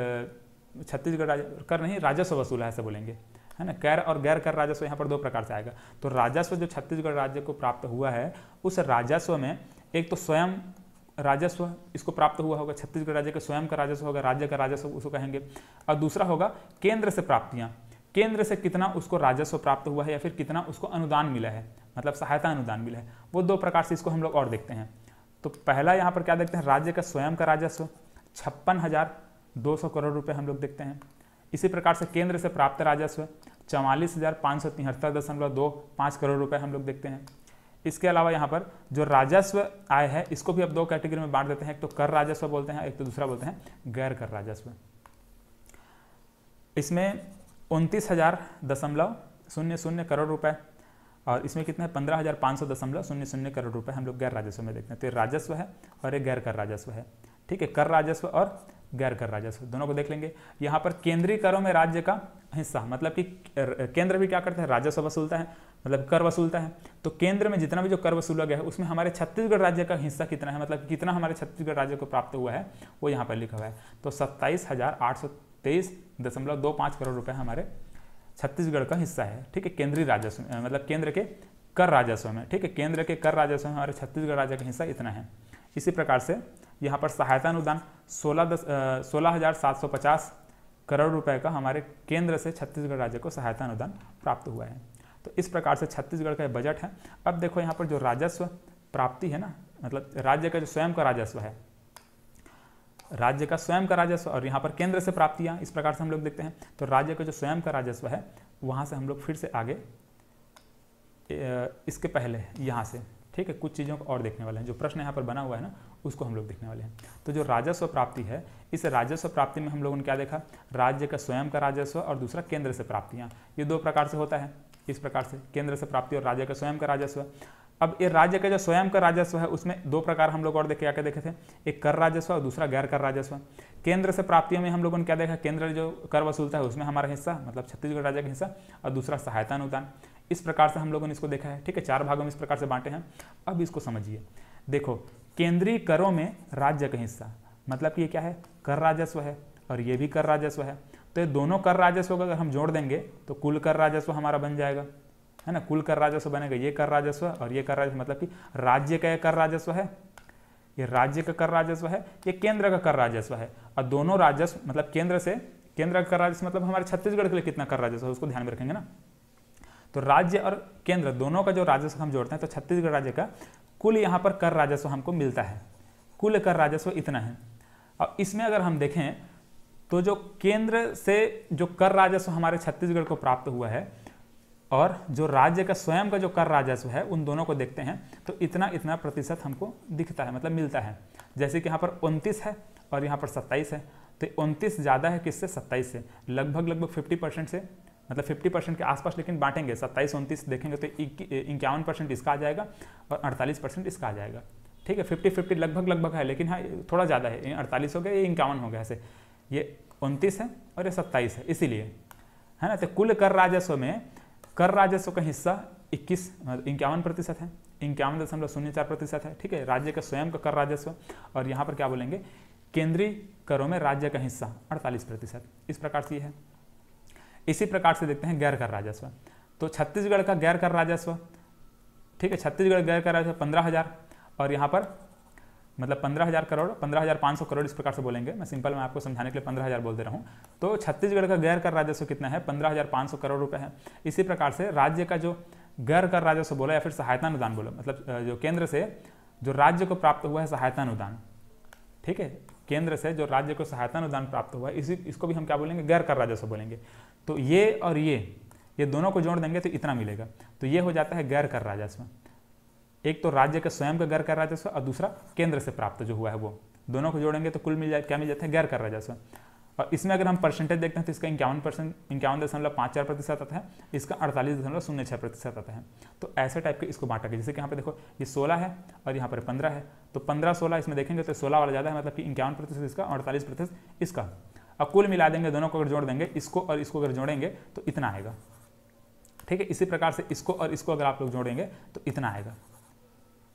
छत्तीसगढ़ कर नहीं राजस्व वसूला है ऐसे बोलेंगे, है ना। कर और गैर कर राजस्व यहाँ पर दो प्रकार से आएगा। तो राजस्व जो छत्तीसगढ़ राज्य को प्राप्त हुआ है उस राजस्व में एक तो स्वयं राजस्व इसको प्राप्त हुआ होगा, छत्तीसगढ़ राज्य का स्वयं का राजस्व होगा, राज्य का राजस्व उसको कहेंगे, और दूसरा होगा केंद्र से प्राप्तियाँ, केंद्र से कितना उसको राजस्व प्राप्त हुआ है या फिर कितना उसको अनुदान मिला है, मतलब सहायता अनुदान मिला है। वो दो प्रकार से इसको हम लोग और देखते हैं। तो पहला यहाँ पर क्या देखते हैं, राज्य का स्वयं का राजस्व 56,200 करोड़ रुपए हम लोग देखते हैं। इसी प्रकार से केंद्र से प्राप्त राजस्व 44,573.25 करोड़ रुपए हम लोग देखते हैं। इसके अलावा यहाँ पर जो राजस्व आय है इसको भी अब दो कैटेगरी में बांट देते हैं, एक तो कर राजस्व बोलते हैं, एक तो दूसरा बोलते हैं गैर कर राजस्व। इसमें 29,000.00 करोड़ रुपए और इसमें कितने हैं 15,500.00 करोड़ रुपए हम लोग गैर राजस्व में देखते हैं। तो ये राजस्व है और एक गैर कर राजस्व है। ठीक है, कर राजस्व और गैर कर राजस्व दोनों को देख लेंगे। यहाँ पर केंद्रीय करों में राज्य का हिस्सा, मतलब कि केंद्र भी क्या करता है, राजस्व वसूलता है, मतलब कर वसूलता है। तो केंद्र में जितना भी जो कर वसूला गया है उसमें हमारे छत्तीसगढ़ राज्य का हिस्सा कितना है, मतलब कितना हमारे छत्तीसगढ़ राज्य को प्राप्त हुआ है वो यहाँ पर लिखा हुआ है। तो 27,823.25 करोड़ रुपए हमारे छत्तीसगढ़ का हिस्सा है। ठीक है, केंद्रीय राजस्व मतलब केंद्र के कर राजस्व में। ठीक है, केंद्र के कर राजस्व में हमारे छत्तीसगढ़ राज्य का हिस्सा इतना है। इसी प्रकार से यहाँ पर सहायता अनुदान 16,750 करोड़ रुपए का हमारे केंद्र से छत्तीसगढ़ राज्य को सहायता अनुदान प्राप्त हुआ है। तो इस प्रकार से छत्तीसगढ़ का बजट है। अब देखो यहाँ पर जो राजस्व प्राप्ति है ना, मतलब राज्य का जो स्वयं का राजस्व है, राज्य का स्वयं का राजस्व और यहाँ पर केंद्र से प्राप्तियाँ, इस प्रकार से हम लोग देखते हैं। तो राज्य का जो स्वयं का राजस्व है वहाँ से हम लोग फिर से आगे इसके पहले यहाँ से, ठीक है, कुछ चीज़ों को और देखने वाले हैं। जो प्रश्न यहाँ पर बना हुआ है ना उसको हम लोग देखने वाले हैं। तो जो राजस्व प्राप्ति है, इस राजस्व प्राप्ति में हम लोगों ने क्या देखा, राज्य का स्वयं का राजस्व और दूसरा केंद्र से प्राप्तियाँ, ये दो प्रकार से होता है। इस प्रकार से केंद्र से प्राप्ति और राज्य का स्वयं का राजस्व। अब ये राज्य का जो स्वयं का राजस्व है उसमें दो प्रकार हम लोग और देखे, क्या देखे थे, एक कर राजस्व और दूसरा गैर कर राजस्व। केंद्र से प्राप्तियों में हम लोगों ने क्या देखा, केंद्र जो कर वसूलता है उसमें हमारा हिस्सा, मतलब छत्तीसगढ़ राज्य का हिस्सा, और दूसरा सहायता अनुदान। इस प्रकार से हम लोगों ने इसको देखा है। ठीक है, चार भागों में इस प्रकार से बांटे हैं। अब इसको समझिए, देखो केंद्रीय करों में राज्य का हिस्सा, मतलब कि ये क्या है, कर राजस्व है और ये भी कर राजस्व है। तो ये दोनों कर राजस्व को अगर हम जोड़ देंगे तो कुल कर राजस्व हमारा बन जाएगा, है ना। कुल कर राजस्व बनेगा, ये कर राजस्व और ये कर राजस्व, मतलब कि राज्य का कर राजस्व है, ये राज्य का कर राजस्व है, ये केंद्र का कर राजस्व है। और दोनों राजस्व मतलब केंद्र का कर राजस्व मतलब हमारे छत्तीसगढ़ के लिए कितना कर राजस्व है उसको ध्यान में रखेंगे ना। तो राज्य और केंद्र दोनों का जो राजस्व हम जोड़ते हैं तो छत्तीसगढ़ राज्य का कुल यहाँ पर कर राजस्व हमको मिलता है, कुल कर राजस्व इतना है। और इसमें अगर हम देखें तो जो केंद्र से जो कर राजस्व हमारे छत्तीसगढ़ को प्राप्त हुआ है और जो राज्य का स्वयं का जो कर राजस्व है, उन दोनों को देखते हैं तो इतना प्रतिशत हमको दिखता है, मतलब मिलता है। जैसे कि यहाँ पर 29 है और यहाँ पर 27 है, तो 29 ज़्यादा है किससे, 27 से, लगभग 50% से, मतलब 50% के आसपास, लेकिन बांटेंगे 27-29 देखेंगे तो 51% इसका आ जाएगा और 48% इसका आ जाएगा। ठीक है, 50-50 लगभग है, लेकिन हाँ थोड़ा ज़्यादा है, 48 हो गया, ये 51 हो गया, ऐसे ये 29 है और ये 27 है, इसीलिए, है ना। तो कुल कर राजस्व में कर राजस्व का हिस्सा 51% है, 51.04% है। ठीक है, राज्य का स्वयं का कर राजस्व, और यहाँ पर क्या बोलेंगे, केंद्रीय करों में राज्य का हिस्सा 48%। इस प्रकार से ये है। इसी प्रकार से देखते हैं गैर कर राजस्व। तो छत्तीसगढ़ का गैर कर राजस्व, ठीक है, छत्तीसगढ़ गैर कर राजस्व 15,000, और यहाँ पर मतलब 15,000 करोड़, 15,500 करोड़ इस प्रकार से बोलेंगे। मैं सिंपल में आपको समझाने के लिए 15,000 बोल दे रहा हूँ। तो छत्तीसगढ़ का गैर कर राजस्व कितना है, 15,500 करोड़ रुपए है। इसी प्रकार से राज्य का जो गैर कर राजस्व बोला या फिर सहायता अनुदान बोला, मतलब जो केंद्र से जो राज्य को प्राप्त हुआ है सहायता अनुदान, ठीक है, केंद्र से जो राज्य को सहायता अनुदान प्राप्त हुआ है, इसको भी हम क्या बोलेंगे, गैर कर राजस्व बोलेंगे। तो ये और ये दोनों को जोड़ देंगे तो इतना मिलेगा। तो ये हो जाता है गैर कर राजस्व। एक तो राज्य का स्वयं का गैर कर राजस्व और दूसरा केंद्र से प्राप्त जो हुआ है वो, दोनों को जोड़ेंगे तो कुल मिल जाए, क्या मिल जाता है, गैर कर राजस्व। और इसमें अगर हम परसेंटेज देखते हैं तो इसका 51.54% आता है, इसका 48.06% आता है। तो ऐसे टाइप के इसको बांटा गया। जैसे कि यहाँ पे देखो ये 16 है और यहाँ पर 15 है, तो 15-16 इसमें देखेंगे तो 16 वाला ज़्यादा है, मतलब कि 51% इसका, 48% इसका। अब कुल मिला देंगे, दोनों को अगर जोड़ देंगे, इसको और इसको अगर जोड़ेंगे तो इतना आएगा। ठीक है, इसी प्रकार से इसको और इसको अगर आप लोग जोड़ेंगे तो इतना आएगा।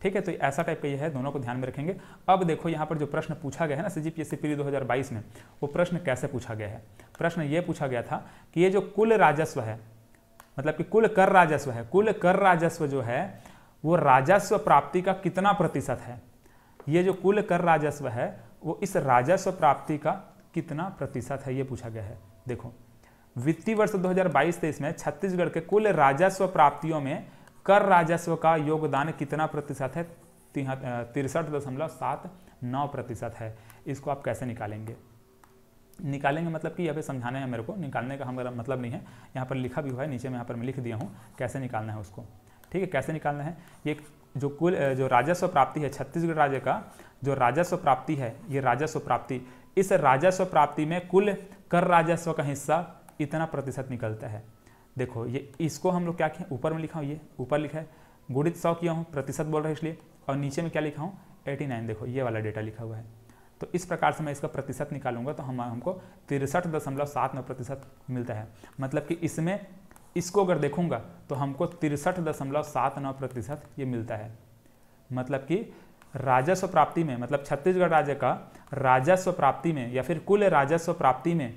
ठीक है, तो ऐसा टाइप का ये है, दोनों को ध्यान में रखेंगे। अब देखो यहाँ पर जो प्रश्न पूछा गया है ना सीजीपीएससी प्री 2022 में, वो प्रश्न कैसे पूछा गया है। प्रश्न ये पूछा गया था कि ये जो कुल राजस्व है, मतलब कि कुल कर राजस्व है, कुल कर राजस्व जो है वो राजस्व प्राप्ति का कितना प्रतिशत है। ये जो कुल कर राजस्व है वो इस राजस्व प्राप्ति का कितना प्रतिशत है, ये पूछा गया है। देखो, वित्तीय वर्ष 2022-23 में छत्तीसगढ़ के कुल राजस्व प्राप्तियों में कर राजस्व का योगदान कितना प्रतिशत है, 63.79% है। इसको आप कैसे निकालेंगे, मतलब कि अभी समझाने हैं मेरे को, निकालने का हमारा मतलब नहीं है, यहाँ पर लिखा भी हुआ है नीचे में, यहाँ पर मैं लिख दिया हूँ कैसे निकालना है उसको। ठीक है, कैसे निकालना है, ये जो कुल जो राजस्व प्राप्ति है, छत्तीसगढ़ राज्य का जो राजस्व प्राप्ति है, ये राजस्व प्राप्ति, इस राजस्व प्राप्ति में कुल कर राजस्व का हिस्सा इतना प्रतिशत निकलता है। देखो ये इसको हम लोग क्या किए, ऊपर में लिखा हूँ, ये ऊपर लिखा है गुणित 100 किया हूँ, प्रतिशत बोल रहा है इसलिए, और नीचे में क्या लिखा हूँ 89, देखो ये वाला डेटा लिखा हुआ है। तो इस प्रकार से मैं इसका प्रतिशत निकालूंगा तो हमको 63.79% मिलता है। मतलब कि इसमें इसको अगर देखूंगा तो हमको 63.79% ये मिलता है। मतलब कि राजस्व प्राप्ति में, मतलब छत्तीसगढ़ राज्य का राजस्व प्राप्ति में या फिर कुल राजस्व प्राप्ति में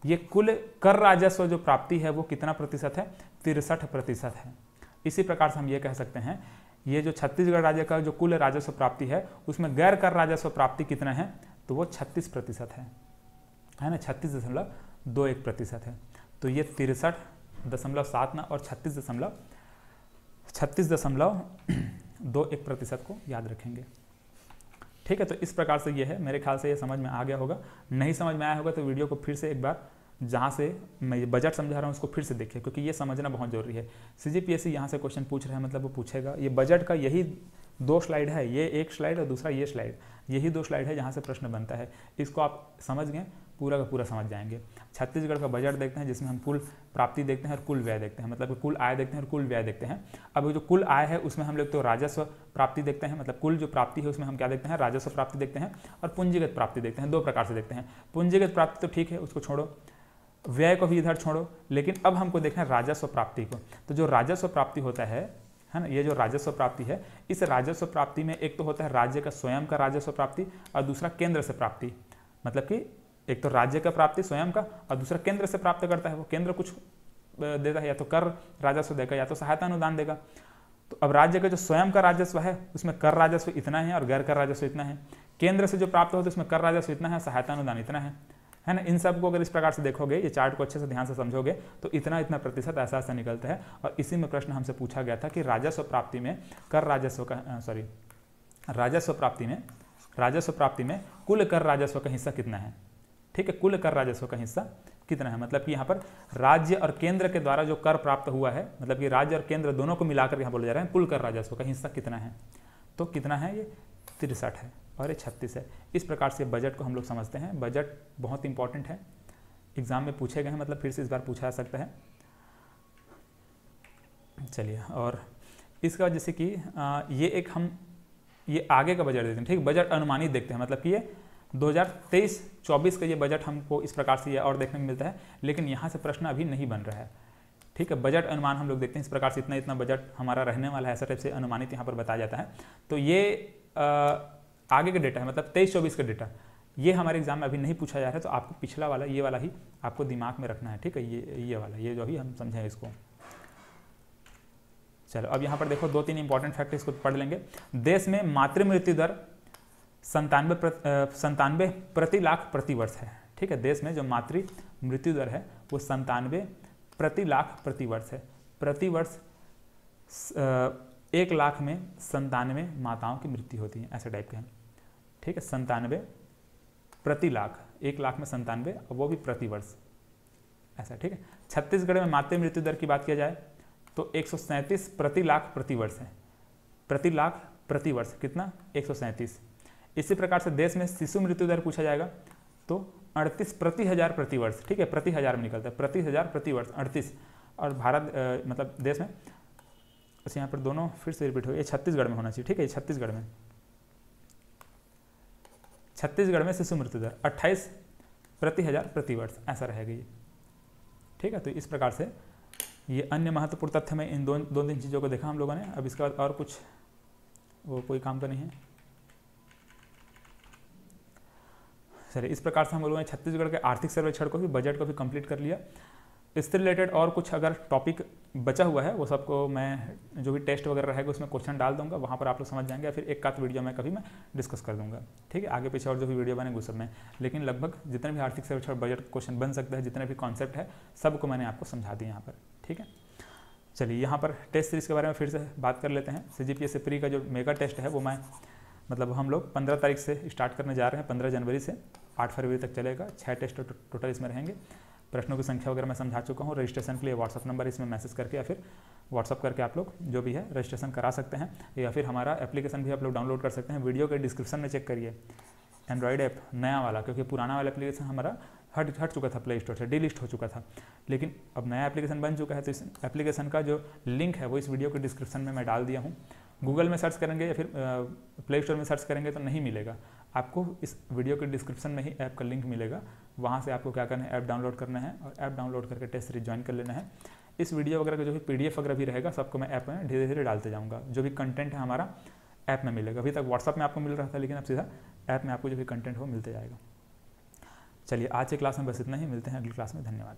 ये कुल कर राजस्व जो प्राप्ति है वो कितना प्रतिशत है, 63% है। इसी प्रकार से हम ये कह सकते हैं ये जो छत्तीसगढ़ राज्य का जो कुल राजस्व प्राप्ति है उसमें गैर कर राजस्व प्राप्ति कितना है, तो वो 36% है ना, 36.21% है। तो ये 63.79 और 36.21% को याद रखेंगे। ठीक है, तो इस प्रकार से ये है, मेरे ख्याल से ये समझ में आ गया होगा। नहीं समझ में आया होगा तो वीडियो को फिर से एक बार, जहाँ से मैं ये बजट समझा रहा हूँ उसको फिर से देखिए, क्योंकि ये समझना बहुत जरूरी है। सीजीपीएससी यहाँ से क्वेश्चन पूछ रहा है, मतलब वो पूछेगा। ये बजट का यही 2 स्लाइड है, ये एक स्लाइड और दूसरा ये स्लाइड, यही 2 स्लाइड है जहाँ से प्रश्न बनता है। इसको आप समझ गए, पूरा का पूरा समझ जाएंगे। छत्तीसगढ़ का बजट देखते हैं जिसमें हम कुल प्राप्ति देखते हैं और कुल व्यय देखते हैं, मतलब कुल आय देखते हैं और कुल व्यय देखते हैं। अब जो कुल आय है उसमें हम लोग तो राजस्व प्राप्ति देखते हैं, मतलब कुल जो प्राप्ति है उसमें हम क्या देखते हैं, राजस्व प्राप्ति देखते हैं और पूंजीगत प्राप्ति देखते हैं। 2 प्रकार से देखते हैं। पूंजीगत प्राप्ति तो ठीक है, उसको छोड़ो, व्यय को भी इधर छोड़ो, लेकिन अब हमको देखना है राजस्व प्राप्ति को। तो जो राजस्व प्राप्ति होता है ना, ये जो राजस्व प्राप्ति है, इस राजस्व प्राप्ति में एक तो होता है राज्य का स्वयं का राजस्व प्राप्ति और दूसरा केंद्र से प्राप्ति। मतलब कि एक तो राज्य का प्राप्ति स्वयं का और दूसरा केंद्र से प्राप्त करता है। वो केंद्र कुछ देता है, या तो कर राजस्व देगा या तो सहायता अनुदान देगा। तो अब राज्य का जो स्वयं का राजस्व है उसमें कर राजस्व इतना है और गैर कर राजस्व इतना है। केंद्र से जो प्राप्त होता है उसमें कर राजस्व इतना है, सहायता अनुदान इतना है ना। इन सब को अगर इस प्रकार से देखोगे, ये चार्ट को अच्छे से ध्यान से समझोगे तो इतना इतना प्रतिशत ऐसा ऐसा निकलता है। और इसी में प्रश्न हमसे पूछा गया था कि राजस्व प्राप्ति में कर राजस्व का राजस्व प्राप्ति में कुल कर राजस्व का हिस्सा कितना है। ठीक है, कुल कर राजस्व का हिस्सा कितना है, मतलब कि यहाँ पर राज्य और केंद्र के द्वारा जो कर प्राप्त हुआ है, मतलब कि राज्य और केंद्र दोनों को मिलाकर यहाँ बोले जा रहे हैं कुल कर राजस्व का हिस्सा कितना है। तो कितना है, ये 63 है और ये 36 है। इस प्रकार से बजट को हम लोग समझते हैं। बजट बहुत इंपॉर्टेंट है, एग्जाम में पूछे गए हैं, मतलब फिर से इस बार पूछा जा सकता है। चलिए, और इसका जैसे कि ये एक हम ये आगे का बजट देखते हैं। ठीक, बजट अनुमानित देखते हैं, मतलब कि ये 2023-24 का ये बजट हमको इस प्रकार से ये और देखने को मिलता है। लेकिन यहाँ से प्रश्न अभी नहीं बन रहा है। ठीक है। बजट अनुमान हम लोग देखते हैं इस प्रकार से, इतना इतना बजट हमारा रहने वाला है, ऐसा टाइप से अनुमानित यहाँ पर बताया जाता है। तो ये आगे का डेटा है, मतलब 23-24 का डेटा, ये हमारे एग्जाम में अभी नहीं पूछा जा रहा है, तो आपको पिछला वाला ये वाला ही आपको दिमाग में रखना है, ठीक है। ये वाला, ये जो भी हम समझें इसको। चलो अब यहाँ पर देखो 2-3 इंपॉर्टेंट फैक्ट इसको पढ़ लेंगे। देश में मातृ मृत्यु दर 97 प्रति लाख प्रति वर्ष है, ठीक है। देश में जो मातृ मृत्यु दर है वो 97 प्रति लाख प्रति वर्ष है। प्रति वर्ष 1 लाख में 97 माताओं की मृत्यु होती है, ऐसे टाइप के हैं, ठीक है। 97 प्रति लाख, 1 लाख में 97, और वो भी प्रति वर्ष, ऐसा, ठीक है। छत्तीसगढ़ में मातृ मृत्यु दर की बात किया जाए तो 137 प्रति लाख प्रति वर्ष है। प्रति लाख प्रति वर्ष कितना? 137। इसी प्रकार से देश में शिशु मृत्यु दर पूछा जाएगा तो 38 प्रति हजार प्रति वर्ष, ठीक है। प्रति हजार में निकलता है, प्रति हजार प्रति वर्ष 38। और भारत मतलब देश में, अच्छा यहाँ पर दोनों फिर से रिपीट हो गए, छत्तीसगढ़ में होना चाहिए, ठीक है। छत्तीसगढ़ में शिशु मृत्यु दर 28 प्रति हजार प्रति वर्ष, ऐसा रहेगा ये, ठीक है। तो इस प्रकार से ये अन्य महत्वपूर्ण तथ्य में इन दो तीन चीज़ों को देखा हम लोगों ने। अब इसके बाद और कुछ वो कोई काम तो नहीं है। चलिए, इस प्रकार से हम लोगों ने छत्तीसगढ़ के आर्थिक सर्वेक्षण को भी, बजट को भी कंप्लीट कर लिया। इससे रिलेटेड और कुछ अगर टॉपिक बचा हुआ है वो सबको मैं, जो भी टेस्ट वगैरह रहेगा उसमें क्वेश्चन डाल दूंगा, वहाँ पर आप लोग समझ जाएंगे, या फिर एक आध वीडियो में कभी मैं डिस्कस कर दूंगा, ठीक है। आगे पीछे और जो भी वीडियो बनेंगे उस सब में, लेकिन लगभग जितने भी आर्थिक सर्वेक्षण बजट क्वेश्चन बन सकते हैं, जितने भी कॉन्सेप्ट है, सबको मैंने आपको समझा दिया यहाँ पर, ठीक है। चलिए, यहाँ पर टेस्ट सीरीज़ के बारे में फिर से बात कर लेते हैं। CGPSC प्री का जो मेगा टेस्ट है वो मैं, मतलब हम लोग 15 तारीख से स्टार्ट करने जा रहे हैं, 15 जनवरी से 8 फरवरी तक चलेगा। 6 टेस्ट टोटल इसमें रहेंगे। प्रश्नों की संख्या वगैरह मैं समझा चुका हूँ। रजिस्ट्रेशन के लिए व्हाट्सअप नंबर इसमें मैसेज करके या फिर व्हाट्सअप करके आप लोग जो भी है रजिस्ट्रेशन करा सकते हैं, या फिर हमारा एप्लीकेशन भी आप लोग डाउनलोड कर सकते हैं। वीडियो के डिस्क्रिप्शन में चेक करिए, एंड्रॉइड ऐप नया वाला, क्योंकि पुराना वाला एप्लीकेशन हमारा हट चुका था, प्ले स्टोर से डिलीट हो चुका था, लेकिन अब नया एप्लीकेशन बन चुका है। तो इस एप्लीकेशन का जो लिंक है वो इस वीडियो के डिस्क्रिप्शन में मैं डाल दिया हूँ। गूगल में सर्च करेंगे या फिर प्ले स्टोर में सर्च करेंगे तो नहीं मिलेगा, आपको इस वीडियो के डिस्क्रिप्शन में ही ऐप का लिंक मिलेगा। वहाँ से आपको क्या करना है, ऐप डाउनलोड करना है, और ऐप डाउनलोड करके टेस्ट सीरीज ज्वाइन कर लेना है। इस वीडियो वगैरह का जो भी PDF वगैरह भी रहेगा, सबको मैं ऐप में धीरे धीरे डालते जाऊँगा। जो भी कंटेंट है हमारा ऐप में मिलेगा। अभी तक व्हाट्सअप में आपको मिल रहा था, लेकिन अब सीधा ऐप में आपको जो भी कंटेंट हो मिलते जाएगा। चलिए, आज के क्लास में बस इतना ही, मिलते हैं अगली क्लास में। धन्यवाद।